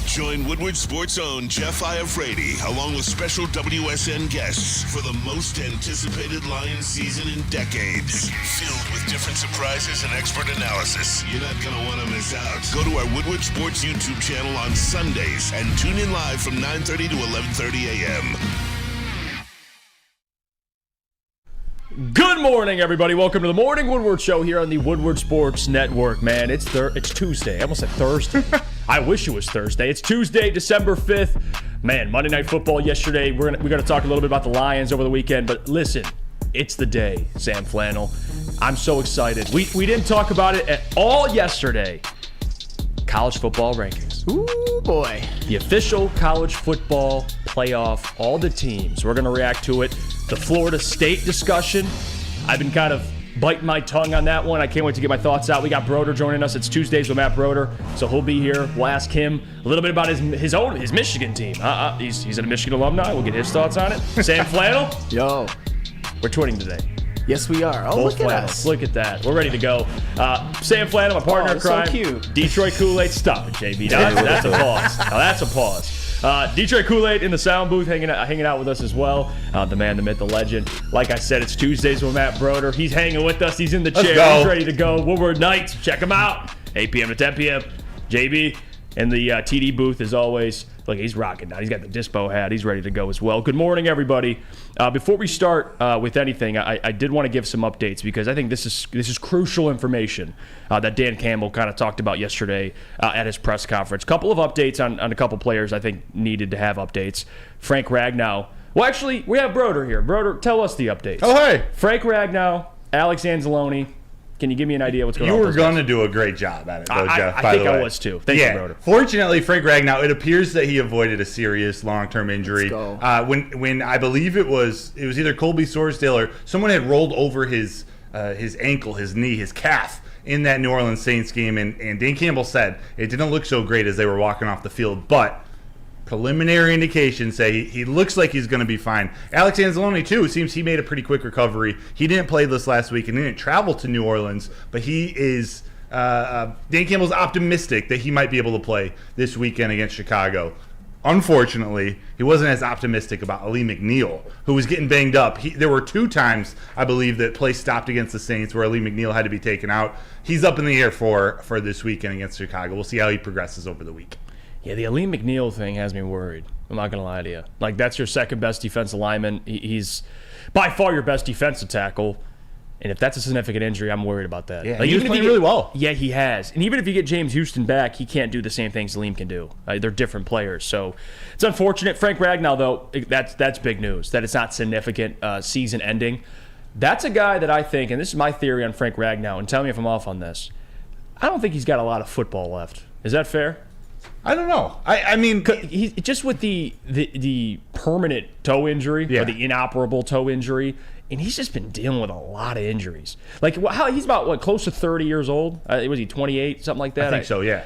Join Woodward Sports' own Jeff Iafrate, along with special WSN guests for the most anticipated Lions season in decades. Filled with different surprises and expert analysis. You're not going to want to miss out. Go to our Woodward Sports YouTube channel on Sundays and tune in live from 9:30 to 11:30 a.m. Good morning, everybody. Welcome to the Morning Woodward Show here on the Woodward Sports Network. Man, it's Tuesday. I almost said Thursday. I wish it was Thursday. It's Tuesday, December 5th. Man, Monday Night Football yesterday. We're going to talk a little bit about the Lions over the weekend. But listen, it's the day, Sam Flannel. I'm so excited. We didn't talk about it at all yesterday. College football rankings. Ooh, boy. The official college football playoff, all the teams. We're going to react to it. The Florida State discussion. I've been kind of biting my tongue on that one. I can't wait to get my thoughts out. We got Broder joining us. It's Tuesdays with Matt Broder, so he'll be here. We'll ask him a little bit about his Michigan team. He's a Michigan alumni. We'll get his thoughts on it. Sam Flannel. Yo. We're twinning today. Yes, we are. Oh, Both look at flannels. us. Look at that. We're ready to go. Sam Flannel, my partner in crime. So cute. Detroit Kool-Aid. Stop it, JB. That's a pause. Now that's a pause. Detroit Kool-Aid in the sound booth hanging out with us as well. The man, the myth, the legend. Like I said, it's Tuesdays with Matt Broder. He's hanging with us. He's in the chair. He's ready to go. Woodward Nights. Check him out. 8 p.m. to 10 p.m. JB in the TD booth as always. Look, he's rocking now. He's got the Dispo hat. He's ready to go as well. Good morning, everybody. Before we start with anything, I did want to give some updates because I think this is crucial information that Dan Campbell kind of talked about yesterday at his press conference. Couple of updates on a couple players I think needed to have updates. Frank Ragnow. Well, actually, we have Broder here. Broder, tell us the updates. Oh, hey. Frank Ragnow, Alex Anzalone. Can you give me an idea what's going on? You were going to do a great job at it, though, Jeff, by the way. I think I was, too. Thank you, Broder. Fortunately, Frank Ragnow, it appears that he avoided a serious long-term injury. Let's go. When I believe it was either Colby Sorsdale or someone had rolled over his ankle, his knee, his calf in that New Orleans Saints game, and Dan Campbell said it didn't look so great as they were walking off the field, but preliminary indications say he looks like he's going to be fine. Alex Anzalone, too, it seems he made a pretty quick recovery. He didn't play this last week and didn't travel to New Orleans, but he is Dan Campbell's optimistic that he might be able to play this weekend against Chicago. Unfortunately, he wasn't as optimistic about Ali McNeil, who was getting banged up. There were 2 times, I believe, that play stopped against the Saints where Ali McNeil had to be taken out. He's up in the air for this weekend against Chicago. We'll see how he progresses over the week. Yeah, the Aleem McNeil thing has me worried. I'm not going to lie to you. Like, that's your second best defensive lineman. He's by far your best defensive tackle. And if that's a significant injury, I'm worried about that. Yeah, like, he's playing really well. Yeah, he has. And even if you get James Houston back, he can't do the same things Aleem can do. They're different players. So it's unfortunate. Frank Ragnow, though, that's big news, that it's not significant season ending. That's a guy that I think, and this is my theory on Frank Ragnow, and tell me if I'm off on this, I don't think he's got a lot of football left. Is that fair? I don't know. I mean, he just with the permanent toe injury or the inoperable toe injury, and he's just been dealing with a lot of injuries. Like, he's about close to 30 years old? Was he 28, something like that? I think so. Yeah.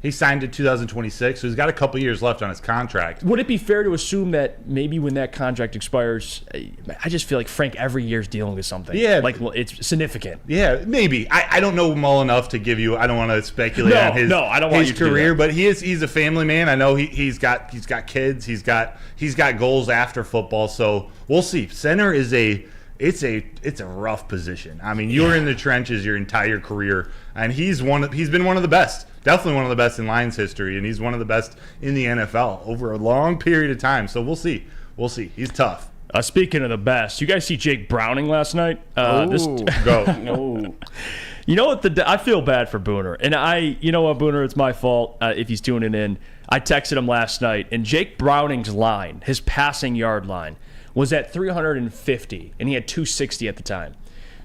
He signed in 2026, so he's got a couple years left on his contract. Would it be fair to assume that maybe when that contract expires, I just feel like Frank every year is dealing with something. Yeah. Like, it's significant. Yeah, maybe. I don't know him well enough to give you. I don't want to speculate on his I don't want his you to career, do that. but he's a family man. I know he's got kids. He's got goals after football. So we'll see. Center is it's a rough position. I mean, you're in the trenches your entire career, and he's been one of the best. Definitely one of the best in Lions history, and he's one of the best in the NFL over a long period of time. So we'll see. He's tough. Speaking of the best, you guys see Jake Browning last night? Go. No. You know what? I feel bad for Booner. And you know what, Booner? It's my fault if he's tuning in. I texted him last night, and Jake Browning's line, his passing yard line, was at 350, and he had 260 at the time.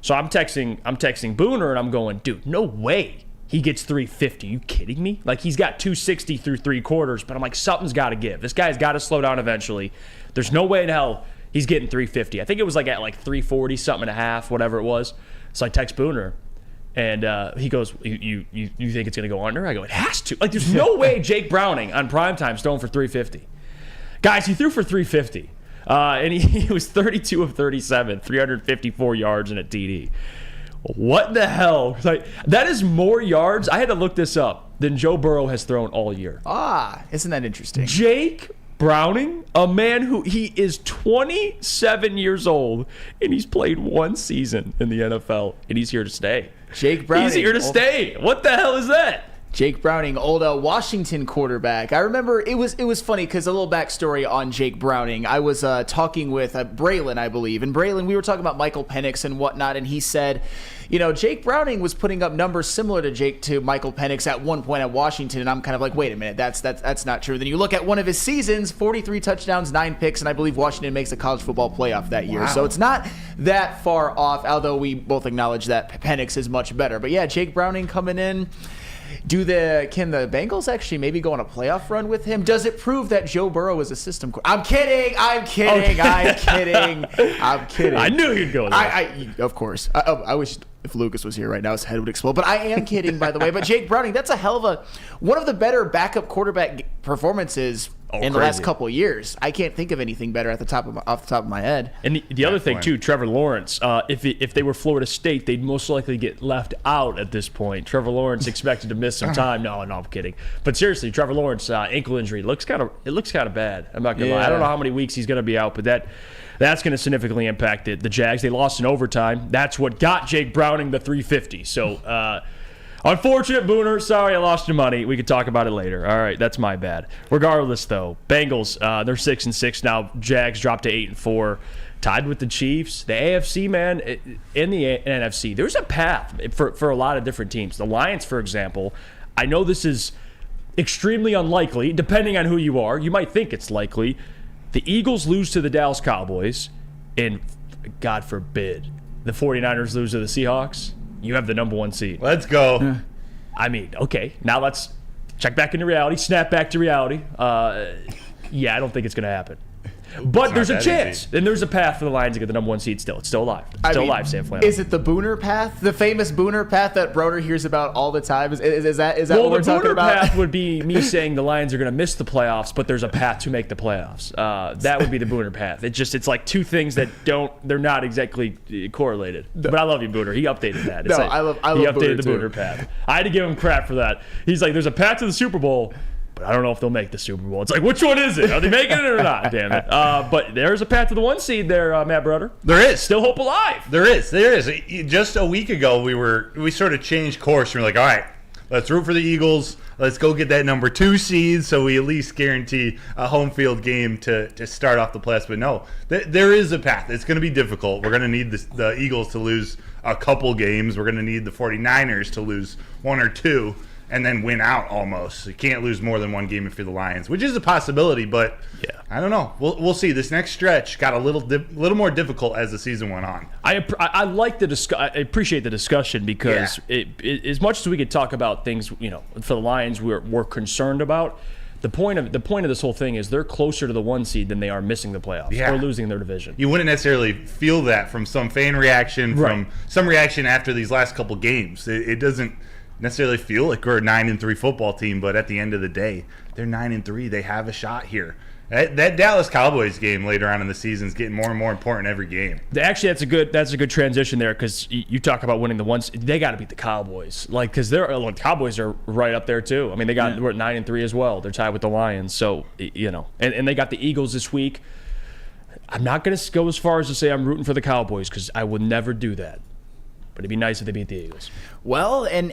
So I'm texting Booner, and I'm going, dude, no way he gets 350. You kidding me? Like, he's got 260 through 3 quarters, but I'm like, something's got to give. This guy's got to slow down eventually. There's no way in hell he's getting 350. I think it was at 340 something and a half, whatever it was. So I text Booner, and he goes, you think it's going to go under? I go, it has to. Like, there's no way Jake Browning on primetime is throwing for 350. Guys, he threw for 350. And he was 32 of 37, 354 yards and a TD. What the hell? Like, that is more yards. I had to look this up. than Joe Burrow has thrown all year. Isn't that interesting? Jake Browning, a man who he is 27 years old, and he's played one season in the NFL, and he's here to stay. Jake Browning. He's here to stay. What the hell is that? Jake Browning, old Washington quarterback. I remember it was funny because a little backstory on Jake Browning. I was talking with Braylon, I believe, and Braylon, we were talking about Michael Penix and whatnot, and he said, Jake Browning was putting up numbers similar to Michael Penix at one point at Washington, and I'm kind of like, wait a minute, that's not true. Then you look at one of his seasons, 43 touchdowns, 9 picks, and I believe Washington makes the college football playoff that year. Wow. So it's not that far off, although we both acknowledge that Penix is much better. But yeah, Jake Browning coming in. Can the Bengals actually maybe go on a playoff run with him? Does it prove that Joe Burrow is a system? I'm kidding. I'm kidding. I'm kidding. I knew you'd go there. Of course. I wish if Lucas was here right now, his head would explode. But I am kidding, by the way. But Jake Browning, that's a hell of one of the better backup quarterback performances in the last couple of years. I can't think of anything better off the top of my head. And the other thing too, Trevor Lawrence. If they were Florida State, they'd most likely get left out at this point. Trevor Lawrence expected to miss some time. No, I'm kidding. But seriously, Trevor Lawrence ankle injury looks kind of bad. I'm not gonna lie. I don't know how many weeks he's gonna be out, but that's going to significantly impact the Jags. They lost in overtime. That's what got Jake Browning the $350. So, unfortunate, Booner. Sorry I lost your money. We could talk about it later. All right, that's my bad. Regardless, though, Bengals, they're 6-6 now. Jags dropped to 8-4. Tied with the Chiefs. The AFC, man, in the NFC, there's a path for a lot of different teams. The Lions, for example, I know this is extremely unlikely, depending on who you are. You might think it's likely. The Eagles lose to the Dallas Cowboys, and God forbid the 49ers lose to the Seahawks. You have the number 1 seed. Let's go. I mean, okay, now let's check back into reality, snap back to reality. Yeah, I don't think it's going to happen. But there's a chance, and there's a path for the Lions to get the number 1 seed still. It's still alive. It's still alive, Sam Flannel. Is it the Booner path? The famous Booner path that Broder hears about all the time? Is that what we're talking about? Well, the Booner path would be me saying the Lions are going to miss the playoffs, but there's a path to make the playoffs. That would be the Booner path. It's like two things that they're not exactly correlated. But I love you, Booner. He updated that. I love He updated Booner the too. Booner path. I had to give him crap for that. He's like, there's a path to the Super Bowl, but I don't know if they'll make the Super Bowl. It's like, which one is it? Are they making it or not? Damn it. But there's a path to the 1 seed there, Matt Broder. There is. Still hope alive. There is. Just a week ago, we sort of changed course. We were like, all right, let's root for the Eagles. Let's go get that number 2 seed so we at least guarantee a home field game to start off the playoffs. But no, there is a path. It's going to be difficult. We're going to need the Eagles to lose a couple games. We're going to need the 49ers to lose 1 or 2. And then win out almost. You can't lose more than 1 game if you're the Lions, which is a possibility, but yeah, I don't know. We'll see. This next stretch got a little more difficult as the season went on. I appreciate the discussion because as much as we could talk about things, for the Lions we're concerned about. The point of this whole thing is they're closer to the 1 seed than they are missing the playoffs or losing their division. You wouldn't necessarily feel that from some fan reaction, from some reaction after these last couple games. It doesn't necessarily feel like we're a 9-3 football team, but at the end of the day, they're 9-3. They have a shot here. That Dallas Cowboys game later on in the season is getting more and more important every game. Actually, that's a good transition there because you talk about winning the ones. They got to beat the Cowboys, because the Cowboys are right up there too. I mean, we're at 9-3 as well. They're tied with the Lions, so and they got the Eagles this week. I'm not going to go as far as to say I'm rooting for the Cowboys because I would never do that. But it'd be nice if they beat the Eagles. Well, and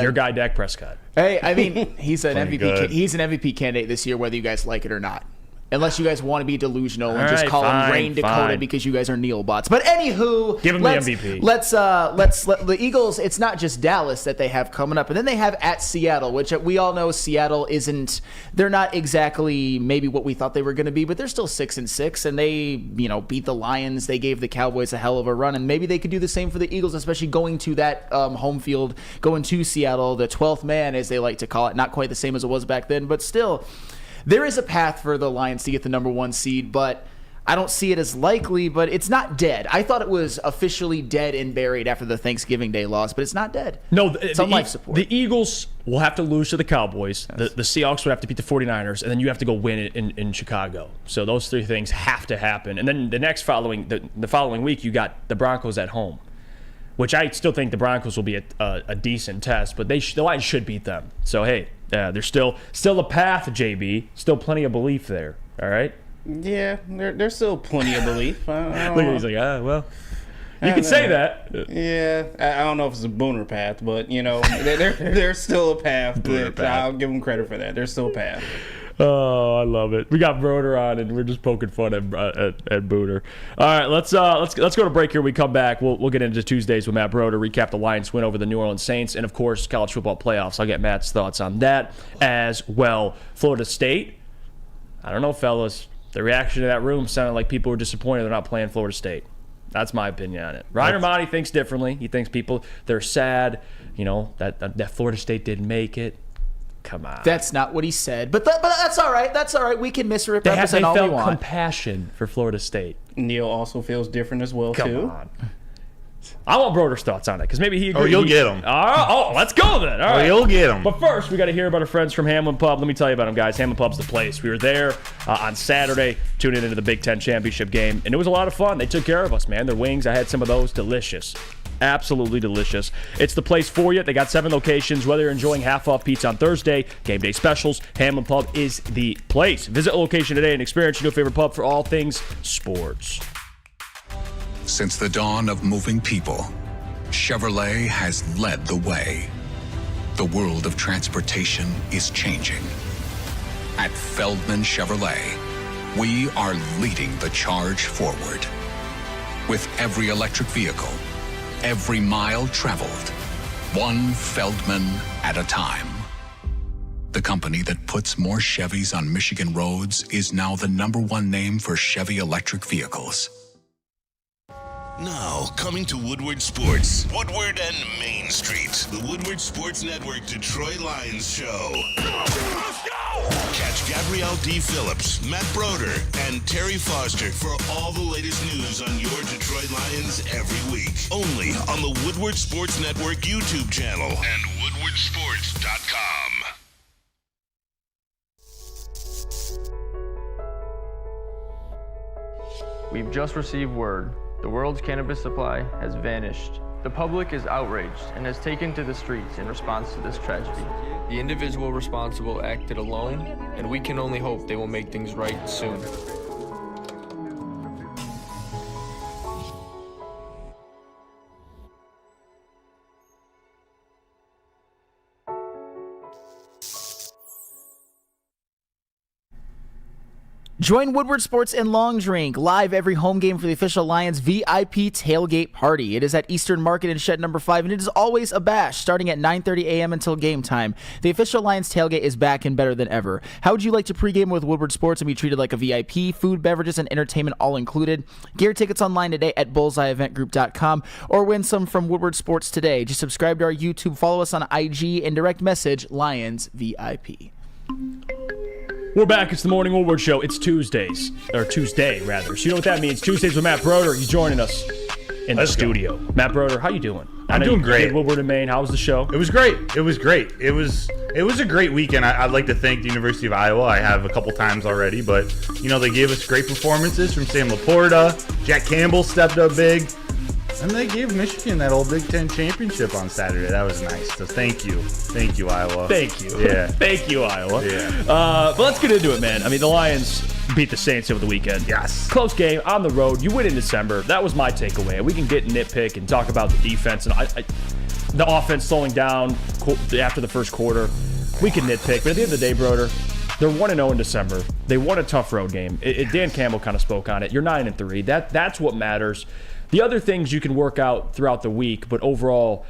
your guy Dak Prescott. Hey, I mean, he's an MVP. He's an MVP candidate this year, whether you guys like it or not. Unless you guys want to be delusional and just call him Rain Dakota because you guys are Neil bots. But anywho, give him the MVP. Let's let the Eagles. It's not just Dallas that they have coming up, and then they have at Seattle, which we all know Seattle isn't. They're not exactly maybe what we thought they were going to be, but they're still 6-6, and they beat the Lions. They gave the Cowboys a hell of a run, and maybe they could do the same for the Eagles, especially going to that home field, going to Seattle, the 12th man as they like to call it. Not quite the same as it was back then, but still. There is a path for the Lions to get the number 1 seed, but I don't see it as likely, but it's not dead. I thought it was officially dead and buried after the Thanksgiving Day loss, but it's not dead. No, it's on life support. The Eagles will have to lose to the Cowboys. Yes. The Seahawks will have to beat the 49ers, and then you have to go win it in Chicago. So those 3 things have to happen. And then the following week, you got the Broncos at home. which I still think the Broncos will be a decent test, but the Lions should beat them. So, hey, there's still a path, JB. Still plenty of belief there, all right? Yeah, there's still plenty of belief. Look at he's like, well, you can say that. Yeah, I don't know if it's a Booner path, but, there's still a path. I'll give them credit for that. There's still a path. Oh, I love it. We got Broder on, and we're just poking fun at Booner. All right, let's go to break here. When we come back, we'll get into Tuesdays with Matt Broder, recap the Lions win over the New Orleans Saints, and of course college football playoffs. I'll get Matt's thoughts on that as well. Florida State, I don't know, fellas. The reaction to that room sounded like people were disappointed they're not playing Florida State. That's my opinion on it. Ryan Ermanni thinks differently. He thinks they're sad, that Florida State didn't make it. Come on. That's not what he said. But that's all right. That's all right. We can misrepresent all we want. They felt compassion for Florida State. Neil also feels different as well, Come on. I want Broder's thoughts on it, because maybe he agrees. Oh, you'll get them. Let's go then. All right. You'll get them. But first, we got to hear about our friends from Hamlin Pub. Let me tell you about them, guys. Hamlin Pub's the place. We were there on Saturday, tuning into the Big Ten Championship game, and it was a lot of fun. They took care of us, man. Their wings, I had some of those. Delicious. Absolutely delicious. It's the place for you. They got 7 locations. Whether you're enjoying half-off pizza on Thursday, game day specials, Hamlin Pub is the place. Visit a location today and experience your new favorite pub for all things sports. Since the dawn of moving people, Chevrolet has led the way. The world of transportation is changing. At Feldman Chevrolet, we are leading the charge forward. With every electric vehicle, every mile traveled, one Feldman at a time. The company that puts more Chevys on Michigan roads is now the #1 name for Chevy electric vehicles. Now, coming to Woodward Sports, Woodward and Main Street, the Woodward Sports Network Detroit Lions show. Let's go! Catch Gabrielle D. Phillips, Matt Broder, and Terry Foster for all the latest news on your Detroit Lions every week. Only on the Woodward Sports Network YouTube channel and woodwardsports.com. We've just received word. The world's cannabis supply has vanished. The public is outraged and has taken to the streets in response to this tragedy. The individual responsible acted alone, and we can only hope they will make things right soon. Join Woodward Sports and Long Drink live every home game for the official Lions VIP tailgate party. It is at Eastern Market in Shed number 5, and it is always a bash starting at 9:30 a.m. until game time. The official Lions tailgate is back and better than ever. How would you like to pregame with Woodward Sports and be treated like a VIP? Food, beverages, and entertainment all included. Get your tickets online today at bullseyeeventgroup.com or win some from Woodward Sports today. Just subscribe to our YouTube, follow us on IG, and direct message Lions VIP. We're back. It's the Morning Woodward Show. It's Tuesday, rather. So you know what that means. Tuesdays with Matt Broder. He's joining us in the studio. Matt Broder, how you doing? I'm doing great. Woodward in Maine. How was the show? It was great. It was a great weekend. I'd like to thank the University of Iowa. I have a couple times already, but they gave us great performances from Sam Laporta. Jack Campbell stepped up big. And they gave Michigan that old Big Ten championship on Saturday. That was nice. So thank you, Iowa. Thank you. Yeah. Thank you, Iowa. Yeah. But let's get into it, man. I mean, the Lions beat the Saints over the weekend. Yes. Close game on the road. You win in December. That was my takeaway. We can get nitpick and talk about the defense and the offense slowing down after the first quarter. We can nitpick, but at the end of the day, Broder, they're 1-0 in December. They won a tough road game. Dan Campbell kind of spoke on it. You're 9-3. That's what matters. The other things you can work out throughout the week, but overall,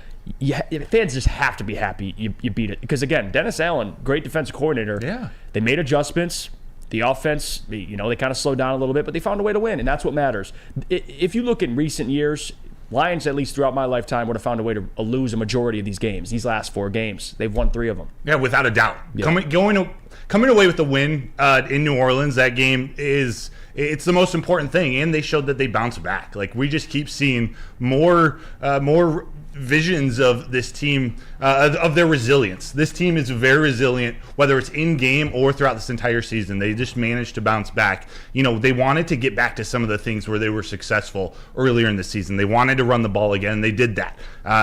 fans just have to be happy you beat it. Because, again, Dennis Allen, great defensive coordinator. Yeah. They made adjustments. The offense, they kind of slowed down a little bit, but they found a way to win, and that's what matters. If you look in recent years, Lions, at least throughout my lifetime, would have found a way to lose a majority of these games. These last 4 games, they've won 3 of them. Yeah, without a doubt. Yeah. Coming away with the win in New Orleans, that game it's the most important thing, and they showed that they bounced back. Like, we just keep seeing more visions of this team, of their resilience. This team is very resilient, whether it's in game or throughout this entire season. They just managed to bounce back. They wanted to get back to some of the things where they were successful earlier in the season. They wanted to run the ball again, and they did that.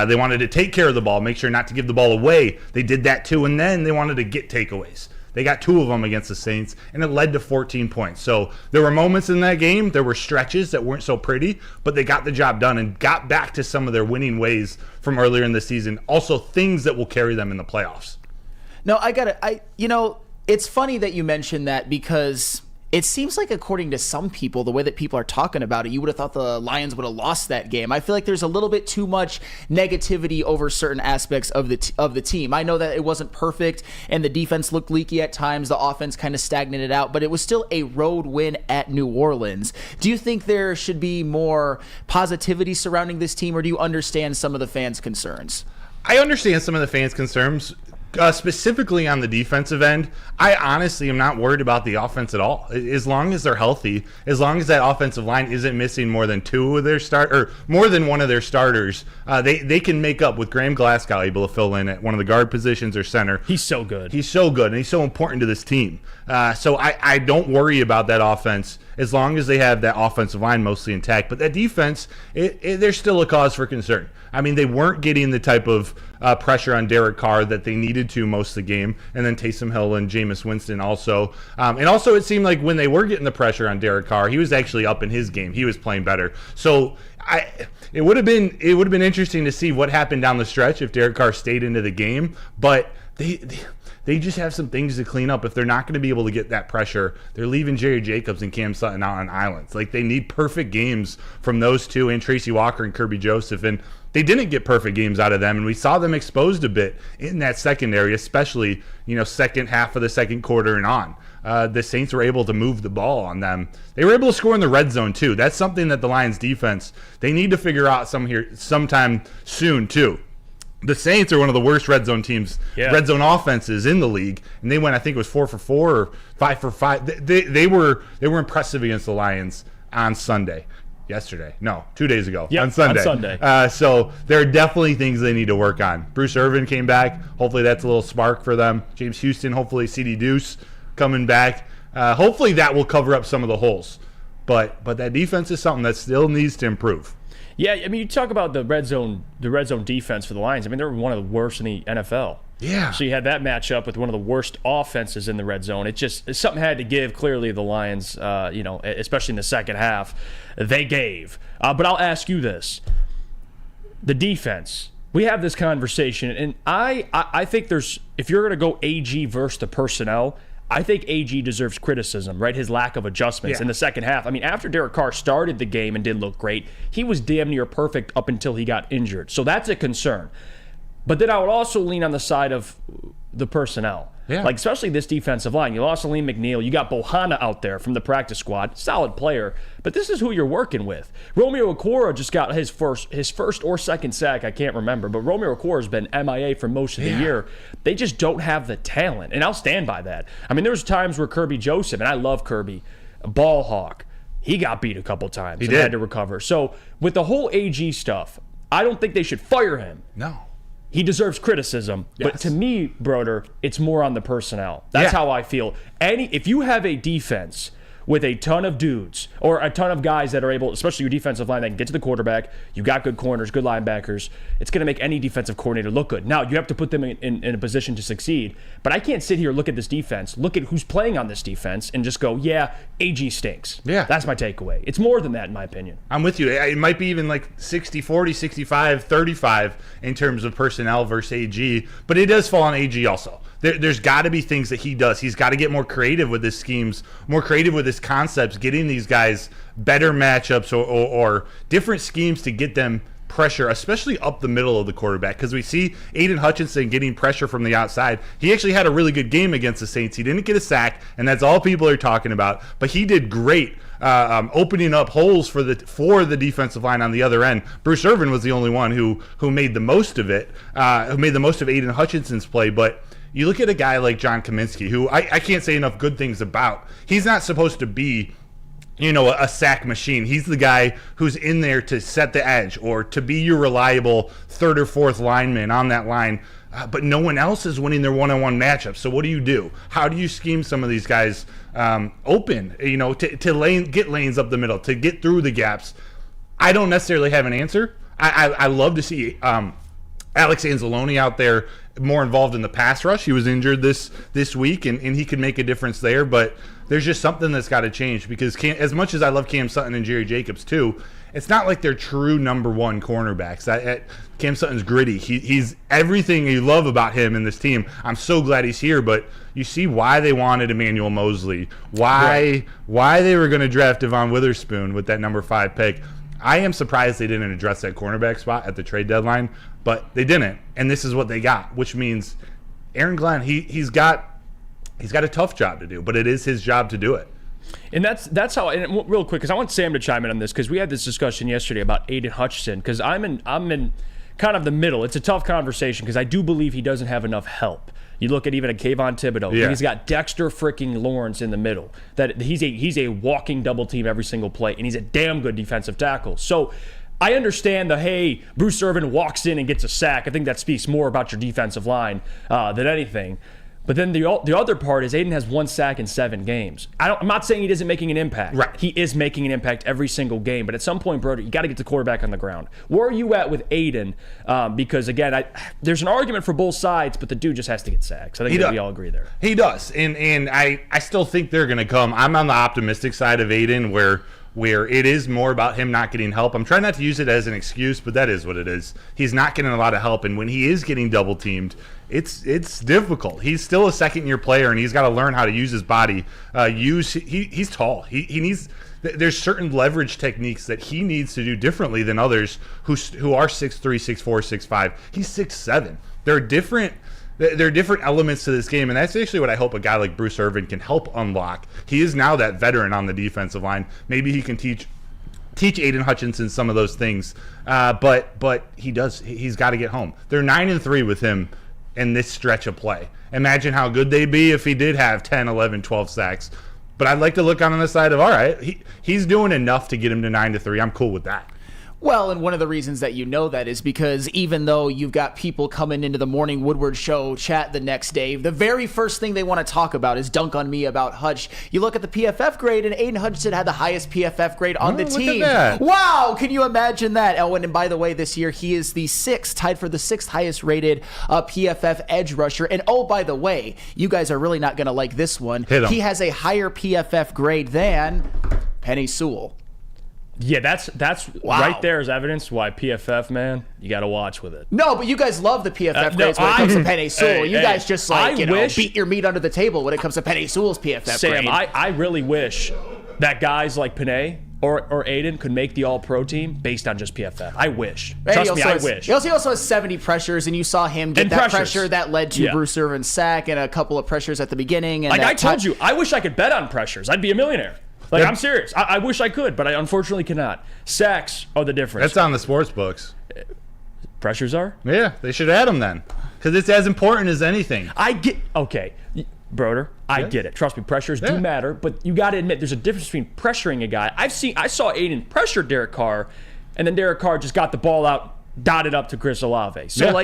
They wanted to take care of the ball, make sure not to give the ball away. They did that too, and then they wanted to get takeaways. They got 2 of them against the Saints, and it led to 14 points. So there were moments in that game, there were stretches that weren't so pretty, but they got the job done and got back to some of their winning ways from earlier in the season. Also, things that will carry them in the playoffs. No, it's funny that you mentioned that, because it seems like, according to some people, the way that people are talking about it, you would have thought the Lions would have lost that game. I feel like there's a little bit too much negativity over certain aspects of the team. I know that it wasn't perfect, and the defense looked leaky at times. The offense kind of stagnated out, but it was still a road win at New Orleans. Do you think there should be more positivity surrounding this team, or do you understand some of the fans' concerns? I understand some of the fans' concerns. Specifically on the defensive end, I honestly am not worried about the offense at all. As long as they're healthy, as long as that offensive line isn't missing more than more than one of their starters, they can make up with Graham Glasgow able to fill in at one of the guard positions or center. He's so good. He's so good, and he's so important to this team. So I don't worry about that offense as long as they have that offensive line mostly intact. But that defense, there's still a cause for concern. I mean, they weren't getting the type of pressure on Derek Carr that they needed to most of the game, and then Taysom Hill and Jameis Winston also. And also, it seemed like when they were getting the pressure on Derek Carr, he was actually up in his game. He was playing better. So it would have been interesting to see what happened down the stretch if Derek Carr stayed into the game. But they just have some things to clean up. If they're not going to be able to get that pressure, they're leaving Jerry Jacobs and Cam Sutton out on islands. Like, they need perfect games from those two, and Tracy Walker and Kirby Joseph. And they didn't get perfect games out of them, and we saw them exposed a bit in that secondary, especially, second half of the second quarter and on. The Saints were able to move the ball on them. They were able to score in the red zone too. That's something that the Lions defense, they need to figure out sometime soon too. The Saints are one of the worst red zone teams, red zone offenses in the league, and they went, I think it was 4 for 4 or 5 for 5. They were impressive against the Lions on Sunday. 2 days ago. Yep, on Sunday. So there are definitely things they need to work on. Bruce Irvin came back. Hopefully that's a little spark for them. James Houston, hopefully CD Deuce coming back. Hopefully that will cover up some of the holes. But that defense is something that still needs to improve. Yeah, I mean, you talk about the red zone defense for the Lions. I mean, they're one of the worst in the NFL. Yeah. So you had that matchup with one of the worst offenses in the red zone. Something had to give. Clearly, the Lions, especially in the second half, they gave. But I'll ask you this: the defense. We have this conversation, and I think if you're going to go AG versus the personnel, I think AG deserves criticism, right? His lack of adjustments in the second half. I mean, after Derek Carr started the game and didn't look great, he was damn near perfect up until he got injured. So that's a concern. But then I would also lean on the side of the personnel. Yeah. Like, especially this defensive line. You lost Aleem McNeil. You got Bohanna out there from the practice squad. Solid player. But this is who you're working with. Romeo Okwara just got his first or second sack. I can't remember. But Romeo Okwara has been MIA for most of the year. They just don't have the talent. And I'll stand by that. I mean, there was times where Kirby Joseph, and I love Kirby, ball hawk, he got beat a couple times and had to recover. So with the whole AG stuff, I don't think they should fire him. No. He deserves criticism, but to me, Broder, it's more on the personnel. That's how I feel. If you have a defense with a ton of dudes or a ton of guys that are able, especially your defensive line, that can get to the quarterback, you got good corners, good linebackers, it's going to make any defensive coordinator look good. Now, you have to put them in a position to succeed, but I can't sit here, look at this defense, look at who's playing on this defense, and just go, AG stinks. Yeah. That's my takeaway. It's more than that, in my opinion. I'm with you. It might be even like 60-40, 65-35 in terms of personnel versus AG, but it does fall on AG also. There's got to be things that he does. He's got to get more creative with his schemes, more creative with his concepts, getting these guys better matchups or different schemes to get them pressure, especially up the middle of the quarterback, because we see Aiden Hutchinson getting pressure from the outside. He actually had a really good game against the Saints. He didn't get a sack, and that's all people are talking about, but he did great opening up holes for the defensive line on the other end. Bruce Irvin was the only one who made the most of it, who made the most of Aiden Hutchinson's play. But you look at a guy like John Kaminsky, who I can't say enough good things about. He's not supposed to be a sack machine. He's the guy who's in there to set the edge or to be your reliable third or fourth lineman on that line. But no one else is winning their one-on-one matchups. So what do? How do you scheme some of these guys open, to get lanes up the middle, to get through the gaps? I don't necessarily have an answer. I love to see Alex Anzalone out there more involved in the pass rush. He was injured this week, and he could make a difference there. But there's just something that's got to change because as much as I love Cam Sutton and Jerry Jacobs too, it's not like they're true number one cornerbacks. Cam Sutton's gritty. He's everything you love about him in this team. I'm so glad he's here, but you see why they wanted Emmanuel Mosley, why they were going to draft Devon Witherspoon with that number 5 pick. I am surprised they didn't address that cornerback spot at the trade deadline, but they didn't, and this is what they got, which means Aaron Glenn, he's got a tough job to do, but it is his job to do it. And that's how. And real quick, because I want Sam to chime in on this, because we had this discussion yesterday about Aiden Hutchinson. Because I'm in kind of the middle. It's a tough conversation because I do believe he doesn't have enough help. You look at even a Kayvon Thibodeau. Yeah. He's got Dexter freaking Lawrence in the middle. That he's a walking double team every single play, and he's a damn good defensive tackle. So I understand hey, Bruce Irvin walks in and gets a sack. I think that speaks more about your defensive line than anything. But then the other part is Aiden has 1 sack in 7 games. I'm not saying he isn't making an impact. Right. He is making an impact every single game. But at some point, Broder, you got to get the quarterback on the ground. Where are you at with Aiden? Because, again, there's an argument for both sides, but the dude just has to get sacks. I think we all agree there. He does. And I still think they're going to come. I'm on the optimistic side of Aiden where it is more about him not getting help. I'm trying not to use it as an excuse, but that is what it is. He's not getting a lot of help, and when he is getting double teamed, it's difficult. He's still a second-year player, and he's got to learn how to use his body. He's tall. He needs. There's certain leverage techniques that he needs to do differently than others who are 6'3", 6'4", 6'5". He's 6'7". There are different elements to this game, and that's actually what I hope a guy like Bruce Irvin can help unlock. He is now that veteran on the defensive line. Maybe he can teach Aiden Hutchinson some of those things, but he's got to get home. They're 9-3 with him in this stretch of play. Imagine how good they'd be if he did have 10, 11, 12 sacks. But I'd like to look on the side of, all right, he's doing enough to get him to 9-3. I'm cool with that. Well, and one of the reasons that you know that is because even though you've got people coming into the morning Woodward show chat the next day, the very first thing they want to talk about is dunk on me about Hutch. You look at the PFF grade, and Aiden Hutchinson had the highest PFF grade on the team. Look at that. Wow, can you imagine that, Elwin? And by the way, this year he is the tied for the 6th highest rated PFF edge rusher. And oh, by the way, you guys are really not going to like this one. Hit him. He has a higher PFF grade than Penei Sewell. Yeah, that's Wow. right there is evidence why PFF, man, you got to watch with it. No, but you guys love the PFF grades when it comes to Penei Sewell. You guys just beat your meat under the table when it comes to Penei Sewell's PFF Sam, grade. I really wish that guys like Penei or Aiden could make the All-Pro team based on just PFF. I wish. Trust me, I wish. He also has 70 pressures, and you saw him get that pressure that led to Bruce Irvin's sack and a couple of pressures at the beginning. And I told you, I wish I could bet on pressures. I'd be a millionaire. I'm serious. I wish I could, but I unfortunately cannot. Sacks are the difference. That's on the sports books. Pressures are? Yeah, they should add them then, because it's as important as anything. Okay, Broder, I get it. Trust me, pressures do matter, but you got to admit there's a difference between pressuring a guy. I saw Aiden pressure Derek Carr, and then Derek Carr just got the ball out, dotted up to Chris Olave. So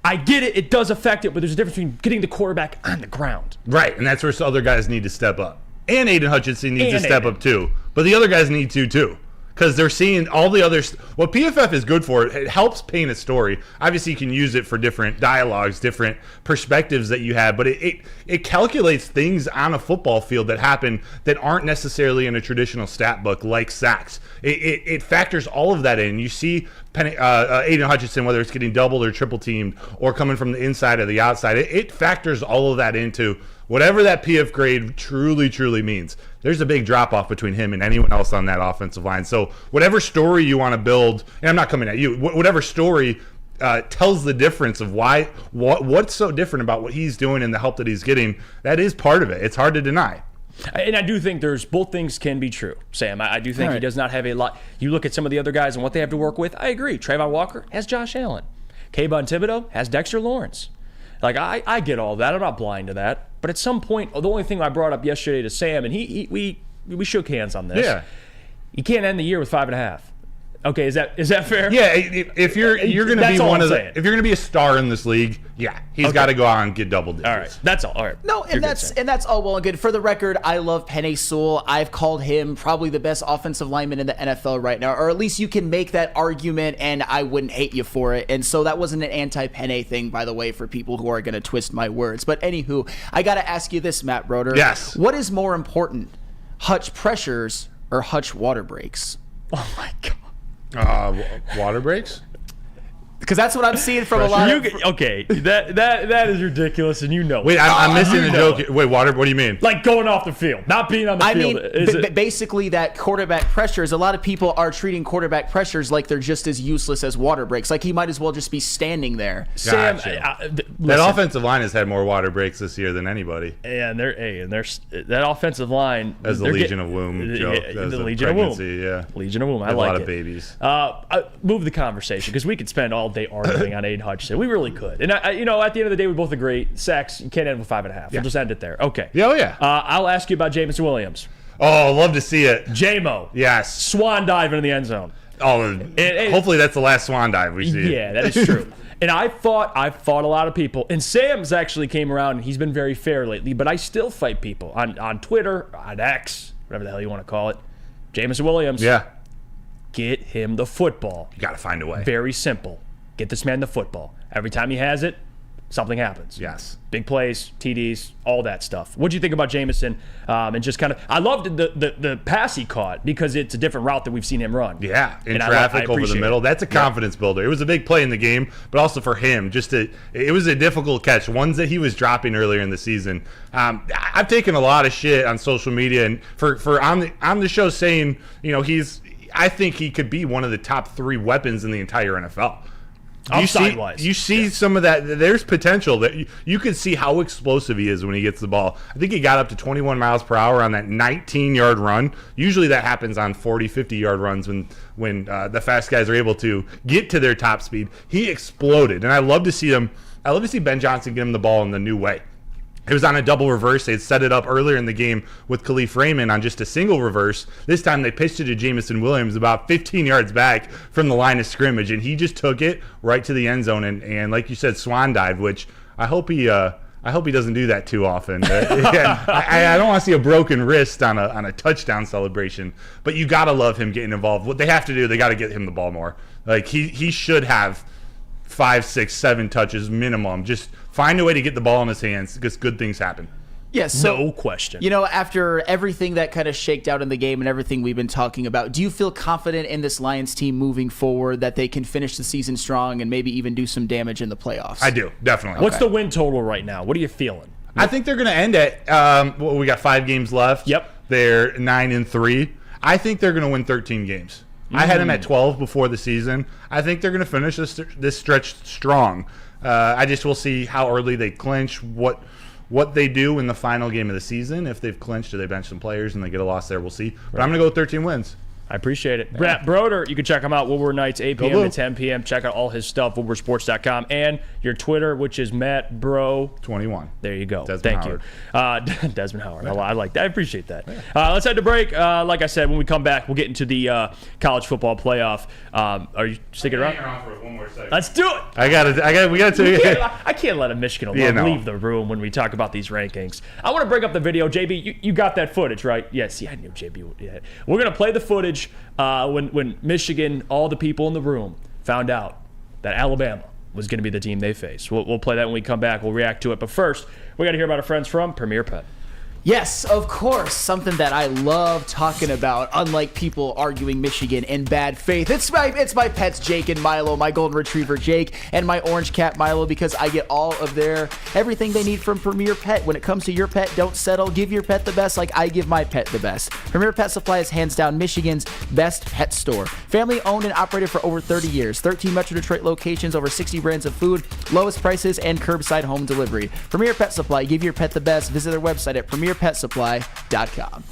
I get it. It does affect it, but there's a difference between getting the quarterback on the ground. Right, and that's where other guys need to step up. And Aiden Hutchinson needs to step up too. But the other guys need to too. Because they're seeing all the others. What PFF is good for, it helps paint a story. Obviously, you can use it for different dialogues, different perspectives that you have. But it calculates things on a football field that happen that aren't necessarily in a traditional stat book, like sacks. It factors all of that in. You see Aiden Hutchinson, whether it's getting doubled or triple teamed or coming from the inside or the outside, it factors all of that into whatever that PF grade truly means. There's a big drop-off between him and anyone else on that offensive line. So whatever story you want to build, and I'm not coming at you, whatever story tells the difference of what's so different about what he's doing and the help that he's getting, that is part of it. It's hard to deny. And I do think both things can be true, Sam. I do think he does not have a lot. You look at some of the other guys and what they have to work with, I agree. Trayvon Walker has Josh Allen. Kayvon Thibodeau has Dexter Lawrence. I get all that. I'm not blind to that. But at some point, the only thing I brought up yesterday to Sam, and we we shook hands on this. Yeah. You can't end the year with 5.5. Okay, is that fair? Yeah, if you're going to be one of the, if you're going to be a star in this league, yeah, he's got to go out and get double digits. All right, that's all. All right. No, and that's all well and good. For the record, I love Penei Sewell. I've called him probably the best offensive lineman in the NFL right now, or at least you can make that argument, and I wouldn't hate you for it. And so that wasn't an anti-Penei thing, by the way, for people who are going to twist my words. But anywho, I got to ask you this, Matt Broder. Yes. What is more important, Hutch pressures or Hutch water breaks? Oh my God. Water breaks? Because that's what I'm seeing from a lot of... Okay, that is ridiculous, and you know. Wait, I'm missing the joke. Wait, water? What do you mean? Like going off the field, not being on the field. Basically, that quarterback pressures, a lot of people are treating quarterback pressures like they're just as useless as water breaks. Like he might as well just be standing there. Sam, Gotcha. That listen, offensive line has had more water breaks this year than anybody. and that offensive line. As the Legion of Womb joke. The Legion of Womb. Yeah. Legion of Womb. I A like lot it. of babies. Move the conversation because we could spend all day arguing on Aiden Hutchinson. We really could. And at the end of the day, we both agree. Sacks, you can't end with 5.5. We'll just end it there. Okay. Yeah, oh yeah. I'll ask you about Jameson Williams. Oh, love to see it. J-Mo. Yes. Swan dive into the end zone. Oh, hopefully that's the last swan dive we see. Yeah, that is true. And I fought a lot of people. And Sam's actually came around, and he's been very fair lately. But I still fight people on Twitter, on X, whatever the hell you want to call it. Jameson Williams. Yeah. Get him the football. You got to find a way. Very simple. Get this man the football. Every time he has it, something happens. Yes. Big plays, TDs, all that stuff. What do you think about Jameson? And just kind of, I loved the pass he caught because it's a different route that we've seen him run. Yeah, in And traffic I over the appreciate middle. it. That's a confidence builder. It was a big play in the game, but also for him, it was a difficult catch. Ones that he was dropping earlier in the season. I've taken a lot of shit on social media and for on the show saying, I think he could be one of the top 3 weapons in the entire NFL. You see some of that. There's potential that you could see how explosive he is when he gets the ball. I think he got up to 21 miles per hour on that 19-yard run. Usually that happens on 40, 50-yard runs when the fast guys are able to get to their top speed. He exploded, and I love to see him. I love to see Ben Johnson get him the ball in the new way. It was on a double reverse. They'd set it up earlier in the game with Khalif Raymond on just a single reverse. This time they pitched it to Jameson Williams about 15 yards back from the line of scrimmage, and he just took it right to the end zone and like you said, swan dive, which I hope he doesn't do that too often. I don't want to see a broken wrist on a touchdown celebration, but you got to love him getting involved. What they have to do, they got to get him the ball more. Like he should have 5, 6, 7 touches minimum. Just find a way to get the ball in his hands because good things happen. Yes, so, no question. After everything that kind of shaked out in the game and everything we've been talking about, do you feel confident in this Lions team moving forward that they can finish the season strong and maybe even do some damage in the playoffs? I do, definitely. What's the win total right now? What are you feeling? I think they're going to end at, we got 5 games left. Yep. They're 9-3. I think they're going to win 13 games. I had them at 12 before the season. I think they're going to finish this stretch strong. I just will see how early they clinch, what they do in the final game of the season. If they've clinched or they bench some players and they get a loss there, we'll see. But I'm going to go with 13 wins. I appreciate it. Brett Broder, you can check him out Woodward nights, 8 p.m. to 10 p.m. Check out all his stuff, woodwardsports.com, and your Twitter, which is MattBro21. There you go. Thank you. Desmond Howard. Yeah. I like that. I appreciate that. Yeah. Let's head to break. Like I said, when we come back, we'll get into the college football playoff. Are you sticking around? Hang on for one more second. Let's do it. I can't let a Michigan alum leave the room when we talk about these rankings. I want to bring up the video. JB, you got that footage, right? Yeah, see, I knew JB would. Yeah. We're going to play the footage. When Michigan, all the people in the room found out that Alabama was going to be the team they face. We'll play that when we come back. We'll react to it. But first, we got to hear about our friends from Premier Pet. Yes, of course, something that I love talking about, unlike people arguing Michigan in bad faith. It's my pets, Jake and Milo, my golden retriever, Jake, and my orange cat, Milo, because I get all of everything they need from Premier Pet. When it comes to your pet, don't settle. Give your pet the best like I give my pet the best. Premier Pet Supply is hands down Michigan's best pet store. Family owned and operated for over 30 years. 13 Metro Detroit locations, over 60 brands of food, lowest prices, and curbside home delivery. Premier Pet Supply, give your pet the best. Visit their website at PremierPetSupply.com.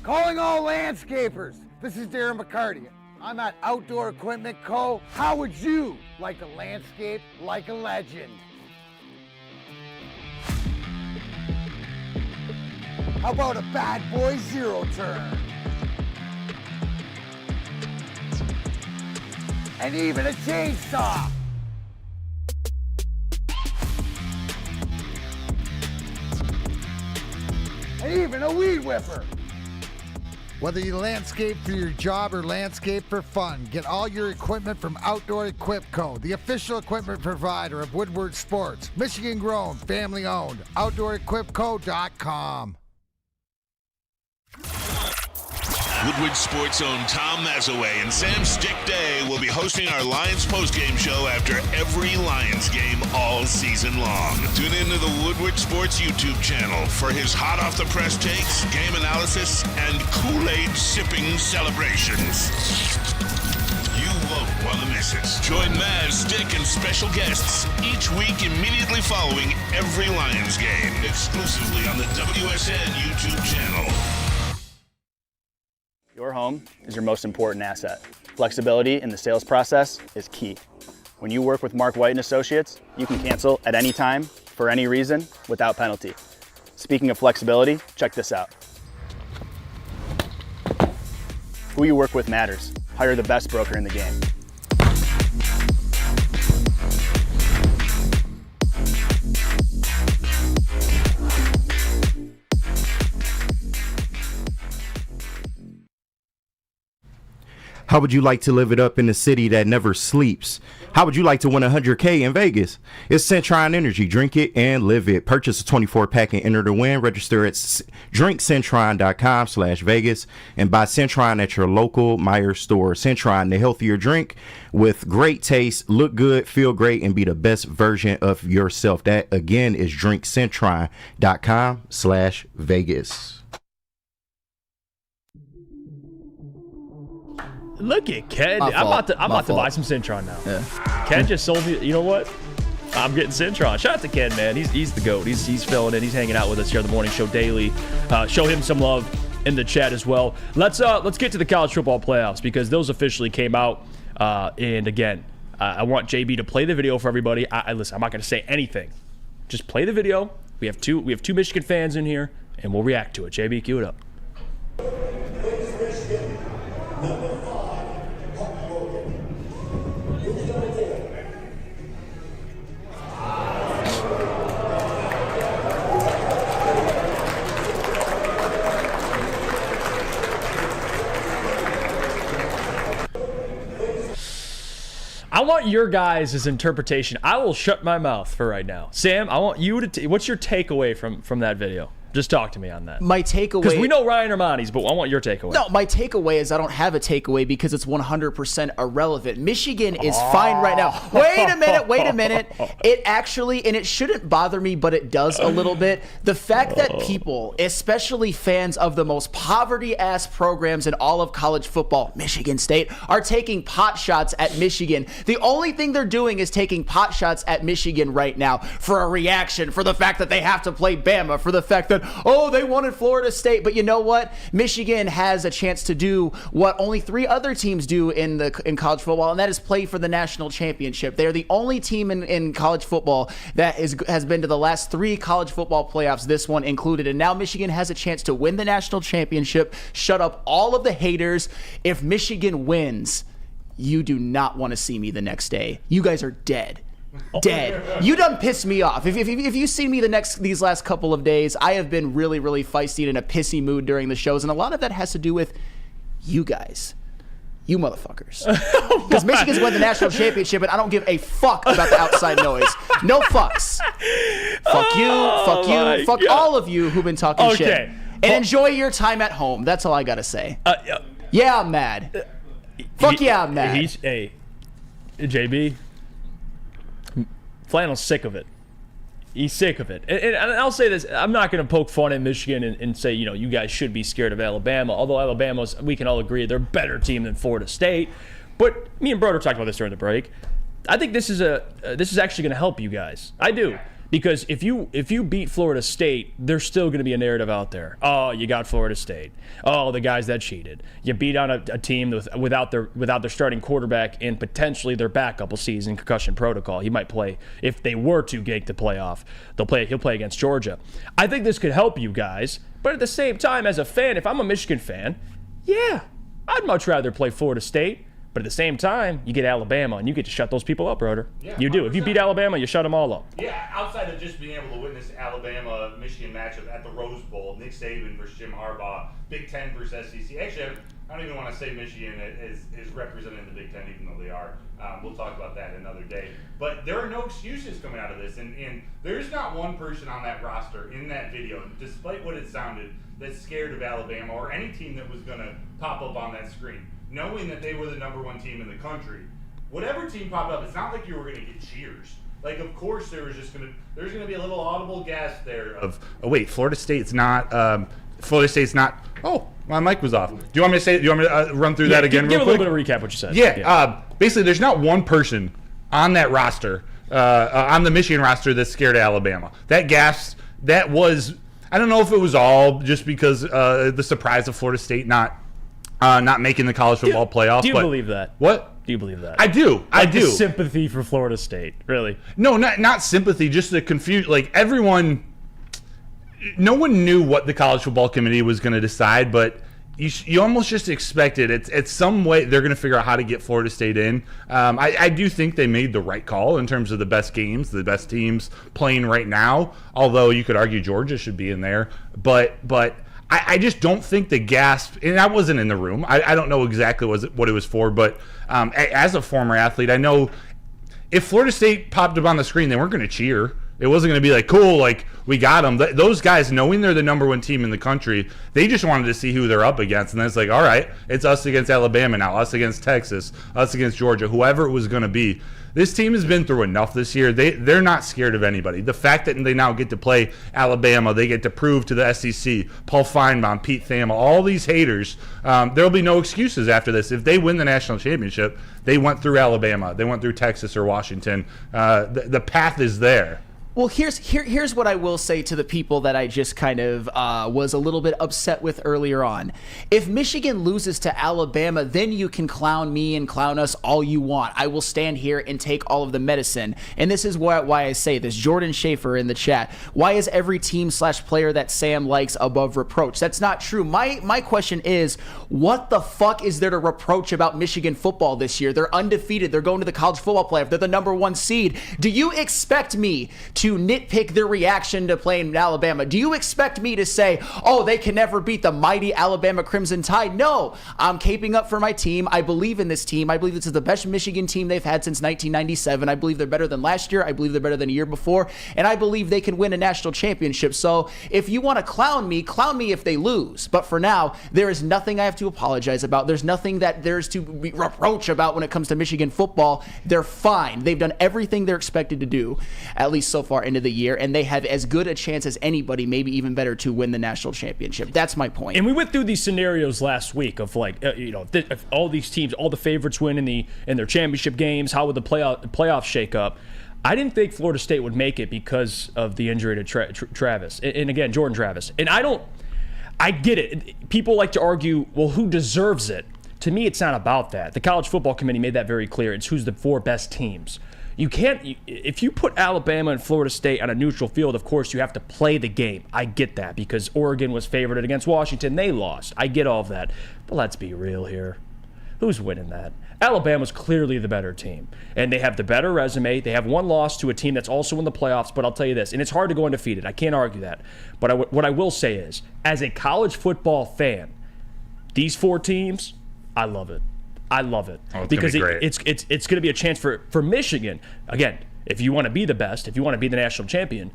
Calling all landscapers. This is Darren McCarty. I'm at Outdoor Equipment Co. How would you like to landscape like a legend? How about a bad boy zero turn? And even a chainsaw. And even a weed whipper. Whether you landscape for your job or landscape for fun, get all your equipment from Outdoor Equip Co., the official equipment provider of Woodward Sports. Michigan grown, family owned. OutdoorEquipCo.com. Woodward Sports own Tom Mazaway and Sam Stick Day will be hosting our Lions postgame show after every Lions game all season long. Tune into the Woodward Sports YouTube channel for his hot-off-the-press takes, game analysis, and Kool-Aid sipping celebrations. You won't want to miss it. Join Maz, Stick, and special guests each week immediately following every Lions game, exclusively on the WSN YouTube channel. Your home is your most important asset. Flexibility in the sales process is key. When you work with Mark White & Associates, you can cancel at any time, for any reason, without penalty. Speaking of flexibility, check this out. Who you work with matters. Hire the best broker in the game. How would you like to live it up in a city that never sleeps? How would you like to win 100K in Vegas? It's Centron Energy. Drink it and live it. Purchase a 24-pack and enter to win. Register at drinkcentron.com/Vegas and buy Centron at your local Meijer store. Centron, the healthier drink with great taste, look good, feel great, and be the best version of yourself. That, again, is drinkcentron.com/Vegas. Look at Ken. I'm about to buy some Centron now. Yeah. Ken just sold me. You know what? I'm getting Centron. Shout out to Ken, man. He's the GOAT. He's filling in. He's hanging out with us here on the morning show daily. Show him some love in the chat as well. Let's get to the college football playoffs because those officially came out. And again, I want JB to play the video for everybody. Listen, I'm not going to say anything. Just play the video. We have two Michigan fans in here, and we'll react to it. JB, cue it up. I want your guys' interpretation. I will shut my mouth for right now. Sam, I want you to. What's your takeaway from that video? Just talk to me on that. My takeaway... Because we know Ryan Ermanni's, but I want your takeaway. No, my takeaway is I don't have a takeaway because it's 100% irrelevant. Michigan is fine right now. Wait a minute. It actually, and it shouldn't bother me, but it does a little bit. The fact that people, especially fans of the most poverty-ass programs in all of college football, Michigan State, are taking pot shots at Michigan. The only thing they're doing is taking pot shots at Michigan right now for a reaction, for the fact that they have to play Bama, for the fact that they wanted Florida State. But you know what? Michigan has a chance to do what only 3 other teams do in college football, and that is play for the national championship. They're the only team in college football that has been to the last 3 college football playoffs, this one included. And now Michigan has a chance to win the national championship, shut up all of the haters. If Michigan wins, you do not want to see me the next day. You guys are dead. Dead. You done pissed me off. If you see me these last couple of days, I have been really, really feisty and in a pissy mood during the shows, and a lot of that has to do with you guys. You motherfuckers. Because Michigan's won the national championship, and I don't give a fuck about the outside noise. No fucks. Fuck you, fuck all of you who've been talking shit. And enjoy your time at home. That's all I gotta say. Yeah, I'm mad. I'm mad. JB, Flannel's sick of it. He's sick of it. And I'll say this. I'm not going to poke fun at Michigan and say, you guys should be scared of Alabama. Although Alabama's, we can all agree, they're a better team than Florida State. But me and Broder talked about this during the break. I think this is actually going to help you guys. I do. Because if you beat Florida State, there's still going to be a narrative out there. Oh, you got Florida State. Oh, the guys that cheated. You beat on a team without their starting quarterback and potentially their backup. We'll see. He's in concussion protocol. He might play if they were to get the playoff. He'll play against Georgia. I think this could help you guys But at the same time, as a fan, if I'm a Michigan fan, yeah, I'd much rather play Florida State. But at the same time, you get Alabama, and you get to shut those people up, Broder. Yeah, you do. 100%. If you beat Alabama, you shut them all up. Yeah, outside of just being able to witness Alabama-Michigan matchup at the Rose Bowl, Nick Saban versus Jim Harbaugh, Big Ten versus SEC. Actually, I don't even want to say Michigan is representing the Big Ten, even though they are. We'll talk about that another day. But there are no excuses coming out of this, and there's not one person on that roster in that video, despite what it sounded, that's scared of Alabama or any team that was going to pop up on that screen, knowing that they were the number one team in the country. Whatever team popped up, it's not like you were going to get cheers. Like, of course, there's going to be a little audible gasp there of, oh wait, Florida State's not. Oh, my mic was off. Do you want me to run through that again? Give real a little quick? bit of recap what you said. Yeah. Basically, there's not one person on that roster, on the Michigan roster, that's scared of Alabama. That gasp, that was. I don't know if it was all just because the surprise of Florida State not making the college football playoff. Do you believe that? What? Do you believe that? I do. I do. The sympathy for Florida State, really? No, not sympathy. Just the confusion. Like everyone, no one knew what the college football committee was going to decide, but you almost just expected it's some way they're going to figure out how to get Florida State in. I do think they made the right call in terms of the best games, the best teams playing right now. Although you could argue Georgia should be in there, but I just don't think the gasp, and I wasn't in the room. I don't know exactly what it was for, but as a former athlete, I know if Florida State popped up on the screen, they weren't going to cheer. It wasn't going to be like, cool, like, we got them. Those guys, knowing they're the number one team in the country, they just wanted to see who they're up against. And then it's like, all right, it's us against Alabama now, us against Texas, us against Georgia, whoever it was going to be. This team has been through enough this year. They're not scared of anybody. The fact that they now get to play Alabama, they get to prove to the SEC, Paul Feinbaum, Pete Thamel, all these haters, there'll be no excuses after this. If they win the national championship, they went through Alabama, they went through Texas or Washington. The path is there. Well, here's what I will say to the people that I just kind of was a little bit upset with earlier on. If Michigan loses to Alabama, then you can clown me and clown us all you want. I will stand here and take all of the medicine. And this is why I say this. Jordan Schaefer in the chat. Why is every team/player that Sam likes above reproach? That's not true. My question is, what the fuck is there to reproach about Michigan football this year? They're undefeated. They're going to the college football playoff. They're the number one seed. Do you expect me to nitpick their reaction to playing Alabama? Do you expect me to say, oh, they can never beat the mighty Alabama Crimson Tide? No, I'm caping up for my team. I believe in this team. I believe this is the best Michigan team they've had since 1997. I believe they're better than last year. I believe they're better than a year before. And I believe they can win a national championship. So if you want to clown me if they lose. But for now, there is nothing I have to apologize about. There's nothing that there's to reproach about when it comes to Michigan football. They're fine. They've done everything they're expected to do, at least so far into the year, and they have as good a chance as anybody, maybe even better, to win the national championship. That's my point. And we went through these scenarios last week of like, if all these teams, all the favorites win in their championship games, how would the playoffs shake up? I didn't think Florida State would make it because of the injury to Travis, and again, Jordan Travis. And I get it. People like to argue, well, who deserves it? To me, it's not about that. The College Football Committee made that very clear. It's who's the four best teams. You can't, if you put Alabama and Florida State on a neutral field, of course you have to play the game. I get that because Oregon was favored against Washington. They lost. I get all of that. But let's be real here. Who's winning that? Alabama's clearly the better team. And they have the better resume. They have one loss to a team that's also in the playoffs. But I'll tell you this, and it's hard to go undefeated. I can't argue that. But what I will say is, as a college football fan, these four teams, I love it. I love it because it's going to be a chance for Michigan. Again, if you want to be the best, if you want to be the national champion,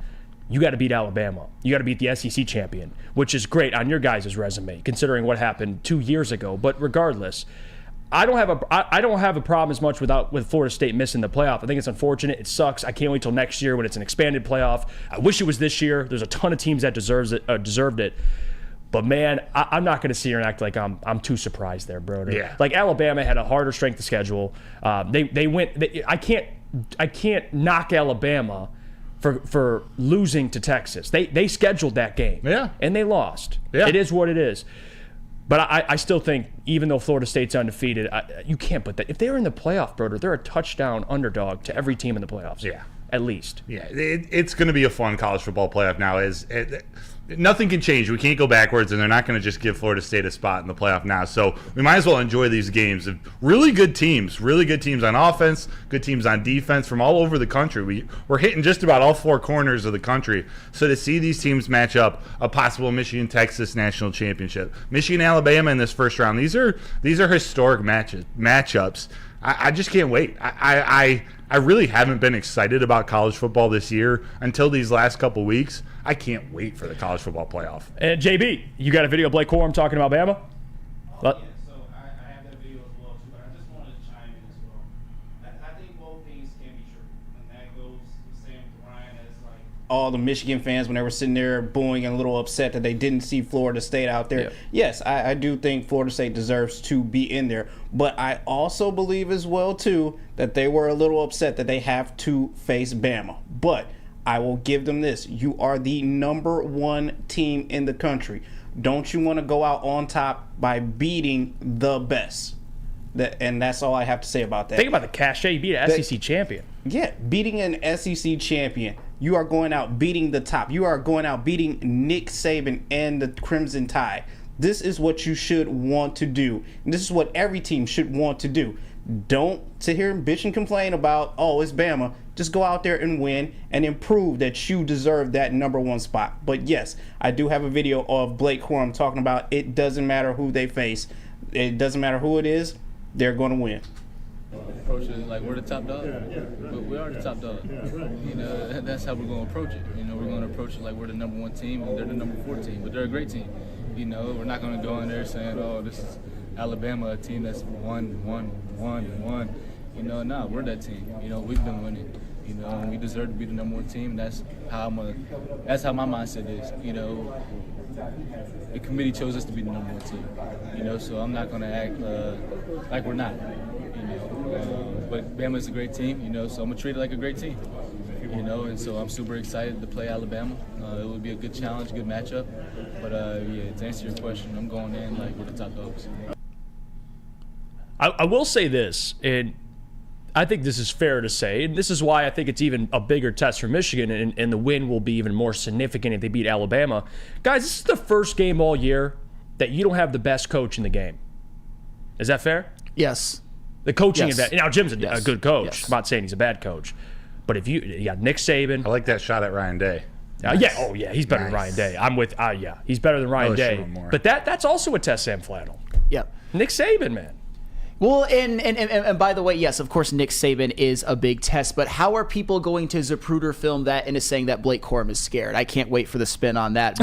you got to beat Alabama. You got to beat the SEC champion, which is great on your guys' resume, considering what happened 2 years ago. But regardless, I don't have a problem as much with Florida State missing the playoff. I think it's unfortunate. It sucks. I can't wait till next year when it's an expanded playoff. I wish it was this year. There's a ton of teams that deserved it. But man, I'm not going to sit here and act like I'm too surprised there, Broder. Yeah. Like Alabama had a harder strength of schedule. They went. I can't knock Alabama for losing to Texas. They scheduled that game. Yeah. And they lost. Yeah. It is what it is. But I still think, even though Florida State's undefeated, you can't put that. If they're in the playoff, Broder, they're a touchdown underdog to every team in the playoffs. Yeah. at least. Yeah, it's going to be a fun college football playoff now. Nothing can change. We can't go backwards, and they're not going to just give Florida State a spot in the playoff now. So we might as well enjoy these games. Really good teams on offense, good teams on defense from all over the country. We're hitting just about all four corners of the country. So to see these teams match up, a possible Michigan-Texas national championship, Michigan-Alabama in this first round, these are historic matchups. I just can't wait. I really haven't been excited about college football this year until these last couple weeks. I can't wait for the college football playoff. And JB, you got a video of Blake Corum talking about Bama? So I have that video as well too, but I just wanted to chime in as well. I think both things can be true, and that goes the same with Ryan as like all the Michigan fans when they were sitting there booing and a little upset that they didn't see Florida State out there. Yeah. Yes, I do think Florida State deserves to be in there, but I also believe as well too that they were a little upset that they have to face Bama. But I will give them this. You are the number one team in the country. Don't you want to go out on top by beating the best? And that's all I have to say about that. Think about the cachet. You beat an SEC champion. Yeah, beating an SEC champion. You are going out beating the top. You are going out beating Nick Saban and the Crimson Tide. This is what you should want to do. And this is what every team should want to do. Don't sit here and bitch and complain about, oh, it's Bama. Just go out there and win and improve that you deserve that number one spot. But yes, I do have a video of Blake Corum talking about it doesn't matter who they face. It doesn't matter who it is. They're going to win. Approach it like we're the top dog. But we are the top dog. You know, that's how we're going to approach it. You know, we're going to approach it like we're the number one team and they're the number 4 team. But they're a great team. You know, we're not going to go in there saying, oh, this is Alabama, a team that's one. You know, no, we're that team. You know, we've been winning. You know, and we deserve to be the number one team. That's how my mindset is. You know, the committee chose us to be the number one team. You know, so I'm not going to act like we're not. You know, but Bama's a great team. You know, so I'm gonna treat it like a great team. You know, and so I'm super excited to play Alabama. It will be a good challenge, good matchup. But yeah, to answer your question, I'm going in like we're the top dogs. I will say this, and I think this is fair to say, and this is why I think it's even a bigger test for Michigan, and the win will be even more significant if they beat Alabama. Guys, this is the first game all year that you don't have the best coach in the game. Is that fair? Yes. The coaching Yes. event. Now, Jim's a Yes. good coach. Yes. I'm not saying he's a bad coach. But if you got Nick Saban. I like that shot at Ryan Day. Nice. Yeah. Oh, yeah. He's better than Ryan Day. I'm with. Yeah. He's better than Ryan Day. But that's also a test, Sam Flannel. Yep. Nick Saban, man. Well, and by the way, yes, of course, Nick Saban is a big test, but how are people going to Zapruder film that into saying that Blake Corum is scared? I can't wait for the spin on that.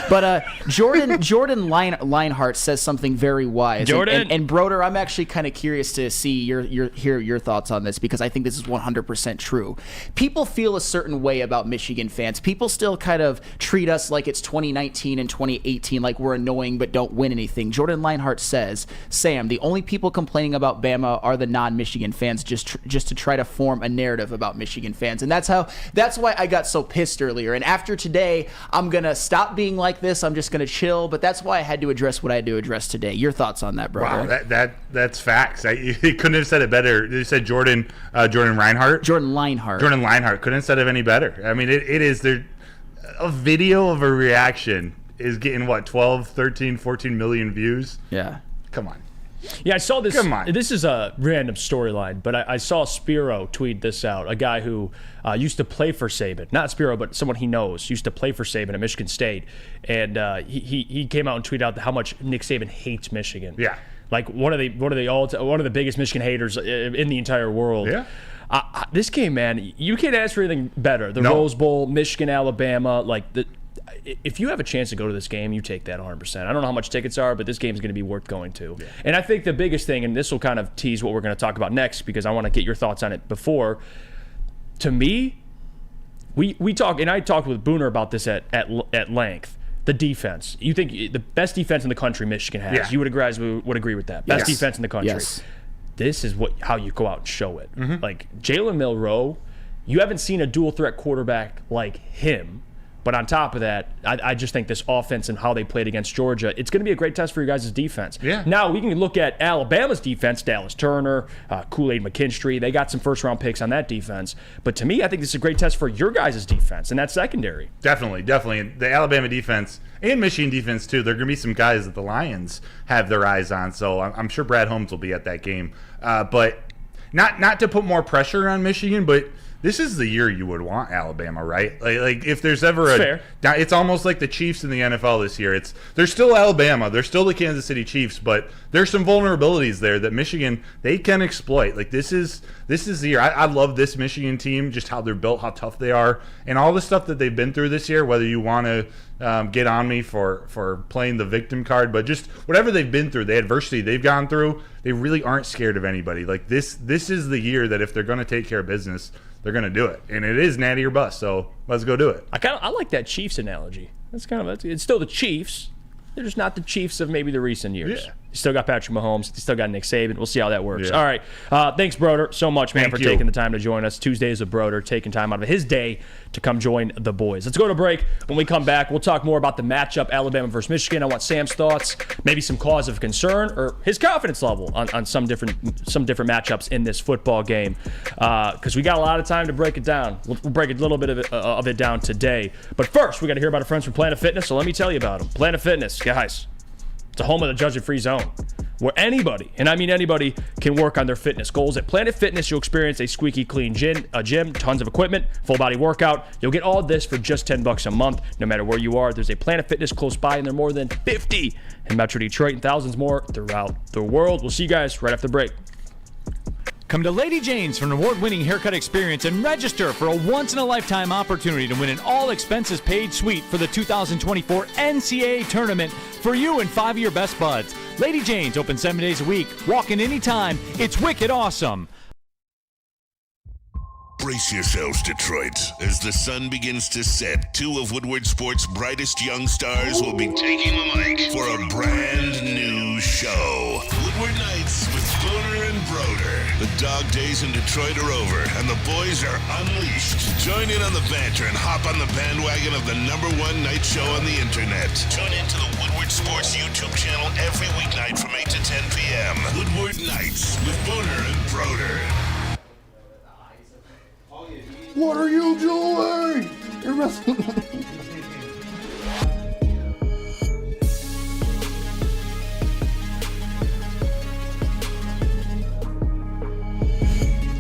But Jordan Leinhardt says something very wise. Jordan and Broder, I'm actually kind of curious to see hear your thoughts on this because I think this is 100% true. People feel a certain way about Michigan fans. People still kind of treat us like it's 2019 and 2018, like we're annoying but don't win anything. Jordan Leinhardt says, Sam, the only people complaining about Bama are the non-Michigan fans just to try to form a narrative about Michigan fans. And that's why I got so pissed earlier. And after today, I'm going to stop being like this. I'm just going to chill. But that's why I had to address what I had to address today. Your thoughts on that, Broder? Wow, that's facts. You couldn't have said it better. You said Jordan Reinhardt? Jordan Leinhardt. Jordan Leinhardt. Couldn't have said it any better. I mean, it is there. A video of a reaction is getting, 12, 13, 14 million views? Yeah. Come on. Yeah, I saw this. Come on. This is a random storyline, but I saw Spiro tweet this out. A guy who used to play for Saban, not Spiro, but someone he knows, used to play for Saban at Michigan State, and he came out and tweeted out how much Nick Saban hates Michigan. Yeah, like one of the biggest Michigan haters in the entire world. Yeah. This game, man, you can't ask for anything better. The Rose Bowl, Michigan, Alabama, if you have a chance to go to this game, you take that 100%. I don't know how much tickets are, but this game is going to be worth going to. Yeah. And I think the biggest thing, and this will kind of tease what we're going to talk about next because I want to get your thoughts on it before. To me, we talk, and I talked with Booner about this at length. The defense. You think the best defense in the country Michigan has. Yeah. You would agree with that. Best defense in the country. Yes. This is how you go out and show it. Mm-hmm. Like Jalen Milroe, you haven't seen a dual threat quarterback like him But on top of that, I just think this offense and how they played against Georgia, it's going to be a great test for your guys' defense. Yeah. Now, we can look at Alabama's defense, Dallas Turner, Kool-Aid McKinstry. They got some first-round picks on that defense. But to me, I think this is a great test for your guys' defense, and that's secondary. Definitely. And the Alabama defense and Michigan defense, too, there are going to be some guys that the Lions have their eyes on. So I'm sure Brad Holmes will be at that game. But not to put more pressure on Michigan, but this is the year you would want Alabama, right? Like if there's ever Fair. It's almost like the Chiefs in the NFL this year. They're still Alabama, they're still the Kansas City Chiefs, but there's some vulnerabilities there that Michigan they can exploit. Like this is the year. I love this Michigan team, just how they're built, how tough they are, and all the stuff that they've been through this year. Whether you want to get on me for playing the victim card, but just whatever they've been through, the adversity they've gone through, they really aren't scared of anybody. Like this is the year that if they're going to take care of business, they're going to do it, and it is natty or bust. So let's go do it. I like that Chiefs analogy. It's still the Chiefs. They're just not the Chiefs of maybe the recent years. Yeah. You still got Patrick Mahomes. You still got Nick Saban. We'll see how that works. Yeah. All right. Thanks, Broder, so much, man, Thank for you. taking the time to join us. Tuesdays of Broder, taking time out of his day to come join the boys. Let's go to break. When we come back, we'll talk more about the matchup, Alabama versus Michigan. I want Sam's thoughts, maybe some cause of concern, or his confidence level on some different matchups in this football game, because we got a lot of time to break it down. We'll break a little bit of it down today. But first, we got to hear about our friends from Planet Fitness, so let me tell you about them. Planet Fitness, guys. It's the home of the judgment-free zone, where anybody, and I mean anybody, can work on their fitness goals. At Planet Fitness, you'll experience a squeaky clean gym, tons of equipment, full-body workout. You'll get all this for just $10 a month, no matter where you are. There's a Planet Fitness close by, and there are more than 50 in Metro Detroit and thousands more throughout the world. We'll see you guys right after the break. Come to Lady Jane's for an award-winning haircut experience and register for a once-in-a-lifetime opportunity to win an all-expenses-paid suite for the 2024 NCAA tournament for you and 5 of your best buds. Lady Jane's open 7 days a week. Walk in anytime. It's wicked awesome. Brace yourselves, Detroit. As the sun begins to set, 2 of Woodward Sports' brightest young stars will be taking the mic for a brand new show. Woodward Nights with Booner and Broder. The dog days in Detroit are over, and the boys are unleashed. Join in on the banter and hop on the bandwagon of the #1 night show on the internet. Tune in to the Woodward Sports YouTube channel every weeknight from 8 to 10 p.m. Woodward Nights with Booner and Broder. What are you doing? You're messing.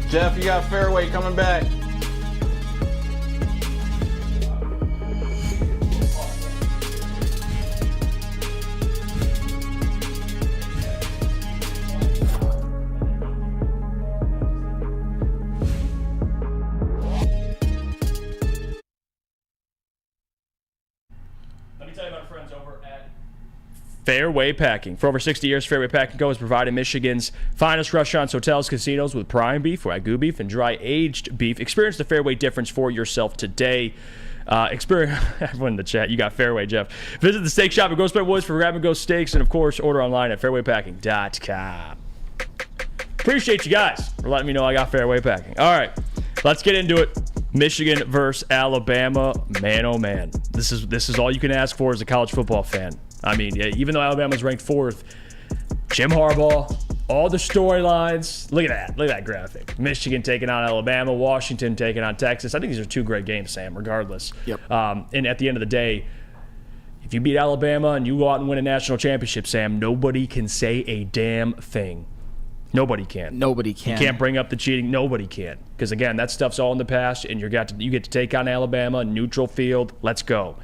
Jeff, you got fairway coming back. Fairway Packing. For over 60 years, Fairway Packing Co. has provided Michigan's finest restaurants, hotels, casinos with prime beef, Wagyu beef, and dry-aged beef. Experience the Fairway difference for yourself today. Experience everyone in the chat. You got Fairway, Jeff. Visit the steak shop at Ghost Pet Woods for grab-and-go steaks, and, of course, order online at fairwaypacking.com. Appreciate you guys for letting me know I got Fairway Packing. All right, let's get into it. Michigan versus Alabama. Man, oh, man. This is all you can ask for as a college football fan. I mean, even though Alabama's ranked 4th, Jim Harbaugh, all the storylines. Look at that graphic. Michigan taking on Alabama, Washington taking on Texas. I think these are 2 great games, Sam, regardless. Yep. And at the end of the day, if you beat Alabama and you go out and win a national championship, Sam, nobody can say a damn thing. Nobody can. Nobody can. You can't bring up the cheating. Nobody can. Because, again, that stuff's all in the past, and you get to take on Alabama, neutral field. Let's go.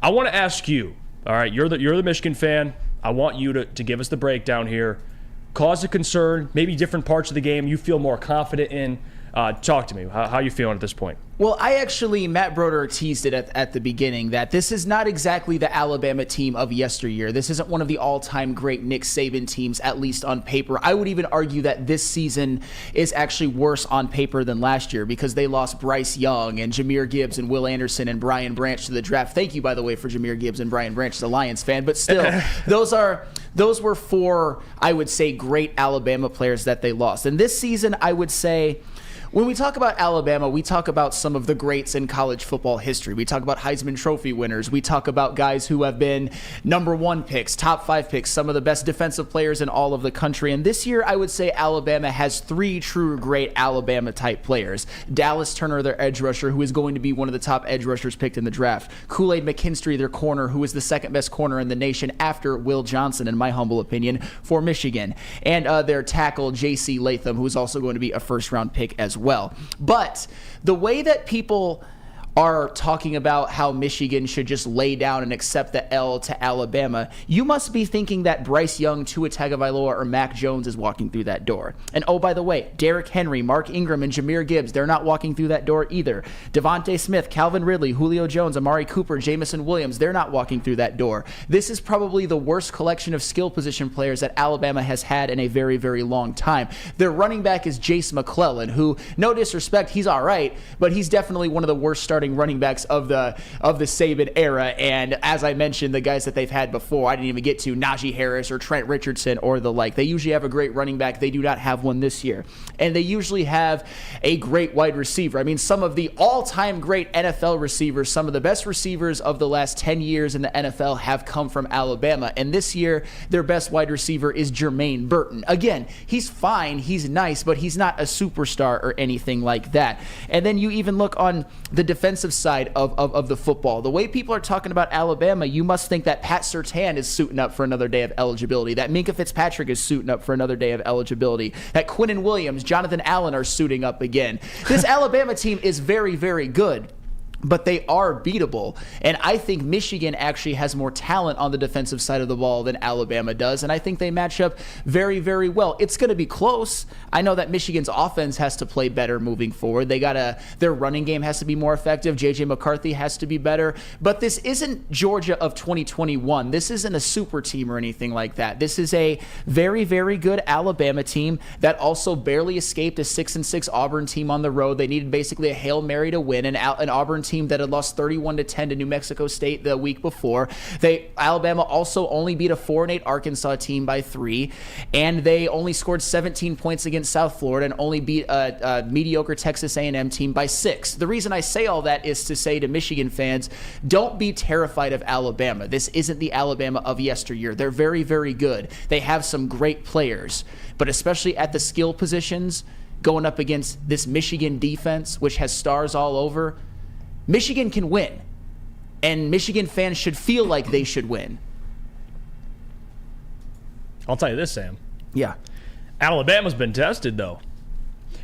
I want to ask you, all right, you're the Michigan fan. I want you to give us the breakdown here. Cause of concern, maybe different parts of the game you feel more confident in. Talk to me. How are you feeling at this point? Well, Matt Broder teased it at the beginning that this is not exactly the Alabama team of yesteryear. This isn't one of the all-time great Nick Saban teams, at least on paper. I would even argue that this season is actually worse on paper than last year because they lost Bryce Young and Jahmyr Gibbs and Will Anderson and Brian Branch to the draft. Thank you, by the way, for Jahmyr Gibbs and Brian Branch as a Lions fan. But still, those were 4, I would say, great Alabama players that they lost. And this season, I would say, When we talk about Alabama, we talk about some of the greats in college football history. We talk about Heisman Trophy winners. We talk about guys who have been number 1 picks, top 5 picks, some of the best defensive players in all of the country. And this year, I would say Alabama has 3 true great Alabama-type players. Dallas Turner, their edge rusher, who is going to be one of the top edge rushers picked in the draft. Kool-Aid McKinstry, their corner, who is the second-best corner in the nation after Will Johnson, in my humble opinion, for Michigan. And their tackle, J.C. Latham, who is also going to be a first-round pick as well. But the way that people are talking about how Michigan should just lay down and accept the L to Alabama, you must be thinking that Bryce Young, Tua Tagovailoa, or Mac Jones is walking through that door. And oh, by the way, Derrick Henry, Mark Ingram, and Jahmyr Gibbs, they're not walking through that door either. Devontae Smith, Calvin Ridley, Julio Jones, Amari Cooper, Jamison Williams, they're not walking through that door. This is probably the worst collection of skill position players that Alabama has had in a very, very long time. Their running back is Jace McClellan, who, no disrespect, he's all right, but he's definitely one of the worst starting running backs of the Saban era. And as I mentioned, the guys that they've had before, I didn't even get to Najee Harris or Trent Richardson or the like. They usually have a great running back. They do not have one this year. And they usually have a great wide receiver. I mean, some of the all-time great NFL receivers, some of the best receivers of the last 10 years in the NFL have come from Alabama. And this year, their best wide receiver is Jermaine Burton. Again, he's fine, he's nice, but he's not a superstar or anything like that. And then you even look on the defensive side of the football. The way people are talking about Alabama, you must think that Pat Surtain is suiting up for another day of eligibility, that Minkah Fitzpatrick is suiting up for another day of eligibility, that Quinnen Williams, Jonathan Allen are suiting up again. This Alabama team is very, very good, but they are beatable. And I think Michigan actually has more talent on the defensive side of the ball than Alabama does, and I think they match up very, very well. It's going to be close. I know that Michigan's offense has to play better moving forward. Their running game has to be more effective. J.J. McCarthy has to be better. But this isn't Georgia of 2021. This isn't a super team or anything like that. This is a very, very good Alabama team that also barely escaped a 6-6 Auburn team on the road. They needed basically a Hail Mary to win, an Auburn team that had lost 31-10 to New Mexico State the week before. Alabama also only beat a 4-8 Arkansas team by 3, and they only scored 17 points against South Florida and only beat a mediocre Texas A&M team by 6. The reason I say all that is to say to Michigan fans, don't be terrified of Alabama. This isn't the Alabama of yesteryear. They're very, very good. They have some great players, but especially at the skill positions, going up against this Michigan defense, which has stars all over, Michigan can win, and Michigan fans should feel like they should win. I'll tell you this, Sam. Yeah. Alabama's been tested, though.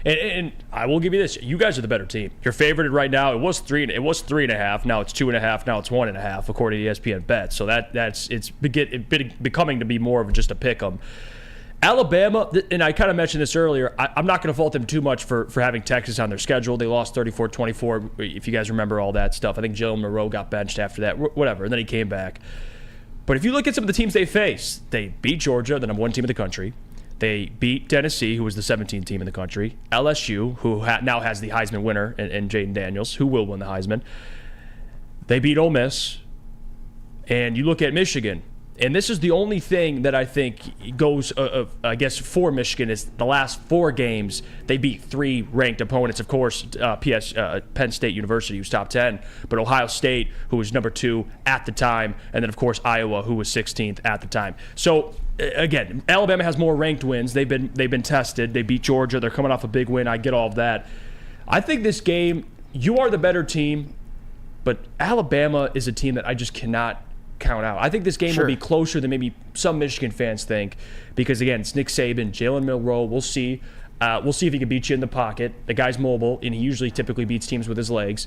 And I will give you this. You guys are the better team. You're favorited right now. It was 3.5. Now it's 2.5. Now it's 1.5, according to ESPN Bet. So it's becoming to be more of just a pick 'em. Alabama, and I kind of mentioned this earlier, I'm not going to fault them too much for having Texas on their schedule. They lost 34-24, if you guys remember all that stuff. I think Jalen Monroe got benched after that, whatever, and then he came back. But if you look at some of the teams they faced, they beat Georgia, the number 1 team in the country. They beat Tennessee, who was the 17th team in the country. LSU, who now has the Heisman winner, and Jaden Daniels, who will win the Heisman. They beat Ole Miss. And you look at Michigan. And this is the only thing that I think goes, I guess, for Michigan is the last 4 games, they beat 3 ranked opponents. Of course, Penn State University, who's top 10, but Ohio State, who was number 2 at the time, and then, of course, Iowa, who was 16th at the time. So, again, Alabama has more ranked wins. They've been tested. They beat Georgia. They're coming off a big win. I get all of that. I think this game, you are the better team, but Alabama is a team that I just cannot count out. I think this game will be closer than maybe some Michigan fans think because, again, it's Nick Saban, Jalen Monroe. We'll see. We'll see if he can beat you in the pocket. The guy's mobile, and he typically beats teams with his legs.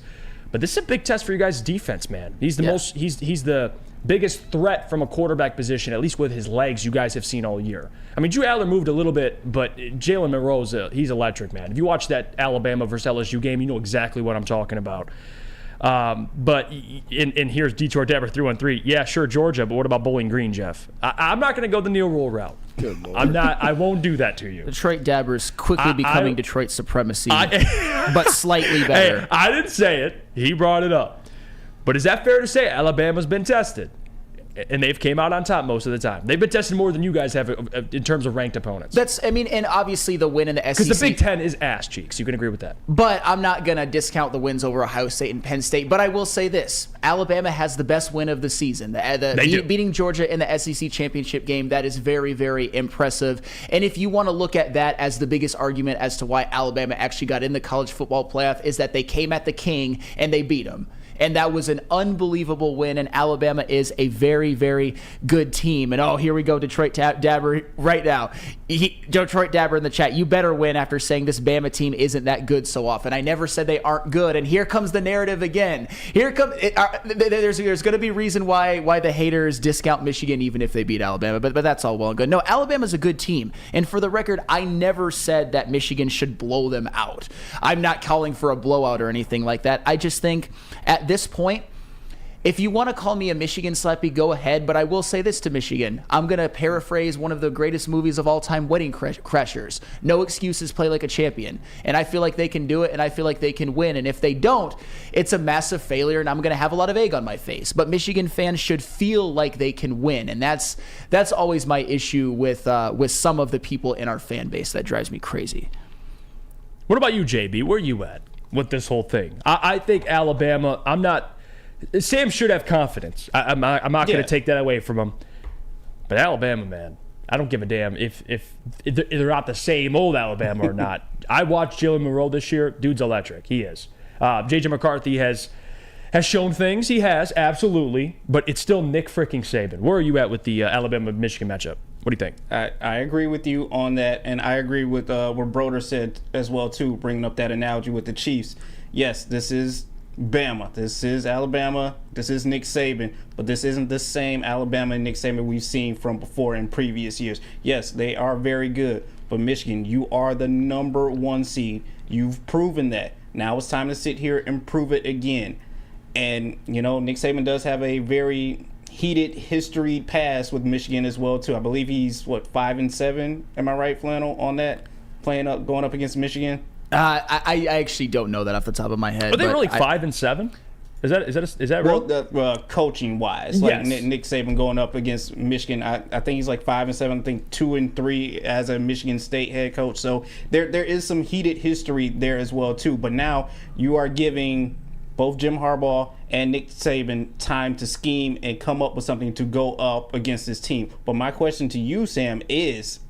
But this is a big test for you guys' defense, man. He's the most. He's the biggest threat from a quarterback position, at least with his legs, you guys have seen all year. I mean, Drew Adler moved a little bit, but Jalen Monroe, he's electric, man. If you watch that Alabama versus LSU game, you know exactly what I'm talking about. But here's Detour Dabber 313. Yeah, sure, Georgia, but what about Bowling Green, Jeff? I'm not going to go the Neil Rule route. Good Lord. I'm not. I won't do that to you. Detroit Dabbers quickly becoming Detroit supremacy, but slightly better. Hey, I didn't say it. He brought it up. But is that fair to say Alabama's been tested? and they've came out on top most of the time. They've been tested more than you guys have in terms of ranked opponents. And obviously the win in the SEC. Because the Big Ten is ass cheeks. You can agree with that. But I'm not going to discount the wins over Ohio State and Penn State. But I will say this. Alabama has the best win of the season. Beating Georgia in the SEC championship game, that is very, very impressive. And if you want to look at that as the biggest argument as to why Alabama actually got in the college football playoff, is that they came at the king and they beat him. And that was an unbelievable win, and Alabama is a very, very good team. And, here we go, Detroit Dabber right now. Detroit Dabber in the chat, you better win after saying this Bama team isn't that good so often. I never said they aren't good, and here comes the narrative again. There's going to be reason why the haters discount Michigan even if they beat Alabama, but that's all well and good. No, Alabama's a good team, and for the record, I never said that Michigan should blow them out. I'm not calling for a blowout or anything like that. I just think at this point, if you want to call me a Michigan slappy, go ahead, but I will say this to Michigan. I'm going to paraphrase one of the greatest movies of all time, Wedding Crashers. No excuses, play like a champion. And I feel like they can do it, and I feel like they can win. And if they don't, it's a massive failure, and I'm going to have a lot of egg on my face. But Michigan fans should feel like they can win, and that's always my issue with some of the people in our fan base. That drives me crazy. What about you, JB? Where are you at with this whole thing? I think Alabama, Sam should have confidence. I'm not going to take that away from him. But Alabama, man, I don't give a damn if they're not the same old Alabama or not. I watched Jalen Monroe this year. Dude's electric. He is. J.J. McCarthy has shown things. He has, absolutely. But it's still Nick freaking Saban. Where are you at with the Alabama-Michigan matchup? What do you think? I agree with you on that, and I agree with what Broder said as well, too, bringing up that analogy with the Chiefs. Yes, this is Bama. This is Alabama. This is Nick Saban. But this isn't the same Alabama and Nick Saban we've seen from before in previous years. Yes, they are very good. But Michigan, you are the number 1 seed. You've proven that. Now it's time to sit here and prove it again. And, Nick Saban does have a very heated history past with Michigan as well, too. I believe he's, 5-7? Am I right, Flannel, on that? Going up against Michigan? I actually don't know that off the top of my head. Are they really 5-7? Is that real? Well, coaching wise, yes. Nick Saban going up against Michigan, I think he's 5-7. I think 2-3 as a Michigan State head coach. So there is some heated history there as well too. But now you are giving both Jim Harbaugh and Nick Saban time to scheme and come up with something to go up against this team. But my question to you, Sam, is,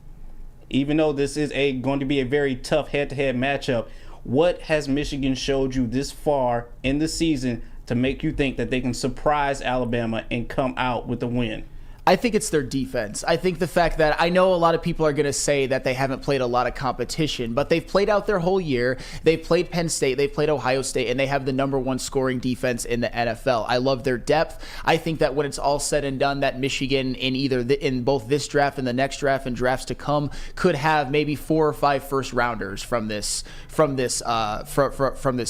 even though this is going to be a very tough head-to-head matchup, what has Michigan showed you this far in the season to make you think that they can surprise Alabama and come out with a win? I think it's their defense. I think the fact that I know a lot of people are going to say that they haven't played a lot of competition, but they've played out their whole year. They've played Penn State, they've played Ohio State, and they have the number 1 scoring defense in the NFL. I love their depth. I think that when it's all said and done, that Michigan in both this draft and the next draft and drafts to come could have maybe 4 or 5 first rounders from this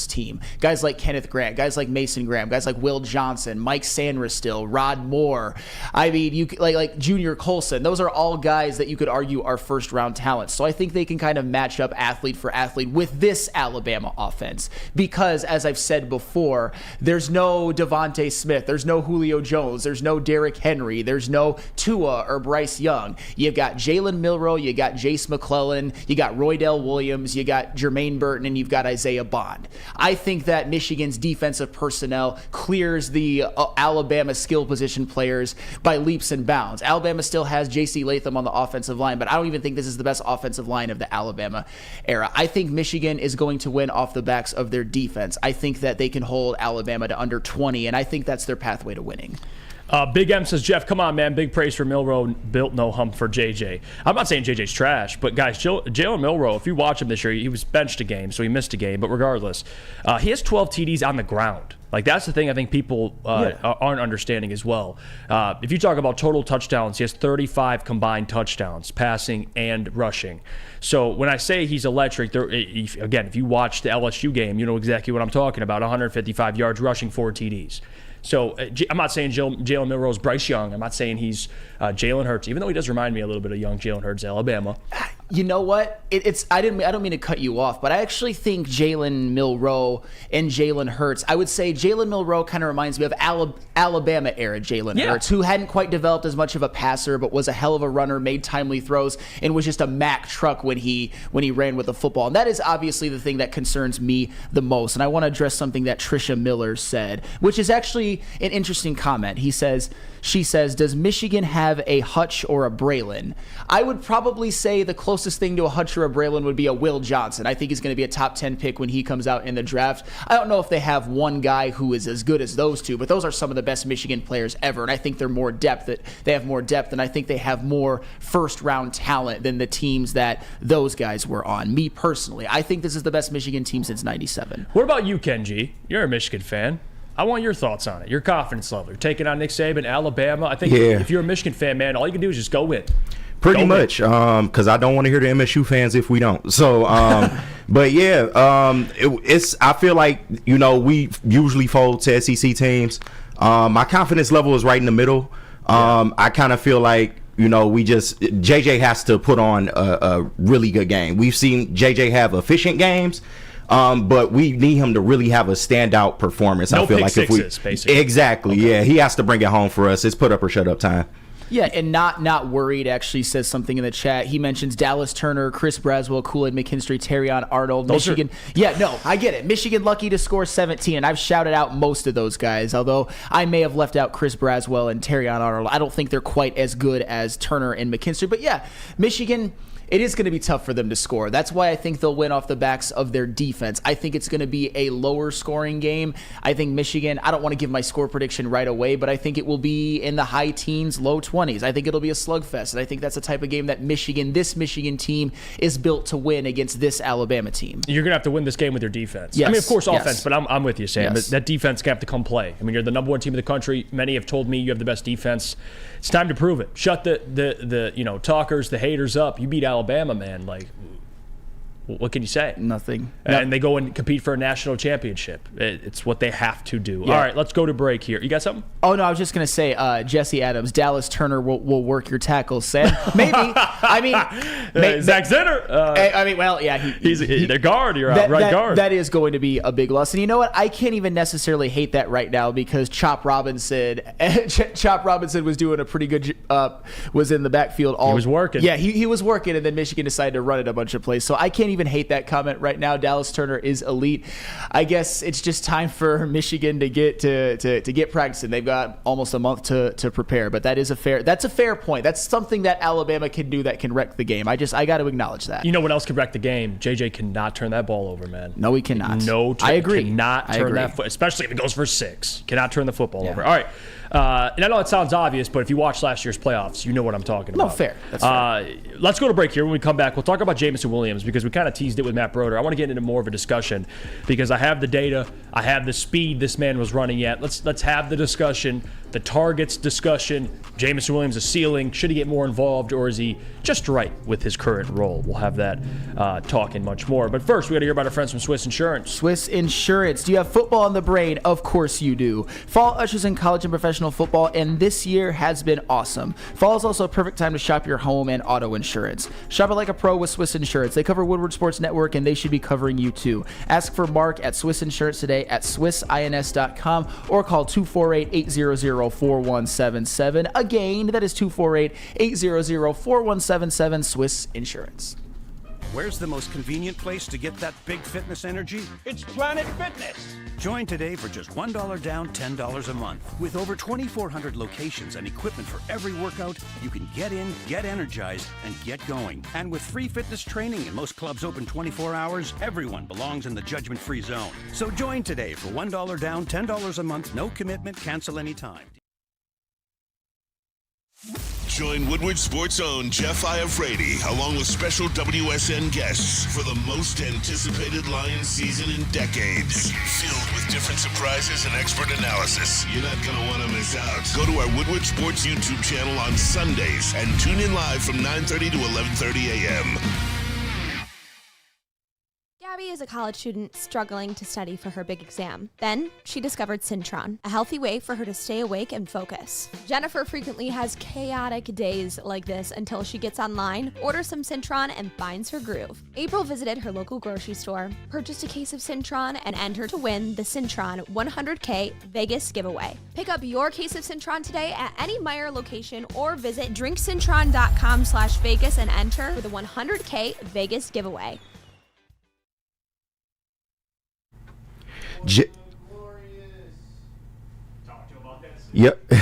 team. Guys like Kenneth Grant, guys like Mason Graham, guys like Will Johnson, Mike Sanders, Rod Moore. I mean, like Junior Colson. Those are all guys that you could argue are first-round talents. So I think they can kind of match up athlete for athlete with this Alabama offense because, as I've said before, there's no Devontae Smith, there's no Julio Jones, there's no Derrick Henry, there's no Tua or Bryce Young. You've got Jalen Milroe, you got Jace McClellan, you got Roydell Williams, you got Jermaine Burton, and you've got Isaiah Bond. I think that Michigan's defensive personnel clears the Alabama skill position players by leaps and bounds. Alabama still has J.C. Latham on the offensive line, but I don't even think this is the best offensive line of the Alabama era. I think Michigan is going to win off the backs of their defense. I think that they can hold Alabama to under 20, and I think that's their pathway to winning. Big M says, Jeff, come on, man. Big praise for Milroe. Built no hump for JJ. I'm not saying JJ's trash, but guys, Jalen Milroe, if you watch him this year, he was benched a game, so he missed a game. But regardless, he has 12 TDs on the ground. Like, that's the thing I think people aren't understanding as well. If you talk about total touchdowns, he has 35 combined touchdowns, passing and rushing. So when I say he's electric, again, if you watch the LSU game, you know exactly what I'm talking about. 155 yards rushing, 4 TDs. So I'm not saying Jalen Milroe's Bryce Young. I'm not saying he's Jalen Hurts, even though he does remind me a little bit of young Jalen Hurts, Alabama. You know what? I don't mean to cut you off, but I actually think Jalen Milroe and Jalen Hurts, I would say Jalen Milroe kind of reminds me of Alabama era Jalen Hurts, who hadn't quite developed as much of a passer, but was a hell of a runner, made timely throws, and was just a Mack truck when he ran with the football. And that is obviously the thing that concerns me the most. And I want to address something that Trisha Miller said, which is actually an interesting comment. She says, does Michigan have a Hutch or a Braylon? I would probably say the closest thing to a Hutch or a Braylon would be a Will Johnson. I think he's going to be a top 10 pick when he comes out in the draft. I don't know if they have one guy who is as good as those two, but those are some of the best Michigan players ever. And I think they have more depth, and I think they have more first-round talent than the teams that those guys were on. Me personally, I think this is the best Michigan team since '97. What about you, Kenji? You're a Michigan fan. I want your thoughts on it. Your confidence level. You're taking on Nick Saban, Alabama. I think if you're a Michigan fan, man, all you can do is just go win. Pretty much, because I don't want to hear the MSU fans if we don't. So, but yeah, I feel like, we usually fold to SEC teams. My confidence level is right in the middle. I kind of feel like, JJ has to put on a really good game. We've seen JJ have efficient games. But we need him to really have a standout performance. No I feel pick like sixes, basically. Exactly, yeah, he has to bring it home for us. It's put up or shut up time. Yeah, and not worried actually says something in the chat. He mentions Dallas Turner, Chris Braswell, Kool-Aid McKinstry, Terrion Arnold, Michigan. I get it. Michigan lucky to score 17, and I've shouted out most of those guys, although I may have left out Chris Braswell and Terrion Arnold. I don't think they're quite as good as Turner and McKinstry. But yeah, Michigan, it is going to be tough for them to score. That's why I think they'll win off the backs of their defense. I think it's going to be a lower scoring game. I think Michigan, I don't want to give my score prediction right away, but I think it will be in the high teens, low 20s. I think it'll be a slugfest, and I think that's the type of game that this Michigan team is built to win against this Alabama team. You're going to have to win this game with your defense. Yes. I mean, of course, offense, Yes. but I'm with you, Sam. Yes. That defense can have to come play. I mean, you're the number one team in the country. Many have told me you have the best defense. It's time to prove it. Shut the talkers, the haters up. You beat Alabama, man. Like, what can you say? Nothing. And they go and compete for a national championship. It's what they have to do. Yeah. All right, let's go to break here. You got something? Oh, no, I was just going to say Jesse Adams, Dallas Turner will work your tackles, Sam. Maybe. I mean, Zach Zinner. He's the guard. You're out, right guard. That is going to be a big loss. And you know what? I can't even necessarily hate that right now because Chop Robinson was doing a pretty good was in the backfield. He was working. Yeah, he was working, and then Michigan decided to run it a bunch of plays. So I can't even hate that comment right now. Dallas Turner is elite. I guess it's just time for Michigan to get practicing. They've got almost a month to prepare, but that's a fair point. That's something that Alabama can do that can wreck the game. I got to acknowledge that. You know what else could wreck the game? JJ cannot turn that ball over, man. No, he cannot. I agree. Cannot turn that foot, especially if it goes for 6. Cannot turn the football over. All right. And I know it sounds obvious, but if you watch last year's playoffs, you know what I'm talking about. No, fair. That's fair. Let's go to break here. When we come back, we'll talk about Jameson Williams because we kind of teased it with Matt Broder. I want to get into more of a discussion because I have the data. I have the speed this man was running at. Let's have the discussion, the targets discussion. Jameson Williams' a ceiling. Should he get more involved, or is he just right with his current role? We'll have that talk and much more. But first, we got to hear about our friends from Swiss Insurance. Swiss Insurance. Do you have football on the brain? Of course you do. Fall ushers in college and professional football, and this year has been awesome. Fall is also a perfect time to shop your home and auto insurance. Shop it like a pro with Swiss Insurance. They cover Woodward Sports Network, and they should be covering you too. Ask for Mark at Swiss Insurance today at swissins.com or call 248-800-4177. Again, that is 248-800-4177, Swiss Insurance. Where's the most convenient place to get that big fitness energy? It's Planet Fitness. Join today for just $1 down, $10 a month. With over 2,400 locations and equipment for every workout, you can get in, get energized, and get going. And with free fitness training and most clubs open 24 hours, everyone belongs in the judgment-free zone. So join today for $1 down, $10 a month, no commitment, cancel anytime. Join Woodward Sports' own Jeff Iafrate, along with special WSN guests for the most anticipated Lions season in decades. Filled with different surprises and expert analysis. You're not going to want to miss out. Go to our Woodward Sports YouTube channel on Sundays and tune in live from 9:30 to 11:30 a.m. Gabby is a college student struggling to study for her big exam. Then she discovered Syntron, a healthy way for her to stay awake and focus. Jennifer frequently has chaotic days like this until she gets online, orders some Syntron, and finds her groove. April visited her local grocery store, purchased a case of Syntron, and entered to win the Syntron 100K Vegas giveaway. Pick up your case of Syntron today at any Meijer location or visit drinksyntron.com/Vegas and enter for the 100K Vegas giveaway. Yep.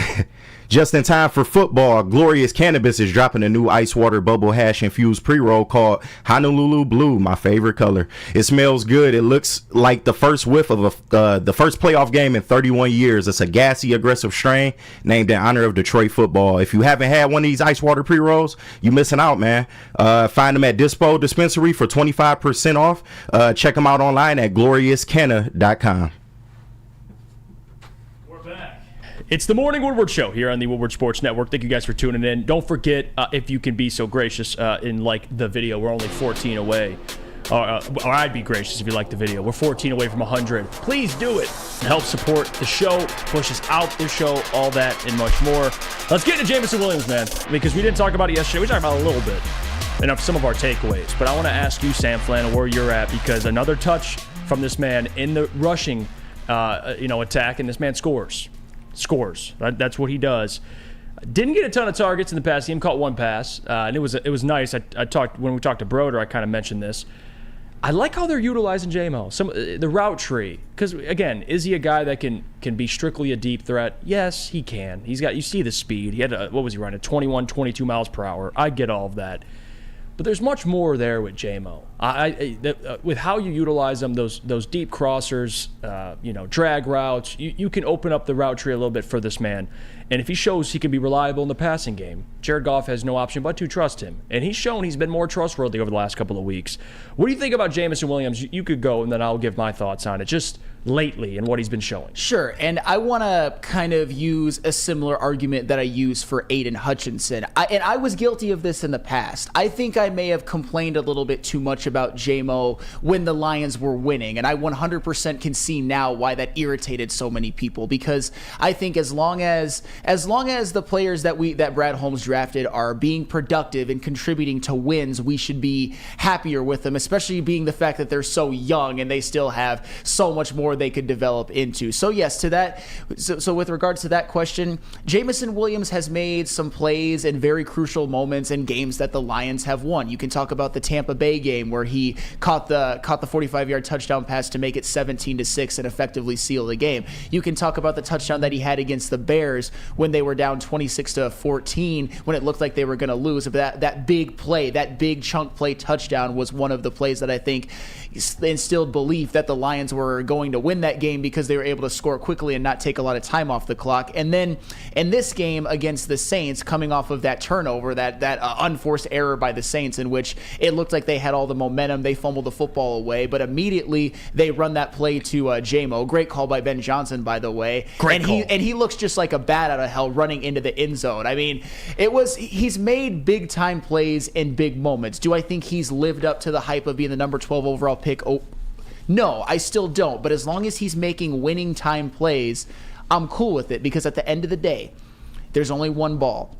Just in time for football, Glorious Cannabis is dropping a new ice water bubble hash infused pre-roll called Honolulu Blue, my favorite color. It smells good. It looks like the first whiff of the first playoff game in 31 years. It's a gassy, aggressive strain named in honor of Detroit football. If you haven't had one of these ice water pre-rolls, you're missing out, man. Find them at Dispo Dispensary for 25% off. Check them out online at gloriouscanna.com. It's the Morning Woodward Show here on the Woodward Sports Network. Thank you guys for tuning in. Don't forget, if you can be so gracious in like the video, we're only 14 away. Or I'd be gracious if you like the video. We're 14 away from 100. Please do it. Help support the show, push us out the show, all that and much more. Let's get into Jameson Williams, man, because we didn't talk about it yesterday. We talked about it a little bit and of some of our takeaways. But I want to ask you, Sam Flannel, where you're at, because another touch from this man in the rushing attack, and this man scores. That's what he does. Didn't get a ton of targets in the past game. Caught one pass, and it was nice. I talked when we talked to Broder. I kind of mentioned this. I like how they're utilizing JMO. The route tree, because again, is he a guy that can be strictly a deep threat? Yes, he can. He's got. You see the speed. He had what was he running? 21, 22 miles per hour. I get all of that. But there's much more there with JMO. With how you utilize them, those deep crossers, drag routes, you can open up the route tree a little bit for this man. And if he shows he can be reliable in the passing game, Jared Goff has no option but to trust him. And he's shown he's been more trustworthy over the last couple of weeks. What do you think about Jameson Williams? You could go, and then I'll give my thoughts on it. Just lately and what he's been showing. Sure, and I want to kind of use a similar argument that I use for Aiden Hutchinson. I was guilty of this in the past. I think I may have complained a little bit too much about JMO when the Lions were winning, and I 100% can see now why that irritated so many people, because I think as long as the players that Brad Holmes drafted are being productive and contributing to wins, we should be happier with them, especially being the fact that they're so young and they still have so much more they could develop into. So yes, so with regards to that question, Jameson Williams has made some plays in very crucial moments in games that the Lions have won. You can talk about the Tampa Bay game where he caught the 45-yard touchdown pass to make it 17-6 and effectively seal the game. You can talk about the touchdown that he had against the Bears when they were down 26-14 when it looked like they were going to lose. But that big play, that big chunk play touchdown was one of the plays that I think instilled belief that the Lions were going to win that game because they were able to score quickly and not take a lot of time off the clock. And then in this game against the Saints, coming off of that turnover, that unforced error by the Saints in which it looked like they had all the momentum, they fumbled the football away, but immediately they run that play to JMO. Great call by Ben Johnson, by the way. Great call. He looks just like a bat out of hell running into the end zone. I mean, he's made big time plays in big moments. Do I think he's lived up to the hype of being the number 12 overall pick? No, I still don't. But as long as he's making winning time plays, I'm cool with it, because at the end of the day, there's only one ball.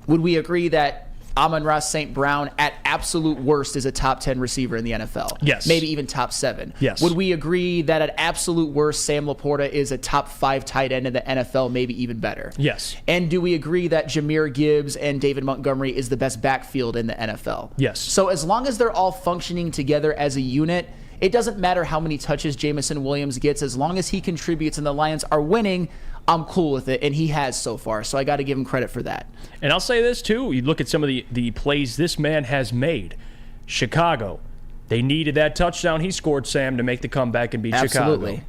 Would we agree that Amon-Ra St. Brown at absolute worst is a top 10 receiver in the NFL? Yes. Maybe even top 7. Yes. Would we agree that at absolute worst, Sam Laporta is a top 5 tight end in the NFL, maybe even better? Yes. And do we agree that Jahmyr Gibbs and David Montgomery is the best backfield in the NFL? Yes. So as long as they're all functioning together as a unit, it doesn't matter how many touches Jameson Williams gets. As long as he contributes and the Lions are winning, I'm cool with it, and he has so far, so I got to give him credit for that. And I'll say this, too. You look at some of the plays this man has made. Chicago, they needed that touchdown he scored, Sam, to make the comeback and beat Absolutely. Chicago.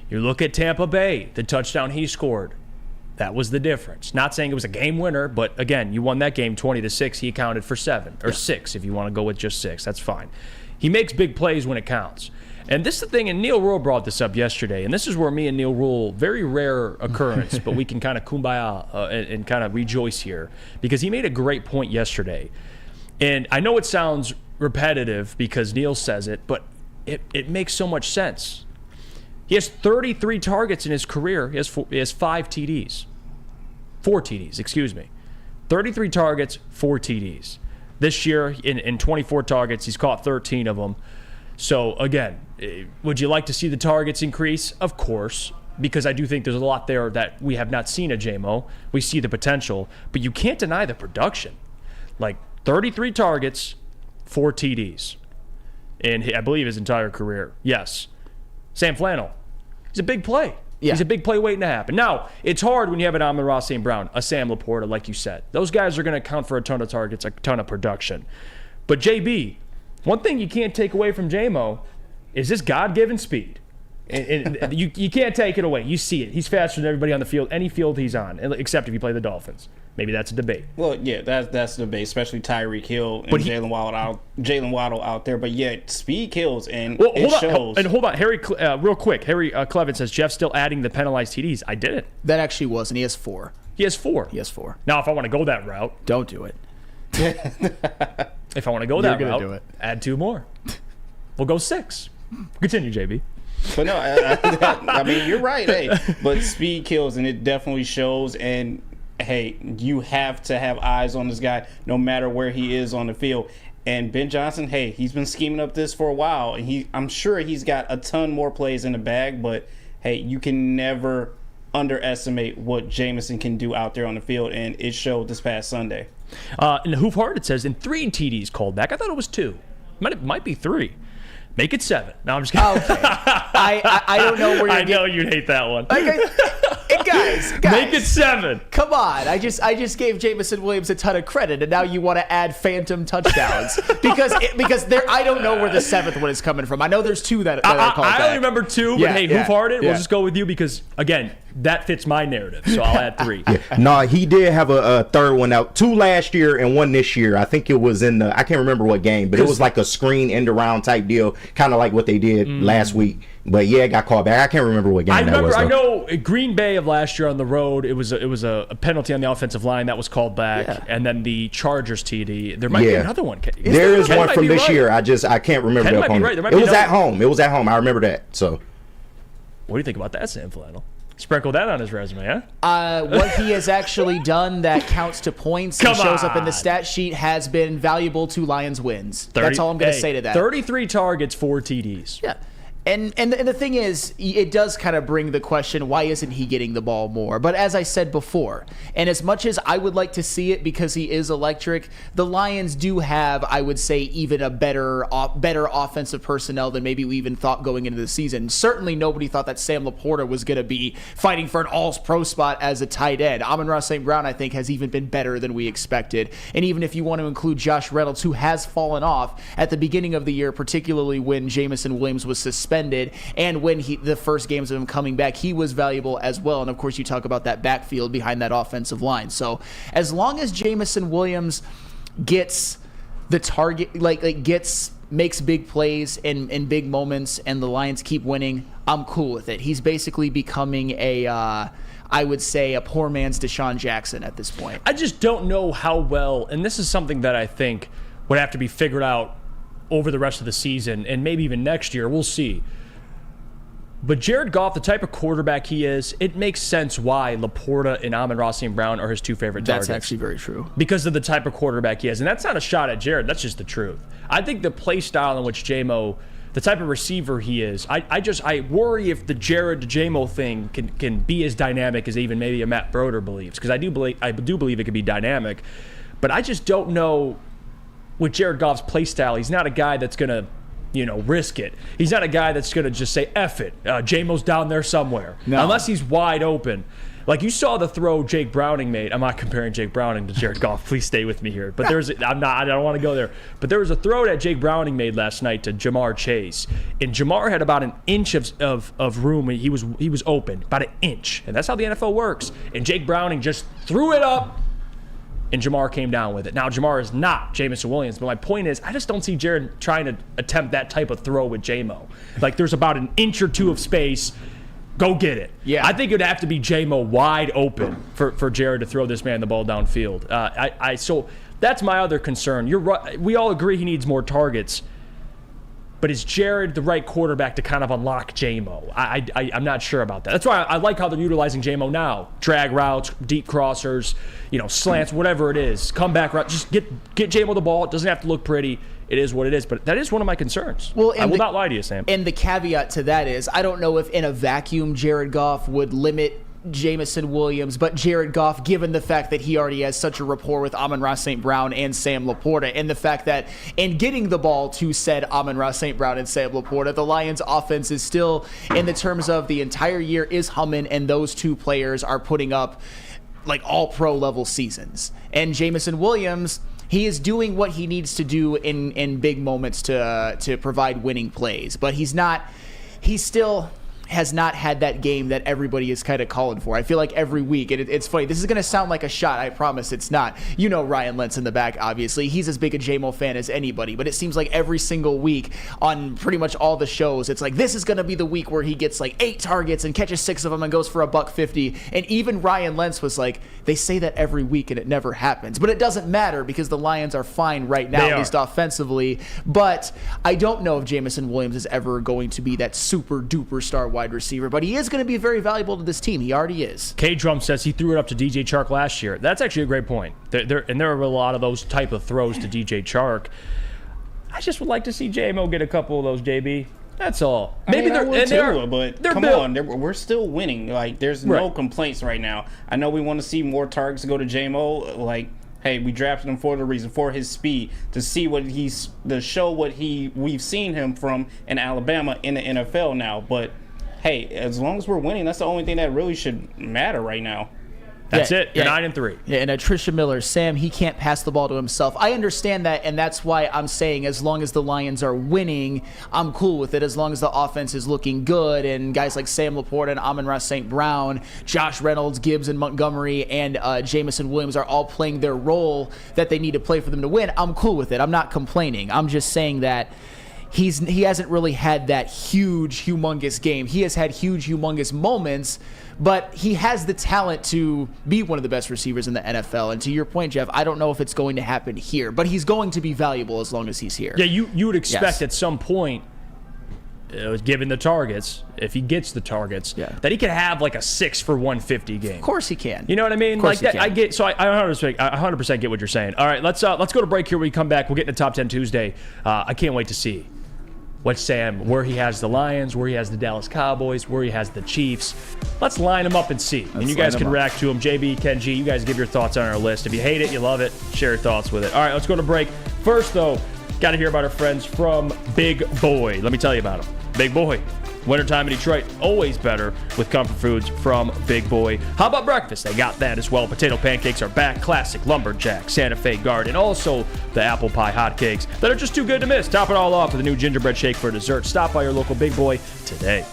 You look at Tampa Bay, the touchdown he scored. That was the difference. Not saying it was a game winner, but, again, you won that game 20-6. He accounted for 7, or 6 if you want to go with just 6. That's fine. He makes big plays when it counts. And this is the thing, and Neil Rule brought this up yesterday, and this is where me and Neil Rule, very rare occurrence, but we can kind of kumbaya and kind of rejoice here, because he made a great point yesterday. And I know it sounds repetitive because Neil says it, but it makes so much sense. He has 33 targets in his career. He has 5 TDs. 4 TDs, excuse me. 33 targets, 4 TDs. This year, in 24 targets, he's caught 13 of them. So, again, would you like to see the targets increase? Of course, because I do think there's a lot there that we have not seen at JMO. We see the potential, but you can't deny the production. Like, 33 targets, 4 TDs. In, I believe, his entire career. Yes. Sam Flannel. He's a big play. Yeah. He's a big play waiting to happen. Now, it's hard when you have an Amon-Ra St. Brown, a Sam Laporta, like you said. Those guys are going to count for a ton of targets, a ton of production. But JB, one thing you can't take away from JMO is this God-given speed. And you can't take it away. You see it. He's faster than everybody on the field, any field he's on, except if you play the Dolphins. Maybe that's a debate. Well, yeah, that's a debate, especially Tyreek Hill and Jalen Waddle out there. But yeah, speed kills, and it shows. And hold on, Harry, real quick. Harry Clevin says Jeff's still adding the penalized TDs. I didn't. That actually was, and he has 4. He has 4. Now, if I want to go that route, don't do it. If I want to go that route, do it. Add 2 more. We'll go 6. Continue, JB. But no, I mean, you're right. Hey, but speed kills, and it definitely shows. And hey, you have to have eyes on this guy no matter where he is on the field. And Ben Johnson, hey, he's been scheming up this for a while, and I'm sure he's got a ton more plays in the bag. But hey, you can never underestimate what Jameson can do out there on the field, and it showed this past Sunday. In the Hoof Hard, it says in 3 TDs called back. I thought it was 2. It might be 3. Make it 7. No, I'm just kidding. Okay. I don't know where you're I know you'd hate that one. Guys, make it 7. Come on. I just gave Jameson Williams a ton of credit, and now you want to add phantom touchdowns because there I don't know where the 7th one is coming from. I know there's 2 that are called back. I only remember 2, but hey, Hoof Harded, we'll just go with you because again, that fits my narrative. So I'll add 3. No, he did have a third one out. 2 last year and 1 this year. I think it was in I can't remember what game, but it was like a screen end around type deal, kind of like what they did last week. But yeah, it got called back. I can't remember what game that was. I know Green Bay of last year on the road. It was a penalty on the offensive line that was called back, and then the Chargers TD. There might be another one. There is one from this year. I can't remember the opponent. It was at home. It was at home. I remember that. So, what do you think about that, Sam Flannel? Sprinkle that on his resume, huh? What he has actually done that counts to points and shows up in the stat sheet has been valuable to Lions wins. That's all I'm going to say to that. 33 targets, 4 TDs. Yeah. And the thing is, it does kind of bring the question, why isn't he getting the ball more? But as I said before, and as much as I would like to see it because he is electric, the Lions do have, I would say, even a better offensive personnel than maybe we even thought going into the season. Certainly nobody thought that Sam Laporta was going to be fighting for an all-pro spot as a tight end. Amon-Ra St. Brown, I think, has even been better than we expected. And even if you want to include Josh Reynolds, who has fallen off at the beginning of the year, particularly when Jameson Williams was suspended, and when the first games of him coming back, he was valuable as well. And of course, you talk about that backfield behind that offensive line. So as long as Jameson Williams gets the target, makes big plays in big moments, and the Lions keep winning, I'm cool with it. He's basically becoming I would say, a poor man's Deshaun Jackson at this point. I just don't know how well, and this is something that I think would have to be figured out over the rest of the season and maybe even next year. We'll see. But Jared Goff, the type of quarterback he is, it makes sense why Laporta and Amon-Ra St. Brown are his 2 favorite targets. That's actually very true. Because of the type of quarterback he is. And that's not a shot at Jared. That's just the truth. I think the play style in which JMO, the type of receiver he is, I worry if the Jared to JMO thing can be as dynamic as even maybe a Matt Broder believes. Because I do believe it could be dynamic. But I just don't know with Jared Goff's play style. He's not a guy that's going to, risk it. He's not a guy that's going to just say, F it. JMO's down there somewhere. No. Unless he's wide open. Like you saw the throw Jake Browning made. I'm not comparing Jake Browning to Jared Goff. Please stay with me here. But I don't want to go there. But there was a throw that Jake Browning made last night to Jamar Chase. And Jamar had about an inch of room. He was open. About an inch. And that's how the NFL works. And Jake Browning just threw it up. And Jamar came down with it. Now, Jamar is not Jameson Williams, but my point is I just don't see Jared trying to attempt that type of throw with JMO. Like, there's about an inch or 2 of space. Go get it. Yeah. I think it would have to be JMO wide open for Jared to throw this man the ball downfield. So that's my other concern. You're right. We all agree he needs more targets. But is Jared the right quarterback to kind of unlock J-Mo? I'm not sure about that. That's why I like how they're utilizing J-Mo now. Drag routes, deep crossers, slants, whatever it is. Comeback route. Just get J-Mo the ball. It doesn't have to look pretty. It is what it is. But that is one of my concerns. Well, I will not lie to you, Sam. And the caveat to that is, I don't know if in a vacuum Jared Goff would limit Jameson Williams, but Jared Goff, given the fact that he already has such a rapport with Amon-Ra St. Brown and Sam Laporta, and the fact that in getting the ball to said Amon-Ra St. Brown and Sam Laporta, the Lions offense is still, in the terms of the entire year, is humming, and those two players are putting up like all pro level seasons. And Jameson Williams, he is doing what he needs to do in big moments to provide winning plays, but he still has not had that game that everybody is kind of calling for. I feel like every week, and it's funny, this is going to sound like a shot, I promise it's not. Ryan Lentz in the back, obviously. He's as big a J-Mo fan as anybody, but it seems like every single week on pretty much all the shows, it's like, this is going to be the week where he gets like 8 targets and catches 6 of them and goes for $150. And even Ryan Lentz was like, they say that every week and it never happens. But it doesn't matter because the Lions are fine right now, at least offensively. But I don't know if Jameson Williams is ever going to be that super duper star wide receiver, but he is going to be very valuable to this team. He already is. K-Drum says he threw it up to DJ Chark last year. That's actually a great point. There are a lot of those type of throws to DJ Chark. I just would like to see J-Mo get a couple of those, JB. That's all. Maybe they're too, but come on, we're still winning. Like, there's no complaints right now. I know we want to see more targets go to J-Mo. Like, hey, we drafted him for the reason, for his speed, to see we've seen him from in Alabama in the NFL now. But hey, as long as we're winning, that's the only thing that really should matter right now. That's it. You're 9-3. Yeah, and Tricia Miller, Sam, he can't pass the ball to himself. I understand that, and that's why I'm saying as long as the Lions are winning, I'm cool with it. As long as the offense is looking good, and guys like Sam Laporta and Amon-Ra St. Brown, Josh Reynolds, Gibbs, and Montgomery, and Jameson Williams are all playing their role that they need to play for them to win, I'm cool with it. I'm not complaining. I'm just saying that he hasn't really had that huge, humongous game. He has had huge, humongous moments, but he has the talent to be one of the best receivers in the NFL. And to your point, Jeff, I don't know if it's going to happen here, but he's going to be valuable as long as he's here. Yeah, you would expect at some point, given the targets, if he gets the targets, that he could have like a 6 for 150 game. Of course he can. You know what I mean? Like that, I 100% get what you're saying. All right, let's go to break here. When we come back, we'll get into Top 10 Tuesday. I can't wait to see where he has the Lions, where he has the Dallas Cowboys, where he has the Chiefs. Let's line them up and see. And you guys can react to them. JB, Ken G, you guys give your thoughts on our list. If you hate it, you love it, share your thoughts with it. All right, let's go to break. First, though, got to hear about our friends from Big Boy. Let me tell you about them. Big Boy. Wintertime in Detroit, always better with comfort foods from Big Boy. How about breakfast? They got that as well. Potato pancakes are back. Classic Lumberjack, Santa Fe Guard, and also the apple pie hotcakes that are just too good to miss. Top it all off with a new gingerbread shake for dessert. Stop by your local Big Boy today.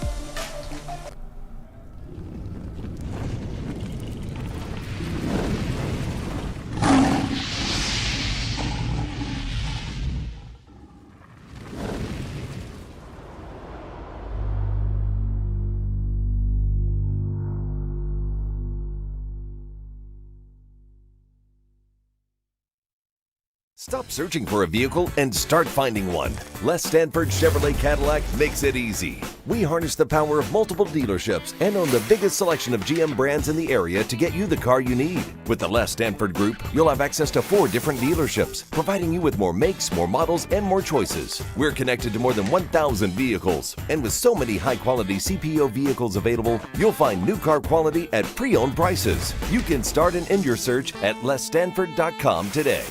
Stop searching for a vehicle and start finding one. Les Stanford Chevrolet Cadillac makes it easy. We harness the power of multiple dealerships and own the biggest selection of GM brands in the area to get you the car you need. With the Les Stanford Group, you'll have access to 4 different dealerships, providing you with more makes, more models, and more choices. We're connected to more than 1,000 vehicles. And with so many high-quality CPO vehicles available, you'll find new car quality at pre-owned prices. You can start and end your search at lesstanford.com today.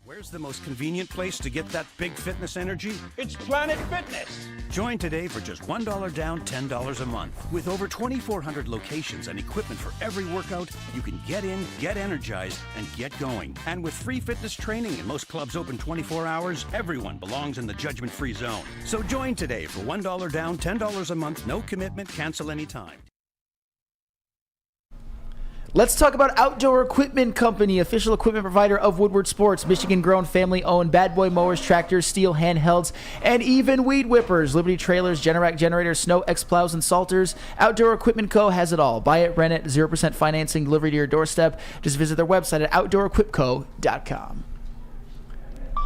Where's the most convenient place to get that big fitness energy? It's Planet Fitness. Join today for just $1 down, $10 a month. With over 2,400 locations and equipment for every workout, you can get in, get energized, and get going. And with free fitness training and most clubs open 24 hours, everyone belongs in the judgment-free zone. So join today for $1 down, $10 a month, no commitment, cancel anytime. Let's talk about Outdoor Equipment Company, official equipment provider of Woodward Sports, Michigan-grown, family-owned, bad boy mowers, tractors, steel handhelds, and even weed whippers, Liberty trailers, Generac generators, Snow X plows, and salters. Outdoor Equipment Co. has it all. Buy it, rent it, 0% financing, delivery to your doorstep. Just visit their website at outdoorequipco.com.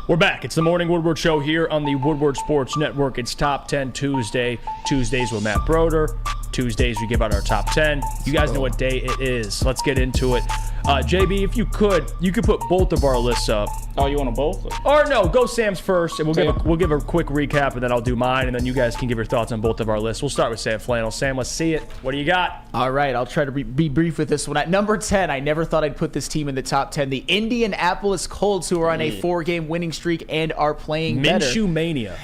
We're back. It's the Morning Woodward Show here on the Woodward Sports Network. It's Top 10 Tuesday. Tuesdays with Matt Broder. Tuesdays we give out our top 10. You guys know what day it is. Let's get into it. JB, if you could put both of our lists up. Oh, you want them both? Or no, go Sam's first, and we'll give a quick recap, and then I'll do mine, and then you guys can give your thoughts on both of our lists. We'll start with Sam Flannel. Sam, let's see it. What do you got? All right, I'll try to be brief with this one. At number 10, I never thought I'd put this team in the top 10. The Indianapolis Colts, who are on a 4-game winning streak and are playing better. Minshew mania.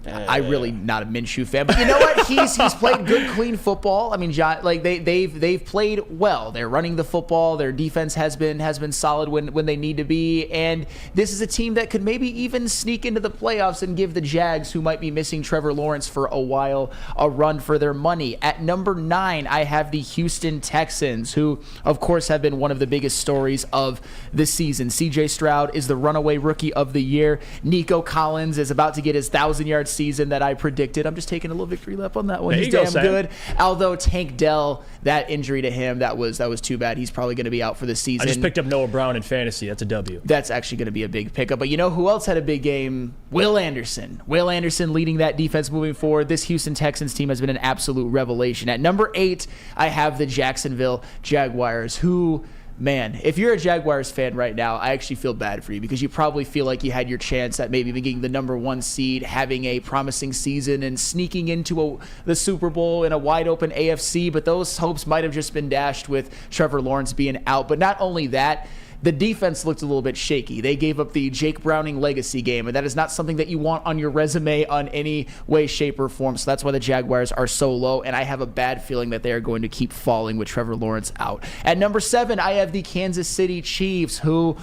I really not a Minshew fan, but you know what? He's played good, clean football. I mean, John, like they've played well. They're running the football. Their defense has been solid when they need to be, and this is a team that could maybe even sneak into the playoffs and give the Jags, who might be missing Trevor Lawrence for a while, a run for their money. At number 9, I have the Houston Texans, who of course have been one of the biggest stories of the season. C.J. Stroud is the runaway rookie of the year. Nico Collins is about to get his 1,000-yard season that I predicted. I'm just taking a little victory lap on that one. He's damn good. Although Tank Dell, that injury to him, that was too bad. He's probably going to be out for the season. I just picked up Noah Brown in fantasy. That's a W. That's actually going to be a big pickup. But you know who else had a big game? Will Anderson. Will Anderson leading that defense moving forward. This Houston Texans team has been an absolute revelation. At number 8, I have the Jacksonville Jaguars, who... Man, if you're a Jaguars fan right now, I actually feel bad for you, because you probably feel like you had your chance at maybe getting the number 1 seed, having a promising season, and sneaking into the Super Bowl in a wide-open AFC, but those hopes might have just been dashed with Trevor Lawrence being out. But not only that, the defense looked a little bit shaky. They gave up the Jake Browning legacy game, and that is not something that you want on your resume on any way, shape, or form. So that's why the Jaguars are so low, and I have a bad feeling that they are going to keep falling with Trevor Lawrence out. At number 7, I have the Kansas City Chiefs, who...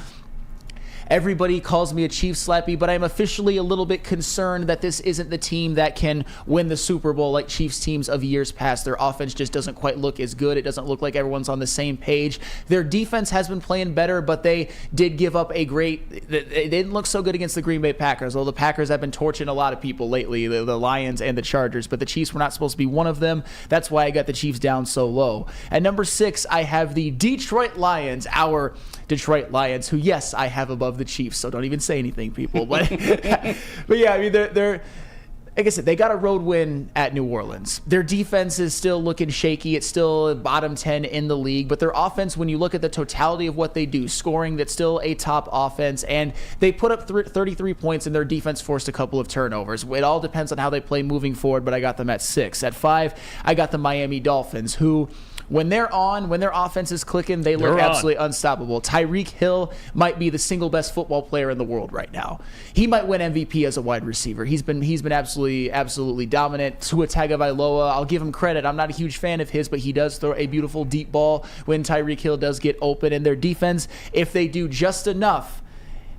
Everybody calls me a Chiefs slappy, but I'm officially a little bit concerned that this isn't the team that can win the Super Bowl like Chiefs teams of years past. Their offense just doesn't quite look as good. It doesn't look like everyone's on the same page. Their defense has been playing better, but they did give up they didn't look so good against the Green Bay Packers, although the Packers have been torching a lot of people lately, the Lions and the Chargers, but the Chiefs were not supposed to be one of them. That's why I got the Chiefs down so low. At number 6, I have the Detroit Lions, our Detroit Lions, who, yes, I have above the Chiefs, so don't even say anything, people. But yeah, I mean, they're like I said, they got a road win at New Orleans. Their defense is still looking shaky. It's still bottom 10 in the league, but their offense, when you look at the totality of what they do, scoring, that's still a top offense, and they put up 33 points, and their defense forced a couple of turnovers. It all depends on how they play moving forward, but I got them at 6. At 5, I got the Miami Dolphins, who... When their offense is clicking, they look absolutely unstoppable. Tyreek Hill might be the single best football player in the world right now. He might win MVP as a wide receiver. He's been absolutely dominant. Tua Tagovailoa, I'll give him credit. I'm not a huge fan of his, but he does throw a beautiful deep ball when Tyreek Hill does get open. And their defense, if they do just enough,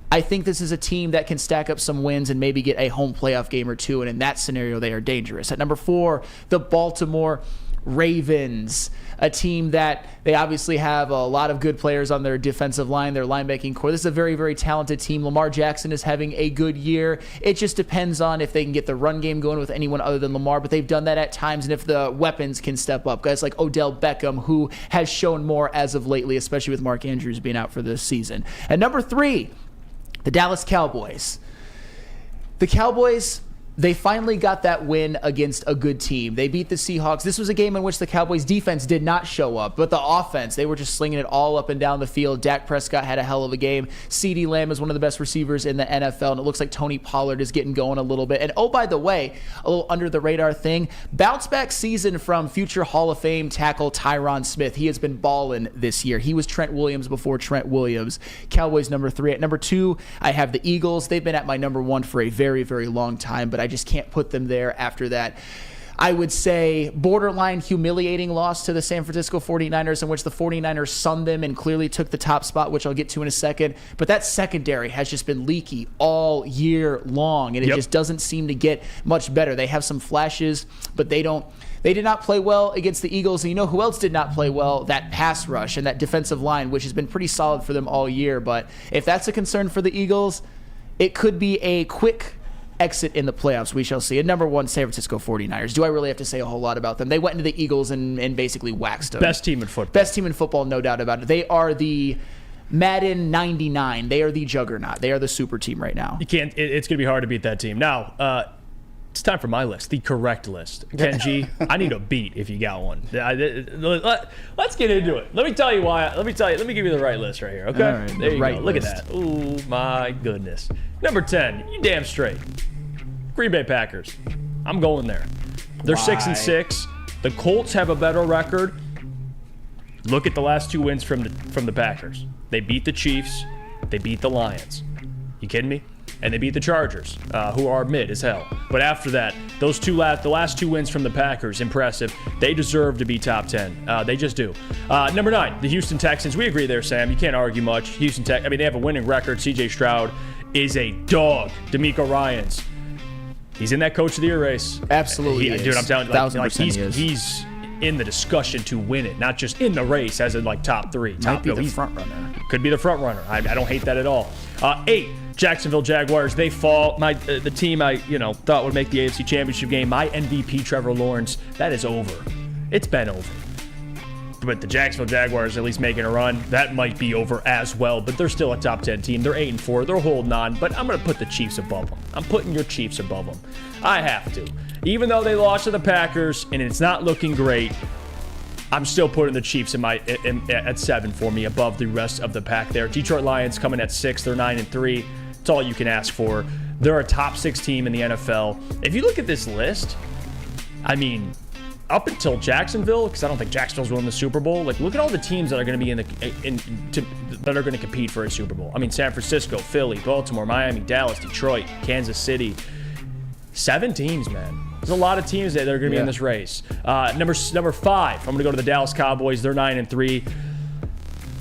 I think this is a team that can stack up some wins and maybe get a home playoff game or two. And in that scenario, they are dangerous. At number 4, the Baltimore Ravens, a team that they obviously have a lot of good players on their defensive line, their linebacking core. This is a very, very talented team. Lamar Jackson is having a good year. It just depends on if they can get the run game going with anyone other than Lamar, but they've done that at times, and if the weapons can step up. Guys like Odell Beckham, who has shown more as of lately, especially with Mark Andrews being out for this season. At number 3, the Dallas Cowboys. The Cowboys... They finally got that win against a good team. They beat the Seahawks. This was a game in which the Cowboys defense did not show up, but the offense, they were just slinging it all up and down the field. Dak Prescott had a hell of a game. CeeDee Lamb is one of the best receivers in the NFL, and it looks like Tony Pollard is getting going a little bit. And oh, by the way, a little under the radar thing, bounce back season from future Hall of Fame tackle Tyron Smith. He has been balling this year. He was Trent Williams before Trent Williams. Cowboys number 3. At number 2, I have the Eagles. They've been at my number 1 for a very, very long time, but I just can't put them there after that. I would say borderline humiliating loss to the San Francisco 49ers, in which the 49ers sunned them and clearly took the top spot, which I'll get to in a second. But that secondary has just been leaky all year long, and it just doesn't seem to get much better. They have some flashes, but they did not play well against the Eagles. And you know who else did not play well? That pass rush and that defensive line, which has been pretty solid for them all year. But if that's a concern for the Eagles, it could be a quick exit in the playoffs. We shall see. At number 1, San Francisco 49ers. Do I really have to say a whole lot about them? They went into the Eagles and basically waxed them. Best team in football. Best team in football, no doubt about it. They are Madden 99. They are the juggernaut. They are the super team right now. You can't. It's going to be hard to beat that team. Now, it's time for my list, the correct list. Kenji, I need a beat if you got one. Let's get into it. Let me tell you why. Let me give you the right list right here. Okay, All right, there you right go. Look at list. that. Ooh, my goodness. Number 10. You damn straight. Green Bay Packers. I'm going there. They're 6-6. The Colts have a better record. Look at the last 2 wins from the Packers. They beat the Chiefs. They beat the Lions. You kidding me? And they beat the Chargers, who are mid as hell. But after that, the last 2 wins from the Packers, impressive. They deserve to be top 10. They just do. Number 9, the Houston Texans. We agree there, Sam. You can't argue much. They have a winning record. C.J. Stroud is a dog. DeMeco Ryans. He's in that Coach of the Year race. Absolutely, dude. I'm telling you, 1000% he's in the discussion to win it, not just in the race as in like top 3. Might be the front runner. Could be the front runner. I don't hate that at all. 8, Jacksonville Jaguars. They fall. The team I thought would make the AFC Championship game. My MVP Trevor Lawrence. That is over. It's been over. But the Jacksonville Jaguars at least making a run. That might be over as well. But they're still a top 10 team. They're 8-4. They're holding on. But I'm going to put the Chiefs above them. I'm putting your Chiefs above them. I have to. Even though they lost to the Packers and it's not looking great, I'm still putting the Chiefs at 7 for me, above the rest of the pack there. Detroit Lions coming at 6. They're 9-3. It's all you can ask for. They're a top 6 team in the NFL. If you look at this list, I mean, up until Jacksonville, because I don't think Jacksonville's winning the Super Bowl. Like, look at all the teams that are going to be that are going to compete for a Super Bowl. I mean, San Francisco, Philly, Baltimore, Miami, Dallas, Detroit, Kansas City. 7 teams, man. There's a lot of teams that are going to be in this race. Number 5, I'm going to go to the Dallas Cowboys. They're 9-3.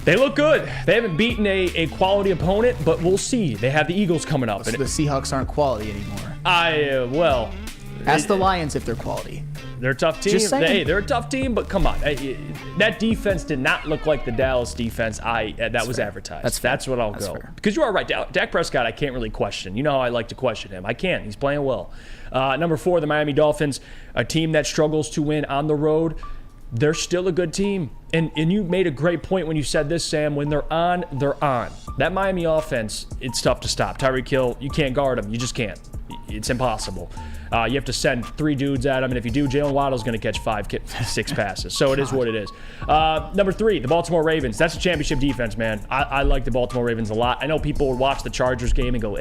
They look good. They haven't beaten a quality opponent, but we'll see. They have the Eagles coming up. So the Seahawks aren't quality anymore. Ask the Lions if they're quality. They're a tough team. Just saying. They're a tough team, but come on. That defense did not look like the Dallas defense that was advertised. That's what I'll go. Fair. Because you are right. Dak Prescott, I can't really question. You know how I like to question him. I can't. He's playing well. Number 4, the Miami Dolphins, a team that struggles to win on the road. They're still a good team. And you made a great point when you said this, Sam. When they're on, they're on. That Miami offense, it's tough to stop. Tyreek Hill, you can't guard him. You just can't. It's impossible. You have to send 3 dudes at him, and if you do, Jalen Waddle's going to catch 6 passes. So it is what it is. Number 3, the Baltimore Ravens. That's a championship defense, man. I like the Baltimore Ravens a lot. I know people would watch the Chargers game and go,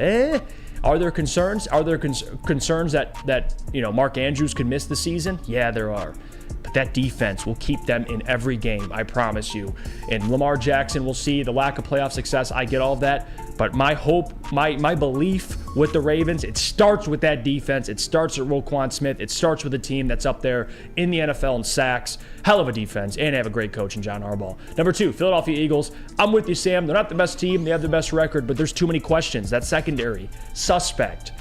Are there concerns? Are there concerns that Mark Andrews could miss the season? Yeah, there are. But that defense will keep them in every game, I promise you. And Lamar Jackson, we'll see the lack of playoff success. I get all of that. But my hope, my belief with the Ravens, it starts with that defense. It starts at Roquan Smith. It starts with a team that's up there in the NFL in sacks. Hell of a defense. And they have a great coach in John Harbaugh. Number 2, Philadelphia Eagles. I'm with you, Sam. They're not the best team. They have the best record, but there's too many questions. That secondary, suspect.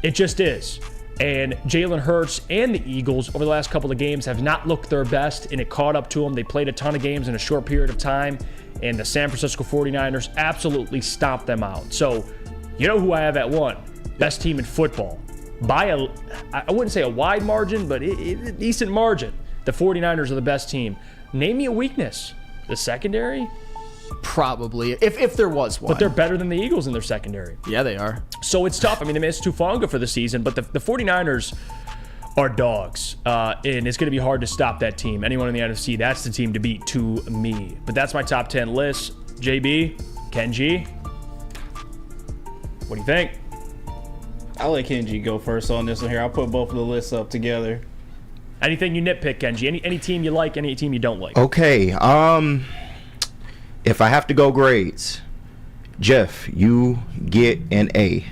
It just is. And Jalen Hurts and the Eagles over the last couple of games have not looked their best, and it caught up to them. They played a ton of games in a short period of time, and the San Francisco 49ers absolutely stomped them out. So, you know who I have at 1? Best team in football. By I wouldn't say a wide margin, but a decent margin. The 49ers are the best team. Name me a weakness. The secondary? Probably, if there was one. But they're better than the Eagles in their secondary. Yeah, they are. So it's tough. I mean, they missed Tufanga for the season, but the 49ers are dogs. And it's going to be hard to stop that team. Anyone in the NFC, that's the team to beat to me. But that's my top 10 list. JB, Kenji, what do you think? I'll let Kenji go first on this one here. I'll put both of the lists up together. Anything you nitpick, Kenji? Any team you like, any team you don't like? Okay. If I have to go grades, Jeff, you get an A.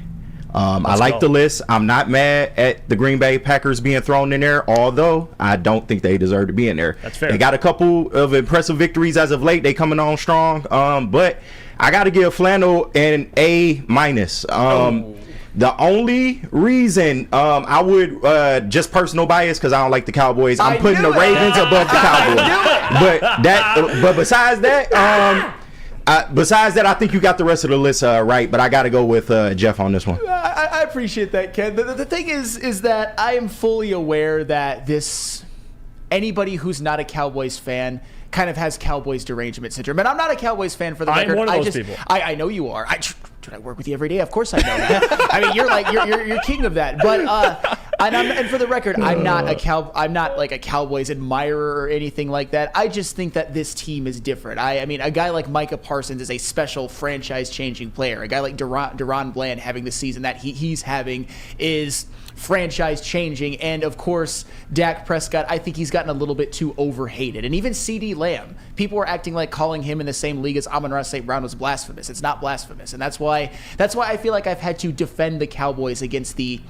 I like the list. I'm not mad at the Green Bay Packers being thrown in there, although I don't think they deserve to be in there. That's fair. They got a couple of impressive victories as of late. They coming on strong. But I got to give Flannel an A-. The only reason I would just personal bias because I don't like the Cowboys. I'm putting the Ravens above the Cowboys. But besides that, I think you got the rest of the list right. But I got to go with Jeff on this one. I appreciate that, Ken. The thing is that I am fully aware that this anybody who's not a Cowboys fan kind of has Cowboys derangement syndrome. And I'm not a Cowboys fan for the record. I'm one of those people. I know you are. I work with you every day. Of course I know that. I mean, you're king of that. But and for the record, I'm not like a Cowboys admirer or anything like that. I just think that this team is different. I mean, a guy like Micah Parsons is a special franchise-changing player. A guy like Deron Bland having the season that he's having is franchise-changing. And, of course, Dak Prescott, I think he's gotten a little bit too overhated. And even CeeDee Lamb, people were acting like calling him in the same league as Amon-Ra St. Brown was blasphemous. It's not blasphemous. And that's why I feel like I've had to defend the Cowboys against the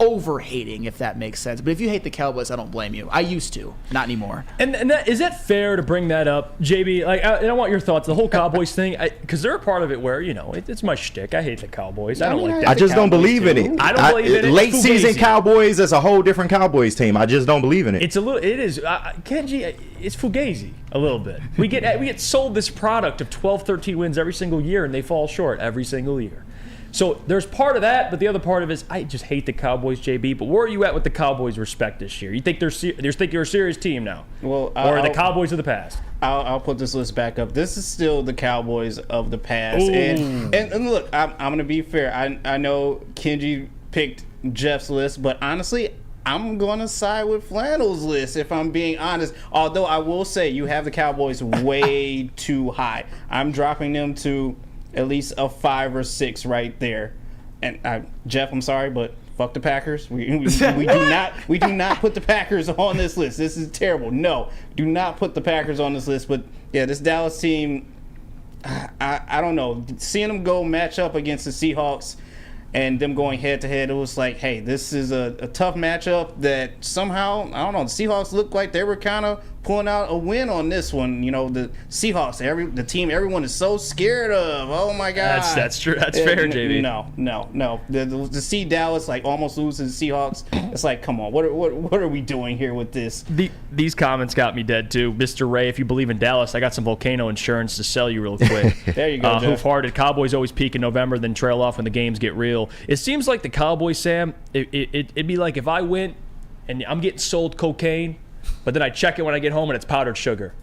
over-hating, if that makes sense. But if you hate the Cowboys, I don't blame you. I used to. Not anymore. And is that fair to bring that up, JB? Like, I want your thoughts. The whole Cowboys thing, because they're a part of it where, it's my shtick. I hate the Cowboys. I don't like that. I just don't believe in it. I don't believe in it. Late season Cowboys, that's a whole different Cowboys team. I just don't believe in it. It is. Kenji, it's fugazi a little bit. We get sold this product of 12, 13 wins every single year, and they fall short every single year. So there's part of that, but the other part of it is I just hate the Cowboys, JB. But where are you at with the Cowboys' respect this year? You think you're a serious team now? Well, or the Cowboys of the past? I'll put this list back up. This is still the Cowboys of the past. And look, I'm going to be fair. I know Kenji picked Jeff's list, but honestly, I'm going to side with Flannel's list, if I'm being honest. Although I will say you have the Cowboys way too high. I'm dropping them to at least a 5 or 6 right there. And Jeff, I'm sorry, but fuck the Packers. We do not put the Packers on this list. This is terrible. No, do not put the Packers on this list. But yeah, this Dallas team, I don't know. Seeing them go match up against the Seahawks and them going head to head, it was like, hey, this is a tough matchup that somehow, I don't know, the Seahawks looked like they were kind of pulling out a win on this one. The Seahawks, the team everyone is so scared of. Oh my God. That's true. That's fair, JB. No. To see Dallas like almost lose to the Seahawks, it's like, come on, what are we doing here with this? These comments got me dead too. Mr. Ray, if you believe in Dallas, I got some volcano insurance to sell you real quick. There you go, Jeff. Hoofhearted. Cowboys always peak in November, then trail off when the games get real. It seems like the Cowboys, Sam, it'd be like if I went and I'm getting sold cocaine, but then I check it when I get home and it's powdered sugar.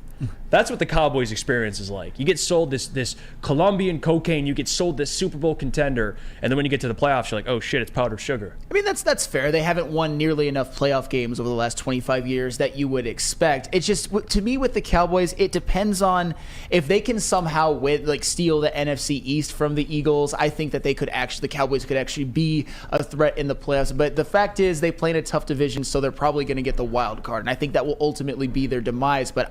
That's what the Cowboys experience is like. You get sold this Colombian cocaine, you get sold this Super Bowl contender, and then when you get to the playoffs, you're like, oh shit, it's powdered sugar. I mean, that's fair. They haven't won nearly enough playoff games over the last 25 years that you would expect. It's just, to me, with the Cowboys, it depends on if they can somehow steal the NFC East from the Eagles. I think that the Cowboys could actually be a threat in the playoffs. But the fact is, they play in a tough division, so they're probably going to get the wild card, and I think that will ultimately be their demise. But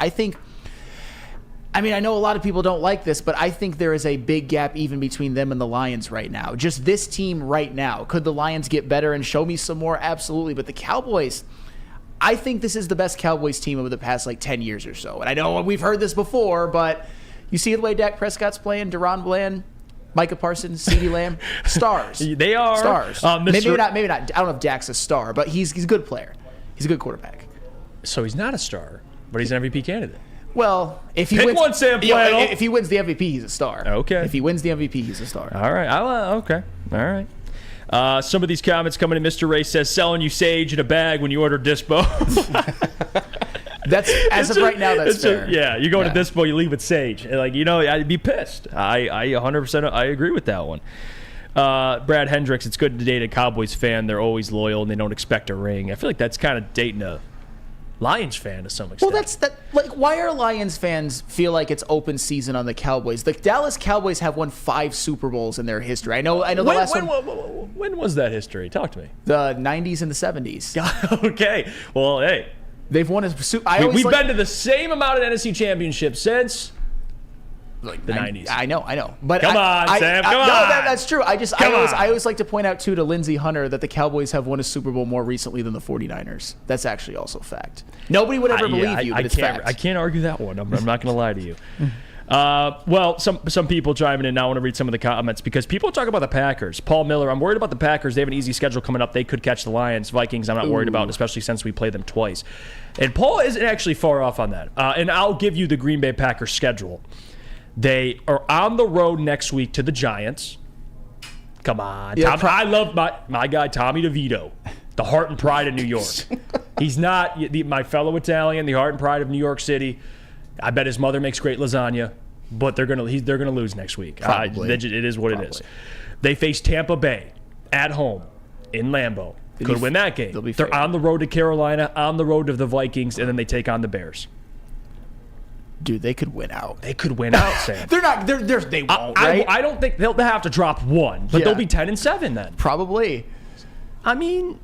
I know a lot of people don't like this, but I think there is a big gap even between them and the Lions right now. Just this team right now. Could the Lions get better and show me some more? Absolutely. But the Cowboys, I think this is the best Cowboys team over the past 10 years or so. And I know we've heard this before, but you see the way Dak Prescott's playing, Deron Bland, Micah Parsons, CeeDee Lamb, stars. They are. Stars. Maybe not. I don't know if Dak's a star, but he's a good player. He's a good quarterback. So he's not a star, but he's an MVP candidate. Well, if he Pick wins, one, Sam Flannel. If he wins the MVP, he's a star. Okay. If he wins the MVP, he's a star. All right. Okay. All right. Some of these comments coming in. Mr. Ray says, selling you sage in a bag when you order Dispo. That's as of right now. That's fair. You go to Dispo, you leave with sage. I'd be pissed. I 100%. I agree with that one. Brad Hendricks, it's good to date a Cowboys fan. They're always loyal and they don't expect a ring. I feel like that's kind of dating a Lions fan to some extent. Well, why are Lions fans feel like it's open season on the Cowboys? The Dallas Cowboys have won 5 Super Bowls in their history. I know the last one. When was that history? Talk to me. The 90s and the 70s. Okay. Well, hey. They've won a Super We've been to the same amount of NFC championships since the 90s. I know. But Come on, Sam. Come on. No, that's true. I always like to point out, too, to Lindsey Hunter that the Cowboys have won a Super Bowl more recently than the 49ers. That's actually also fact. Nobody would ever believe you, but it's fact. I can't argue that one. I'm not going to lie to you. Well, some people chiming in now. I want to read some of the comments because people talk about the Packers. Paul Miller, I'm worried about the Packers. They have an easy schedule coming up. They could catch the Lions. Vikings, I'm not worried about, especially since we play them twice. And Paul isn't actually far off on that. And I'll give you the Green Bay Packers schedule. They are on the road next week to the Giants. Come on. Yeah, I love my guy, Tommy DeVito. The heart and pride of New York. He's not my fellow Italian, the heart and pride of New York City. I bet his mother makes great lasagna, but they're gonna lose next week. Probably. It is what it is. They face Tampa Bay at home in Lambeau. Could win that game. They're on the road to Carolina, on the road to the Vikings, and then they take on the Bears. Dude, they could win out. They could win out, Sam. They're not. They won't. Right? I don't think they'll have to drop one, but they'll be 10-7 then. Probably. I mean,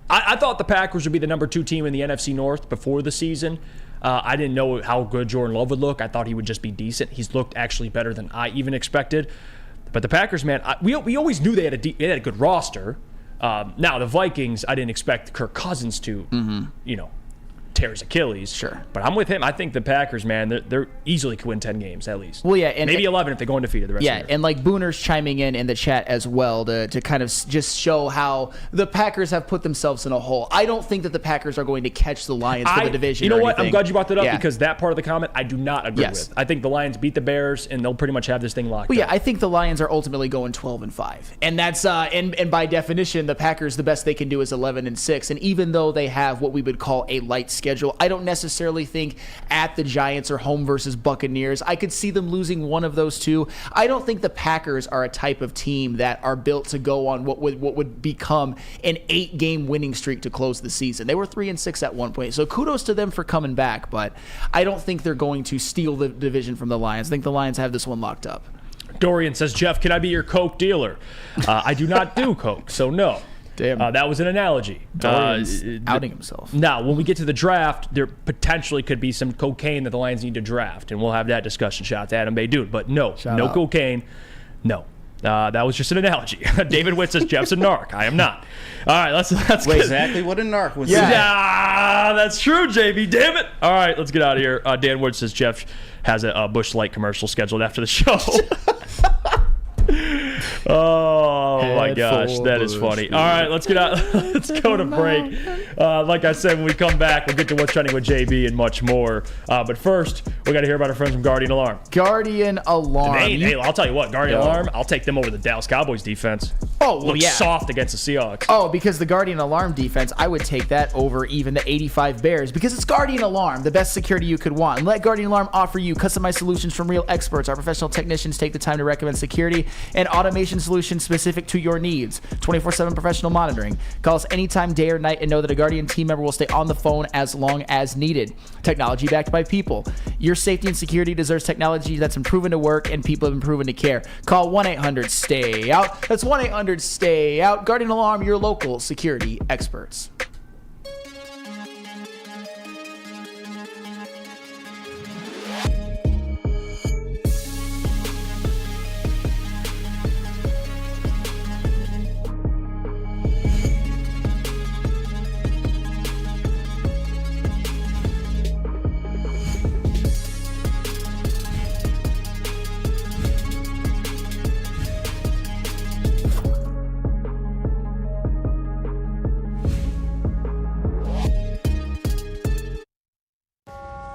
I thought the Packers would be the number 2 team in the NFC North before the season. I didn't know how good Jordan Love would look. I thought he would just be decent. He's looked actually better than I even expected. But the Packers, man, we always knew they had a good roster. Now the Vikings, I didn't expect Kirk Cousins to, tear his Achilles. Sure. But I'm with him. I think the Packers, man, they're easily could win 10 games at least. Well, yeah, and maybe 11 if they go undefeated the rest of the year. And like Booner's chiming in the chat as well to kind of just show how the Packers have put themselves in a hole. I don't think that the Packers are going to catch the Lions for the division. You know or what? anything. I'm glad you brought that up because that part of the comment I do not agree with. I think the Lions beat the Bears and they'll pretty much have this thing locked up. Yeah, I think the Lions are ultimately going 12-5, and that's and by definition, the Packers, the best they can do is 11-6. And even though they have what we would call a light schedule, I don't necessarily think at the Giants or home versus Buccaneers. I could see them losing one of those two. I don't think the Packers are a type of team that are built to go on what would become an 8-game winning streak to close the season. They were 3-6 at one point, so kudos to them for coming back. But I don't think they're going to steal the division from the Lions. I think the Lions have this one locked up. Dorian says, Jeff, can I be your Coke dealer? I do not do Coke, so no. Damn. That was an analogy. Dorian's outing himself. Now, when we get to the draft, there potentially could be some cocaine that the Lions need to draft, and we'll have that discussion. Shout out to Adam Bay Dude. But no, no cocaine. No. That was just an analogy. David Witt says Jeff's a narc. I am not. All right, let's Wait, exactly what a narc would say. Yeah, that's true, JB. Damn it. All right, let's get out of here. Dan Wood says Jeff has a Busch Light commercial scheduled after the show. Oh my gosh, that is funny. All right, let's get out. Let's go to break. Like I said, when we come back, we'll get to what's trending with JB and much more. But first, we got to hear about our friends from Guardian Alarm. Guardian Alarm. Hey, I'll tell you what, Guardian Alarm, I'll take them over the Dallas Cowboys defense. Oh, well, Looks soft against the Seahawks. Oh, because the Guardian Alarm defense, I would take that over even the 85 Bears because it's Guardian Alarm, the best security you could want. And let Guardian Alarm offer you customized solutions from real experts. Our professional technicians take the time to recommend security and automation solutions specific to your needs. 24/7 professional monitoring. Call us anytime, day or night, and know that a Guardian team member will stay on the phone as long as needed. Technology backed by people. Your safety and security deserves technology that's been proven to work and people have been proven to care. Call 1-800-STAY-OUT. That's 1-800-STAY-OUT. Guardian Alarm, your local security experts.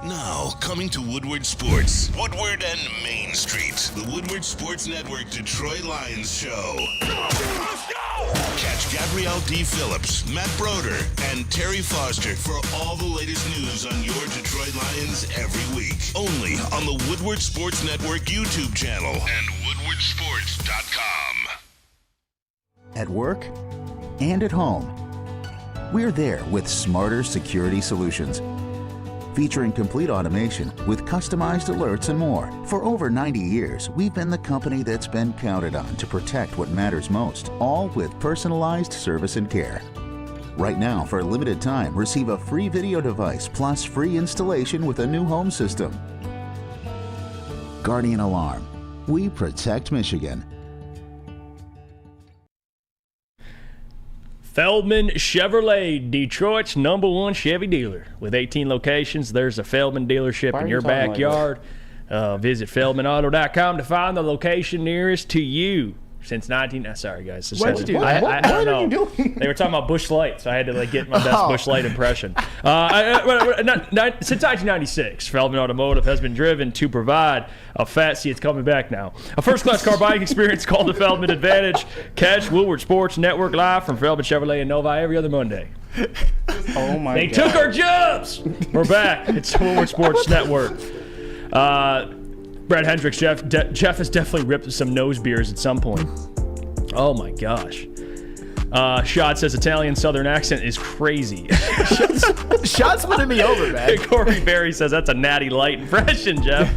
Now, coming to Woodward Sports. Woodward and Main Street. The Woodward Sports Network Detroit Lions Show. Let's go! Catch Gabrielle D. Phillips, Matt Broder, and Terry Foster for all the latest news on your Detroit Lions every week. Only on the Woodward Sports Network YouTube channel and woodwardsports.com. At work and at home, we're there with smarter security solutions. Featuring complete automation with customized alerts and more. For over 90 years, we've been the company that's been counted on to protect what matters most, all with personalized service and care. Right now, for a limited time, receive a free video device plus free installation with a new home system. Guardian Alarm. We protect Michigan. Feldman Chevrolet, Detroit's #1 Chevy dealer. With 18 locations, there's a Feldman dealership in your backyard. Visit feldmanauto.com to find the location nearest to you. Since 19. Sorry, guys. What'd you do? I What don't are you know. doing? They were talking about Bush Light, so I had to like get my best Bush Light impression. Since 1996, Feldman Automotive has been driven to provide a it's coming back now. A first-class car buying experience called the Feldman Advantage. Catch Woodward Sports Network live from Feldman Chevrolet in Novi every other Monday. Oh my They God. took our jobs. We're back. It's Woodward Sports Network. Brad Hendricks, Jeff has definitely ripped some nose beers at some point. Oh my gosh. Shot says Italian Southern accent is crazy. Shot's winning me over, man. Corey Berry says that's a natty light impression, Jeff.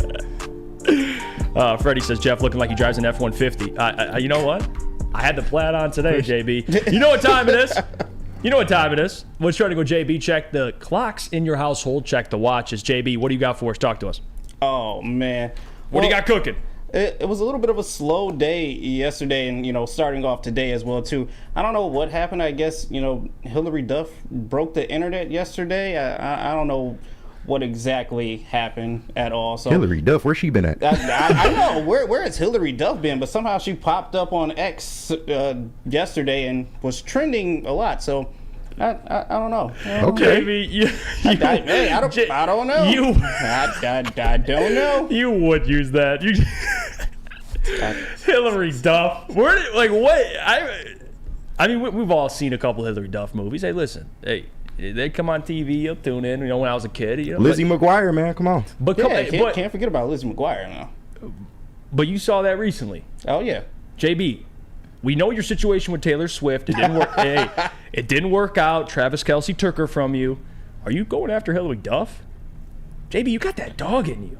Freddie says Jeff looking like he drives an F-150. You know what? I had the plaid on today, JB. You know what time it is? You know what time it is. Let's try to go, JB. Check the clocks in your household. Check the watches. JB, what do you got for us? Talk to us. Oh, man. What do you got cooking? It was a little bit of a slow day yesterday and, starting off today as well, too. I don't know what happened. I guess, Hillary Duff broke the internet yesterday. I don't know what exactly happened at all. So Hillary Duff, where's she been at? I know. Where has Hillary Duff been? But somehow she popped up on X yesterday and was trending a lot. So I don't know. Okay. I don't know. I don't know. You would use that. Hillary Duff. What? I mean, we've all seen a couple Hillary Duff movies. Hey, listen. Hey, they come on TV. You'll tune in. When I was a kid. Lizzie McGuire, man, come on. But can't forget about Lizzie McGuire now. But you saw that recently. Oh yeah. JB, we know your situation with Taylor Swift. It didn't work. Hey, it didn't work out. Travis Kelce took her from you. Are you going after Hillary Duff? JB, you got that dog in you.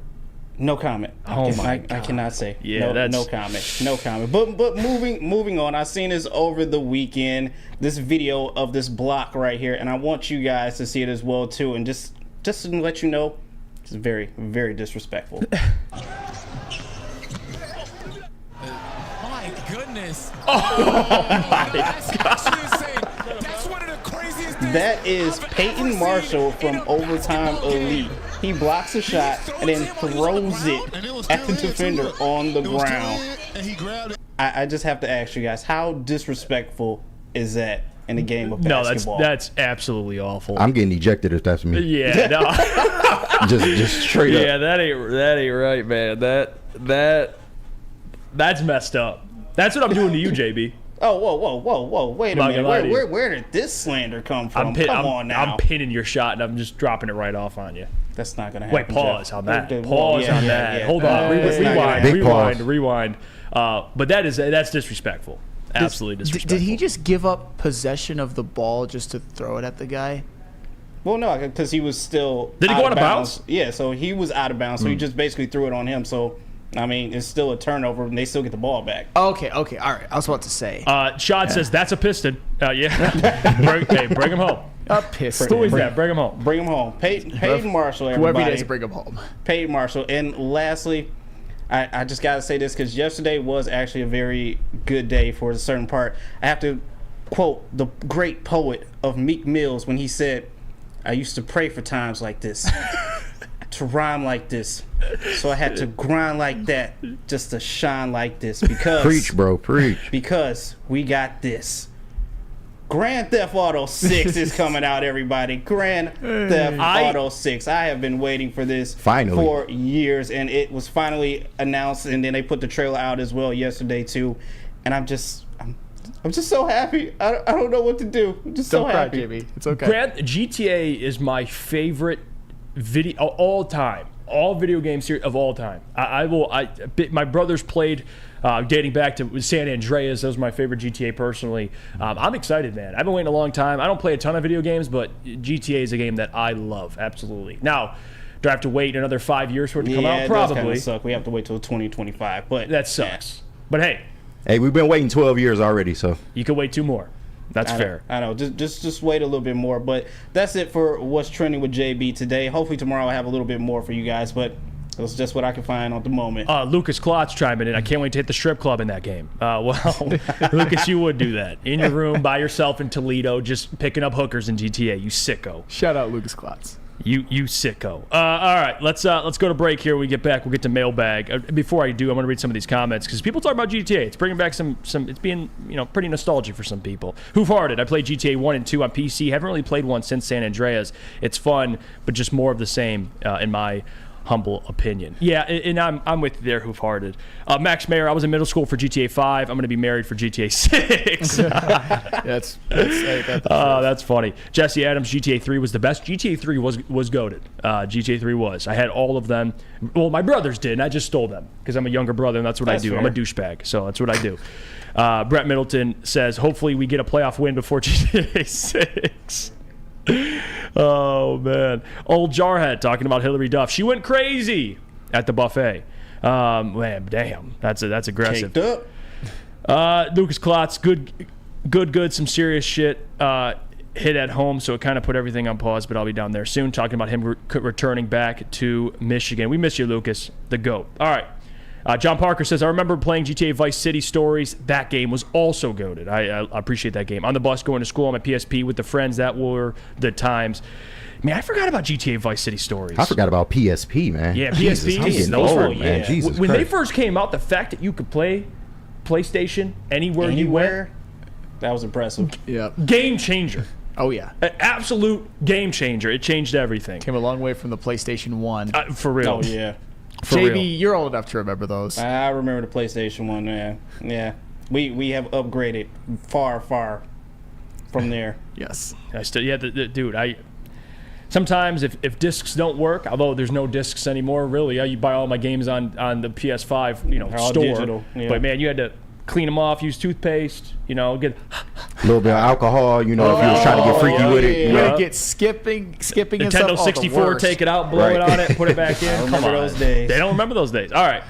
No comment. Oh I cannot say. Yeah, no comment. No comment. But moving on. I seen this over the weekend. This video of this block right here, and I want you guys to see it as well too. And just to let you know, it's very, very disrespectful. My goodness. Oh my God. That is Peyton Marshall from Overtime Elite. He blocks a shot and then throws it at the defender on the ground. I just have to ask you guys, how disrespectful is that in the game of basketball? No, that's absolutely awful. I'm getting ejected if that's me. Yeah, no. just straight up. Yeah, that ain't right, man. That's messed up. That's what I'm doing to you, JB. Oh, whoa. Wait a minute. Where did this slander come from? Come on now. I'm pinning your shot, and I'm just dropping it right off on you. That's not going to happen. Wait, pause Jeff. on that. Pause on that. Hold on. Rewind. But that's disrespectful. Absolutely disrespectful. Did he just give up possession of the ball just to throw it at the guy? Well, no, because he was still Did he go out of bounds? Yeah, so he was out of bounds, so he just basically threw it on him. So, I mean, it's still a turnover, and they still get the ball back. Okay, all right. I was about to say. Shad says, that's a Piston. Yeah. Bring him home. A Piston. Who is that? Bring him home. Bring him home. Peyton Marshall, everybody. Whoever he does, bring him home. Peyton Marshall. And lastly, I just got to say this because yesterday was actually a very good day for a certain part. I have to quote the great poet of Meek Mills when he said, I used to pray for times like this, to rhyme like this. So I had to grind like that just to shine like this. Because Preach, bro, preach. Because we got this. Grand Theft Auto 6 is coming out, everybody. Grand Theft Auto 6. I have been waiting for this for years, and it was finally announced, and then they put the trailer out as well yesterday too. And I'm just so happy. I don't know what to do. I'm just so happy. Don't cry, JB. It's okay. GTA is my favorite video all time. All video game series of all time. My brothers played dating back to San Andreas. That was my favorite GTA personally. I'm excited, man. I've been waiting a long time. I don't play a ton of video games, but GTA is a game that I love, absolutely. Now, do I have to wait another 5 years for it to come out? Probably. That kind of suck. We have to wait till 2025, but that sucks. But hey, we've been waiting 12 years already, so you can wait 2 more. That's fair. I know. Just wait a little bit more. But that's it for what's trending with JB today. Hopefully tomorrow I'll have a little bit more for you guys. But that's just what I can find at the moment. Lucas Klotz chiming in. I can't wait to hit the strip club in that game. Lucas, you would do that. In your room by yourself in Toledo, just picking up hookers in GTA. You sicko. Shout out Lucas Klotz. You sicko. All right, let's go to break here. When we get back, we'll get to mailbag. Before I do, I'm going to read some of these comments because people talk about GTA. It's bringing back some. It's being pretty nostalgic for some people. Hoof-hearted. I played GTA 1 and 2 on PC. Haven't really played one since San Andreas. It's fun, but just more of the same in my humble opinion. Yeah, and I'm with you there, Hoof-hearted. Max Mayer, I was in middle school for GTA 5. I'm going to be married for GTA 6. That's funny. Jesse Adams, GTA 3 was the best. GTA 3 was goated. GTA 3 was. I had all of them. Well, my brothers did, and I just stole them because I'm a younger brother, and that's what I do. Fair. I'm a douchebag, so that's what I do. Brett Middleton says, hopefully we get a playoff win before GTA 6. Oh, man. Old Jarhead talking about Hillary Duff. She went crazy at the buffet. Man, damn. That's aggressive. Caked up. Lucas Klotz, good. Some serious shit hit at home, so it kind of put everything on pause, but I'll be down there soon talking about him returning back to Michigan. We miss you, Lucas, the GOAT. All right. John Parker says, I remember playing GTA Vice City Stories. That game was also goated. I appreciate that game. On the bus going to school on my PSP with the friends, that were the times. Man, I forgot about GTA Vice City Stories. I forgot about PSP, man. Yeah, Jesus, PSP. I'm getting old, man. Jesus when Christ. they first came out, the fact that you could play PlayStation anywhere you went. That was impressive. Yeah. Game changer. Oh, yeah. An absolute game changer. It changed everything. Came a long way from the PlayStation 1. For real. Oh, yeah. For JB, real. you're old enough to remember those. I remember the PlayStation 1, man. Yeah. We have upgraded far from there. Yes. I still, dude, sometimes if discs don't work, although there's no discs anymore, really, you buy all my games on the PS5, They're all store. digital, yeah. But man, you had to clean them off, use toothpaste, get a little bit of alcohol, if you was trying to get freaky with it. You gotta get skipping and stuff. Nintendo 64, take it out, blow it on it, put it back in. I remember those days. They don't remember those days. All right.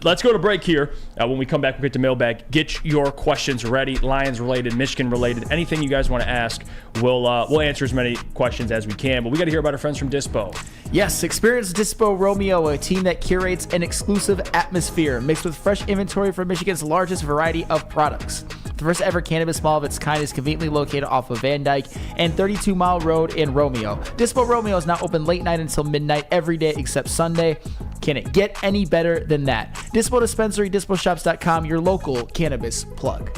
Let's go to break here. When we come back, we'll get to mailbag. Get your questions ready, Lions related, Michigan related, anything you guys want to ask. We'll answer as many questions as we can. But we got to hear about our friends from Dispo. Yes, experience Dispo Romeo, a team that curates an exclusive atmosphere mixed with fresh inventory from Michigan's largest variety of products. The first ever cannabis mall of its kind is conveniently located off of Van Dyke and 32 Mile Road in Romeo. Dispo Romeo is now open late night until midnight every day except Sunday. Can it get any better than that? Dispo Dispensary, DispoShops.com, your local cannabis plug.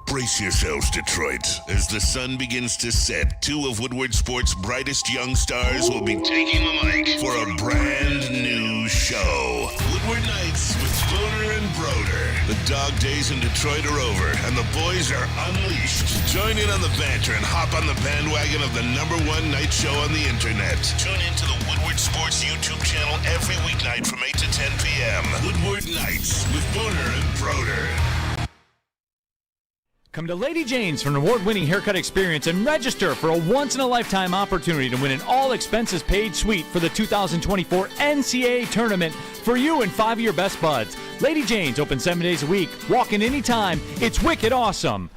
Brace yourselves, Detroit. As the sun begins to set, two of Woodward Sports' brightest young stars will be taking the mic for a brand new show. Woodward Nights with Booner and Broder. The dog days in Detroit are over, and the boys are unleashed. Join in on the banter and hop on the bandwagon of the #1 night show on the internet. Tune into the Woodward Sports YouTube channel every weeknight from 8 to 10 p.m. Woodward Nights with Booner and Broder. Come to Lady Jane's for an award-winning haircut experience and register for a once-in-a-lifetime opportunity to win an all-expenses-paid suite for the 2024 NCAA tournament for you and 5 of your best buds. Lady Jane's open 7 days a week. Walk in anytime. It's wicked awesome.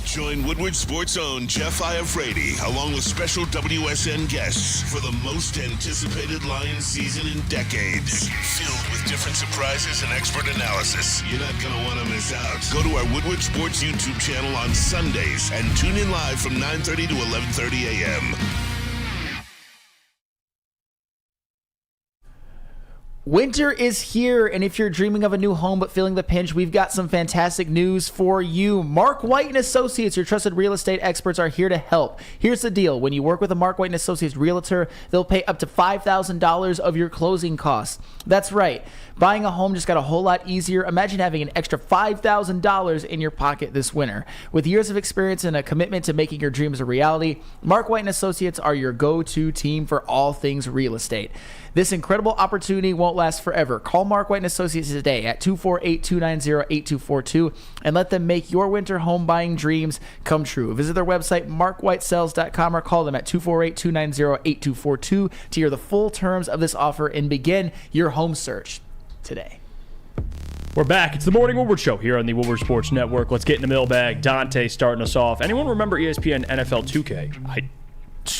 Join Woodward Sports' own Jeff Iafrate, along with special WSN guests for the most anticipated Lions season in decades. Filled with different surprises and expert analysis. You're not going to want to miss out. Go to our Woodward Sports YouTube channel on Sundays and tune in live from 9:30 to 11:30 a.m. Winter is here, and if you're dreaming of a new home but feeling the pinch, we've got some fantastic news for you. Mark White and Associates, your trusted real estate experts, are here to help. Here's the deal. When you work with a Mark White and Associates realtor, they'll pay up to $5,000 of your closing costs. That's right. Buying a home just got a whole lot easier. Imagine having an extra $5,000 in your pocket this winter. With years of experience and a commitment to making your dreams a reality, Mark White and Associates are your go-to team for all things real estate. This incredible opportunity won't last forever. Call Mark White and Associates today at 248-290-8242 and let them make your winter home buying dreams come true. Visit their website, markwhitesales.com, or call them at 248-290-8242 to hear the full terms of this offer and begin your home search today. We're back. It's the Morning Woodward Show here on the Woodward Sports Network. Let's get in the mailbag. Dante starting us off. Anyone remember ESPN NFL 2K?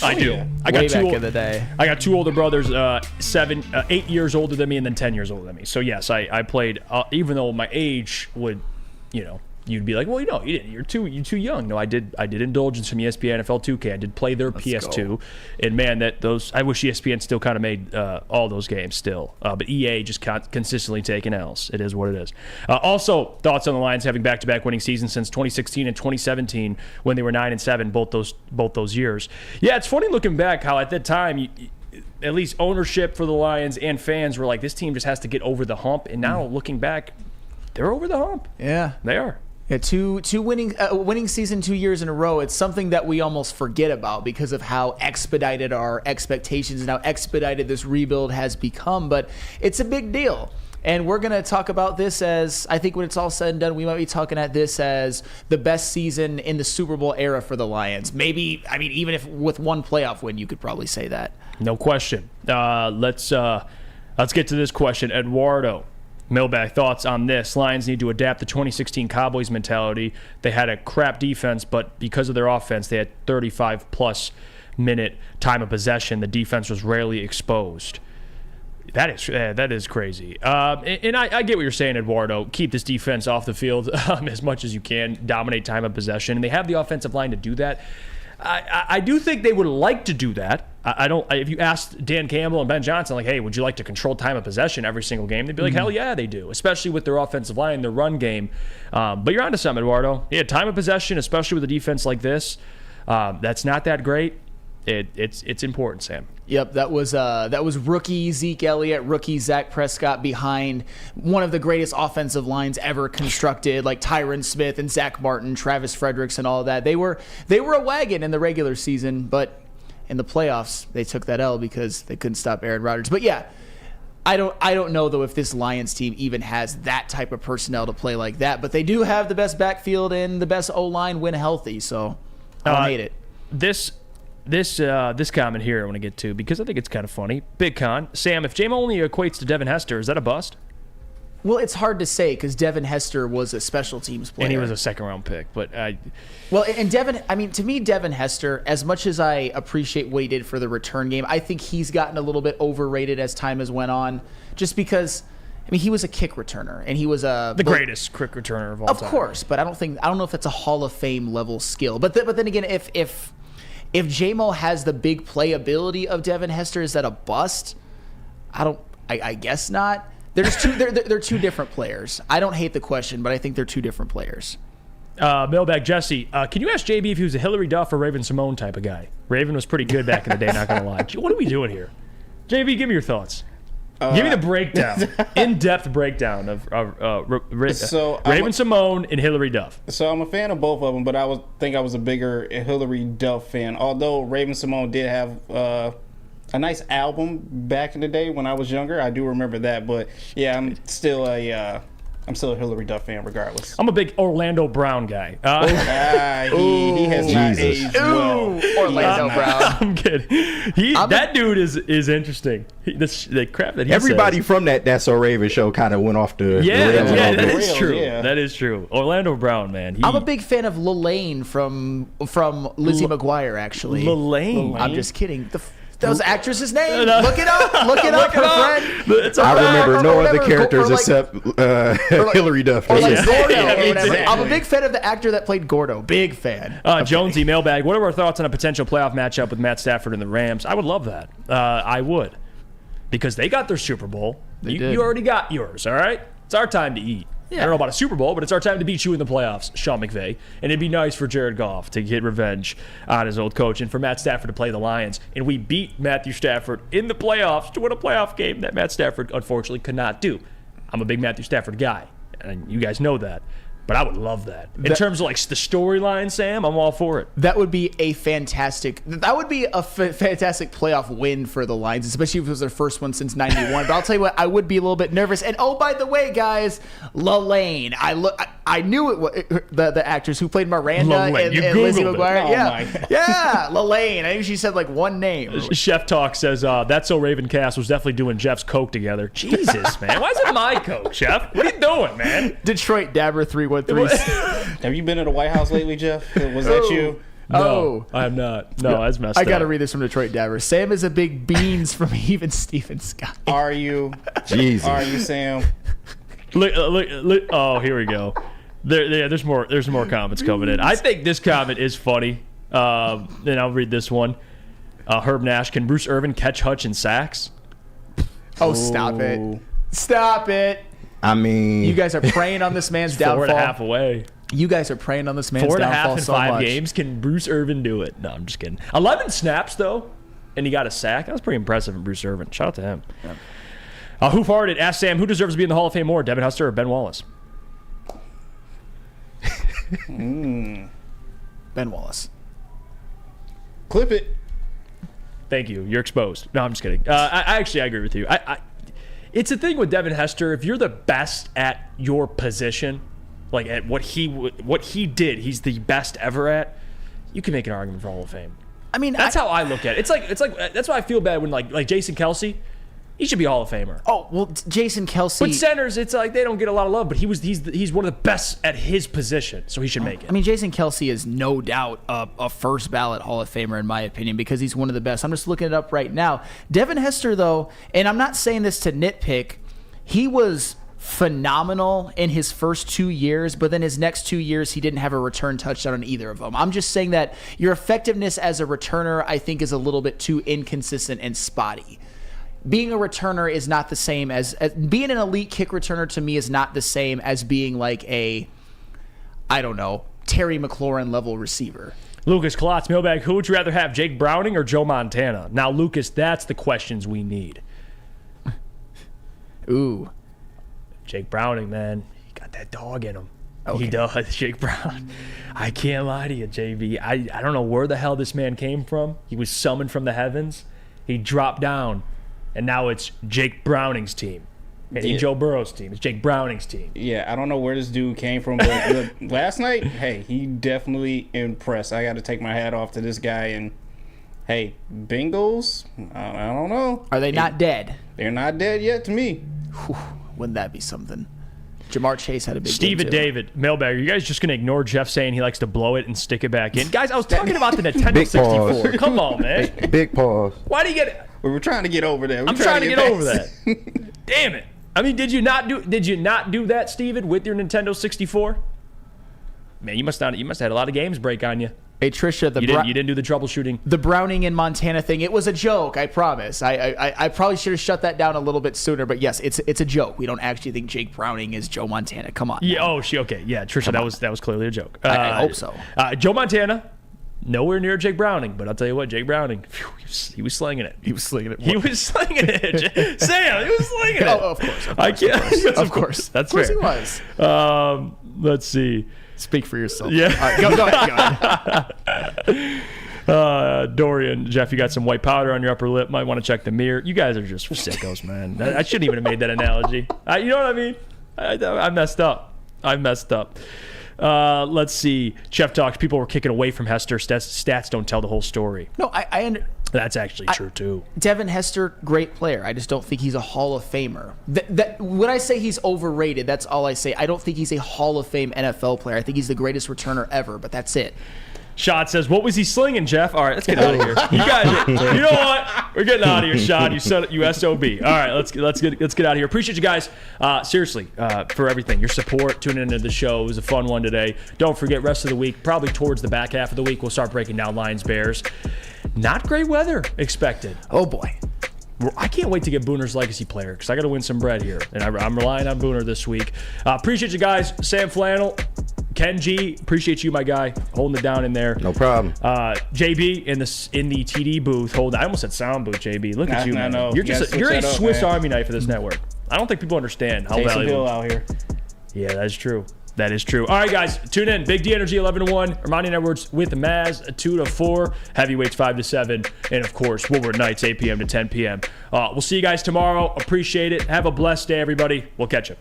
I do. Yeah. I got Way two back in the day. I got two older brothers, 8 years older than me, and then 10 years older than me. So yes, I played. Even though my age would, you'd be like, well, you're too young. No, I did indulgence from ESPN NFL 2K. I did play their PS2, and man, I wish ESPN still kind of made all those games still, but EA just consistently taking L's. It is what it is. Also, thoughts on the Lions having back-to-back winning seasons since 2016 and 2017 when they were 9-7 both those years. Yeah, it's funny looking back how at that time, at least ownership for the Lions and fans were like, this team just has to get over the hump. And now looking back, they're over the hump. Yeah, they are. Yeah, two winning season 2 years in a row. It's something that we almost forget about because of how expedited our expectations and how expedited this rebuild has become. But it's a big deal. And we're going to talk about this as, I think when it's all said and done, we might be talking at this as the best season in the Super Bowl era for the Lions. Maybe, even if with one playoff win, you could probably say that. No question. Let's get to this question. Eduardo, mailbag thoughts on this. Lions need to adapt the 2016 Cowboys mentality. They had a crap defense, but because of their offense, they had 35-plus minute time of possession. The defense was rarely exposed. That is crazy. And I get what you're saying, Eduardo. Keep this defense off the field as much as you can. Dominate time of possession. And they have the offensive line to do that. I do think they would like to do that. If you asked Dan Campbell and Ben Johnson, like, hey, would you like to control time of possession every single game? They'd be like, hell yeah, they do, especially with their offensive line, their run game. But you're onto something, Eduardo. Yeah, time of possession, especially with a defense like this, that's not that great. It's important, Sam. Yep, that was rookie Zeke Elliott, rookie Dak Prescott behind one of the greatest offensive lines ever constructed, like Tyron Smith and Zach Martin, Travis Fredericks, and all of that. They were a wagon in the regular season, but in the playoffs they took that L because they couldn't stop Aaron Rodgers. But yeah, I don't know though if this Lions team even has that type of personnel to play like that. But they do have the best backfield and the best O-line when healthy, so I don't hate it. This comment here I want to get to because I think it's kind of funny. Big Con. Sam, if Jamo only equates to Devin Hester, is that a bust? Well, it's hard to say because Devin Hester was a special teams player. And he was a second-round pick. But to me, Devin Hester, as much as I appreciate what he did for the return game, I think he's gotten a little bit overrated as time has went on just because he was a kick returner and he was the greatest kick returner of all time. Of course, but I don't know if that's a Hall of Fame level skill. But then again, if J-Mo has the big playability of Devin Hester, is that a bust? I guess not. They're two different players. I don't hate the question, but I think they're two different players. Mailbag Jesse, can you ask JB if he was a Hillary Duff or Raven Simone type of guy? Raven was pretty good back in the day, not going to lie. What are we doing here? JB, give me your thoughts. Give me the breakdown, in-depth breakdown of Raven Simone and Hillary Duff. So I'm a fan of both of them, but I was a bigger Hillary Duff fan. Although Raven Simone did have a nice album back in the day when I was younger, I do remember that. But yeah, I'm still a Hillary Duff fan regardless. I'm a big Orlando Brown guy. He has not aged well. Orlando Brown. I'm kidding. That dude is interesting. The crap that he Everybody says. from that That's So Raven show kind of went off the rails. That is true. Yeah. That is true. Orlando Brown, man. I'm a big fan of Lelaine from Lizzie McGuire, actually. Lelaine? I'm just kidding. That was the actress's name. Look it up. Her friend. I remember no other characters except Hillary Duff. Or like Gordo or whatever. I'm a big fan of the actor that played Gordo. Big fan. Jonesy, mailbag. What are our thoughts on a potential playoff matchup with Matt Stafford and the Rams? I would love that. I would. Because they got their Super Bowl. You already got yours, all right? It's our time to eat. Yeah. I don't know about a Super Bowl, but it's our time to beat you in the playoffs, Sean McVay. And it'd be nice for Jared Goff to get revenge on his old coach and for Matt Stafford to play the Lions. And we beat Matthew Stafford in the playoffs to win a playoff game that Matt Stafford unfortunately could not do. I'm a big Matthew Stafford guy, and you guys know that. But I would love that. In terms of like the storyline, Sam, I'm all for it. That would be a fantastic playoff win for the Lions, especially if it was their first one since '91. But I'll tell you what, I would be a little bit nervous. And oh, by the way, guys, Lelaine. I knew it was the actress who played Miranda and Lizzie McGuire. Yeah, Lelaine. I think she said like one name. Chef Talk says That's So Raven Cast was definitely doing Jeff's coke together. Jesus, man, why is it my coke, Chef? What are you doing, man? Detroit Dabber 313. Have you been to the White House lately, Jeff? Was that you? No, I have not. No, that's messed up. I got to read this from Detroit Dabber. Sam is a big beans from even Stephen Scott. Are you? Jesus. Are you, Sam? Look. Oh, here we go. There's more comments coming in. I think this comment is funny. And I'll read this one. Herb Nash, can Bruce Irvin catch Hutch in sacks? Oh, stop it. Stop it. I mean, You guys are preying on this man's downfall. 4.5 away. You guys are preying on this man's 4.5 downfall in so 5 much. games. Can Bruce Irvin do it? No, I'm just kidding. 11 snaps, though, and he got a sack. That was pretty impressive from Bruce Irvin. Shout out to him. Yeah. Who farted? Ask Sam, who deserves to be in the Hall of Fame more, Devin Hester or Ben Wallace? Ben Wallace. Clip it. Thank you. You're exposed. No, I'm just kidding. I agree with you. It's a thing with Devin Hester. If you're the best at your position, like at what he did, he's the best ever at. You can make an argument for Hall of Fame. I mean, that's how I look at it. It's like that's why I feel bad when like Jason Kelce. He should be a Hall of Famer. Oh, well, Jason Kelce. But centers, it's like they don't get a lot of love, but he's one of the best at his position, so he should make it. I mean, Jason Kelce is no doubt a first ballot Hall of Famer in my opinion because he's one of the best. I'm just looking it up right now. Devin Hester, though, and I'm not saying this to nitpick, he was phenomenal in his first 2 years, but then his next 2 years, he didn't have a return touchdown on either of them. I'm just saying that your effectiveness as a returner, I think, is a little bit too inconsistent and spotty. Being a returner is not the same as being an elite kick returner to me is not the same as being like a, I don't know, Terry McLaurin level receiver. Lucas Klotz, mailbag, who would you rather have, Jake Browning or Joe Montana? Now, Lucas, that's the questions we need. Ooh. Jake Browning, man. He got that dog in him. Okay. He does, Jake Brown. I can't lie to you, JB. I don't know where the hell this man came from. He was summoned from the heavens. He dropped down. And now it's Jake Browning's team. It ain't Joe Burrow's team. It's Jake Browning's team. Yeah, I don't know where this dude came from, but last night, hey, he definitely impressed. I got to take my hat off to this guy. And, hey, Bengals, I don't know. Are they not dead? They're not dead yet to me. Whew, wouldn't that be something? Jamar Chase had a big Steve game and too. David, mailbag, are you guys just going to ignore Jeff saying he likes to blow it and stick it back in? Guys, I was talking about the Nintendo Big 64. pause. Come on, man. Big pause. Why do you get it? We were trying to get over that. I'm trying to get over that. Damn it. I mean, did you not do that, Steven, with your Nintendo 64? Man, you must have had a lot of games break on you. Hey, Trisha, You didn't do the troubleshooting. The Browning in Montana thing, it was a joke, I promise. I probably should have shut that down a little bit sooner, but yes, it's a joke. We don't actually think Jake Browning is Joe Montana. Come on. Yeah, okay. Yeah, Trisha, that was clearly a joke. I hope so. Joe Montana, nowhere near Jake Browning, but I'll tell you what, Jake Browning, phew, he was slinging it. He was slinging it. He was slinging it. Sam, he was slinging it. Oh, of course. I can't. Of course. That's Of course fair. he was. Let's see. Speak for yourself. Yeah. All right, go ahead. Dorian, Jeff, you got some white powder on your upper lip. Might want to check the mirror. You guys are just sickos, man. I shouldn't even have made that analogy. You know what I mean? I messed up. Let's see. Chef Talks, people were kicking away from Hester. Stats don't tell the whole story. No, That's actually true, too. Devin Hester, great player. I just don't think he's a Hall of Famer. When I say he's overrated, that's all I say. I don't think he's a Hall of Fame NFL player. I think he's the greatest returner ever, but that's it. Shot says, what was he slinging, Jeff? All right, let's get out of here. You guys, you know what? We're getting out of here, Shot. You said it, you SOB. All right, let's get out of here. Appreciate you guys, seriously, for everything. Your support, tuning into the show. It was a fun one today. Don't forget, rest of the week, probably towards the back half of the week, we'll start breaking down Lions Bears. Not great weather expected. Oh, boy. I can't wait to get Booner's legacy player because I got to win some bread here, and I'm relying on Booner this week. Appreciate you guys. Sam Flannel, Ken G, appreciate you, my guy, holding it down in there. No problem. JB in the TD booth, I almost said sound booth. JB, look at you, man. No. You're a Swiss man. Army knife for this network. I don't think people understand how Taysom valuable. Hill out here. Yeah, that is true. That is true. All right, guys, tune in. Big D Energy 11 to 1. Ermanni and Edwards with Maz 2 to 4. Heavyweights 5 to 7. And of course, Woodward Nights 8 p.m. to 10 p.m. We'll see you guys tomorrow. Appreciate it. Have a blessed day, everybody. We'll catch you.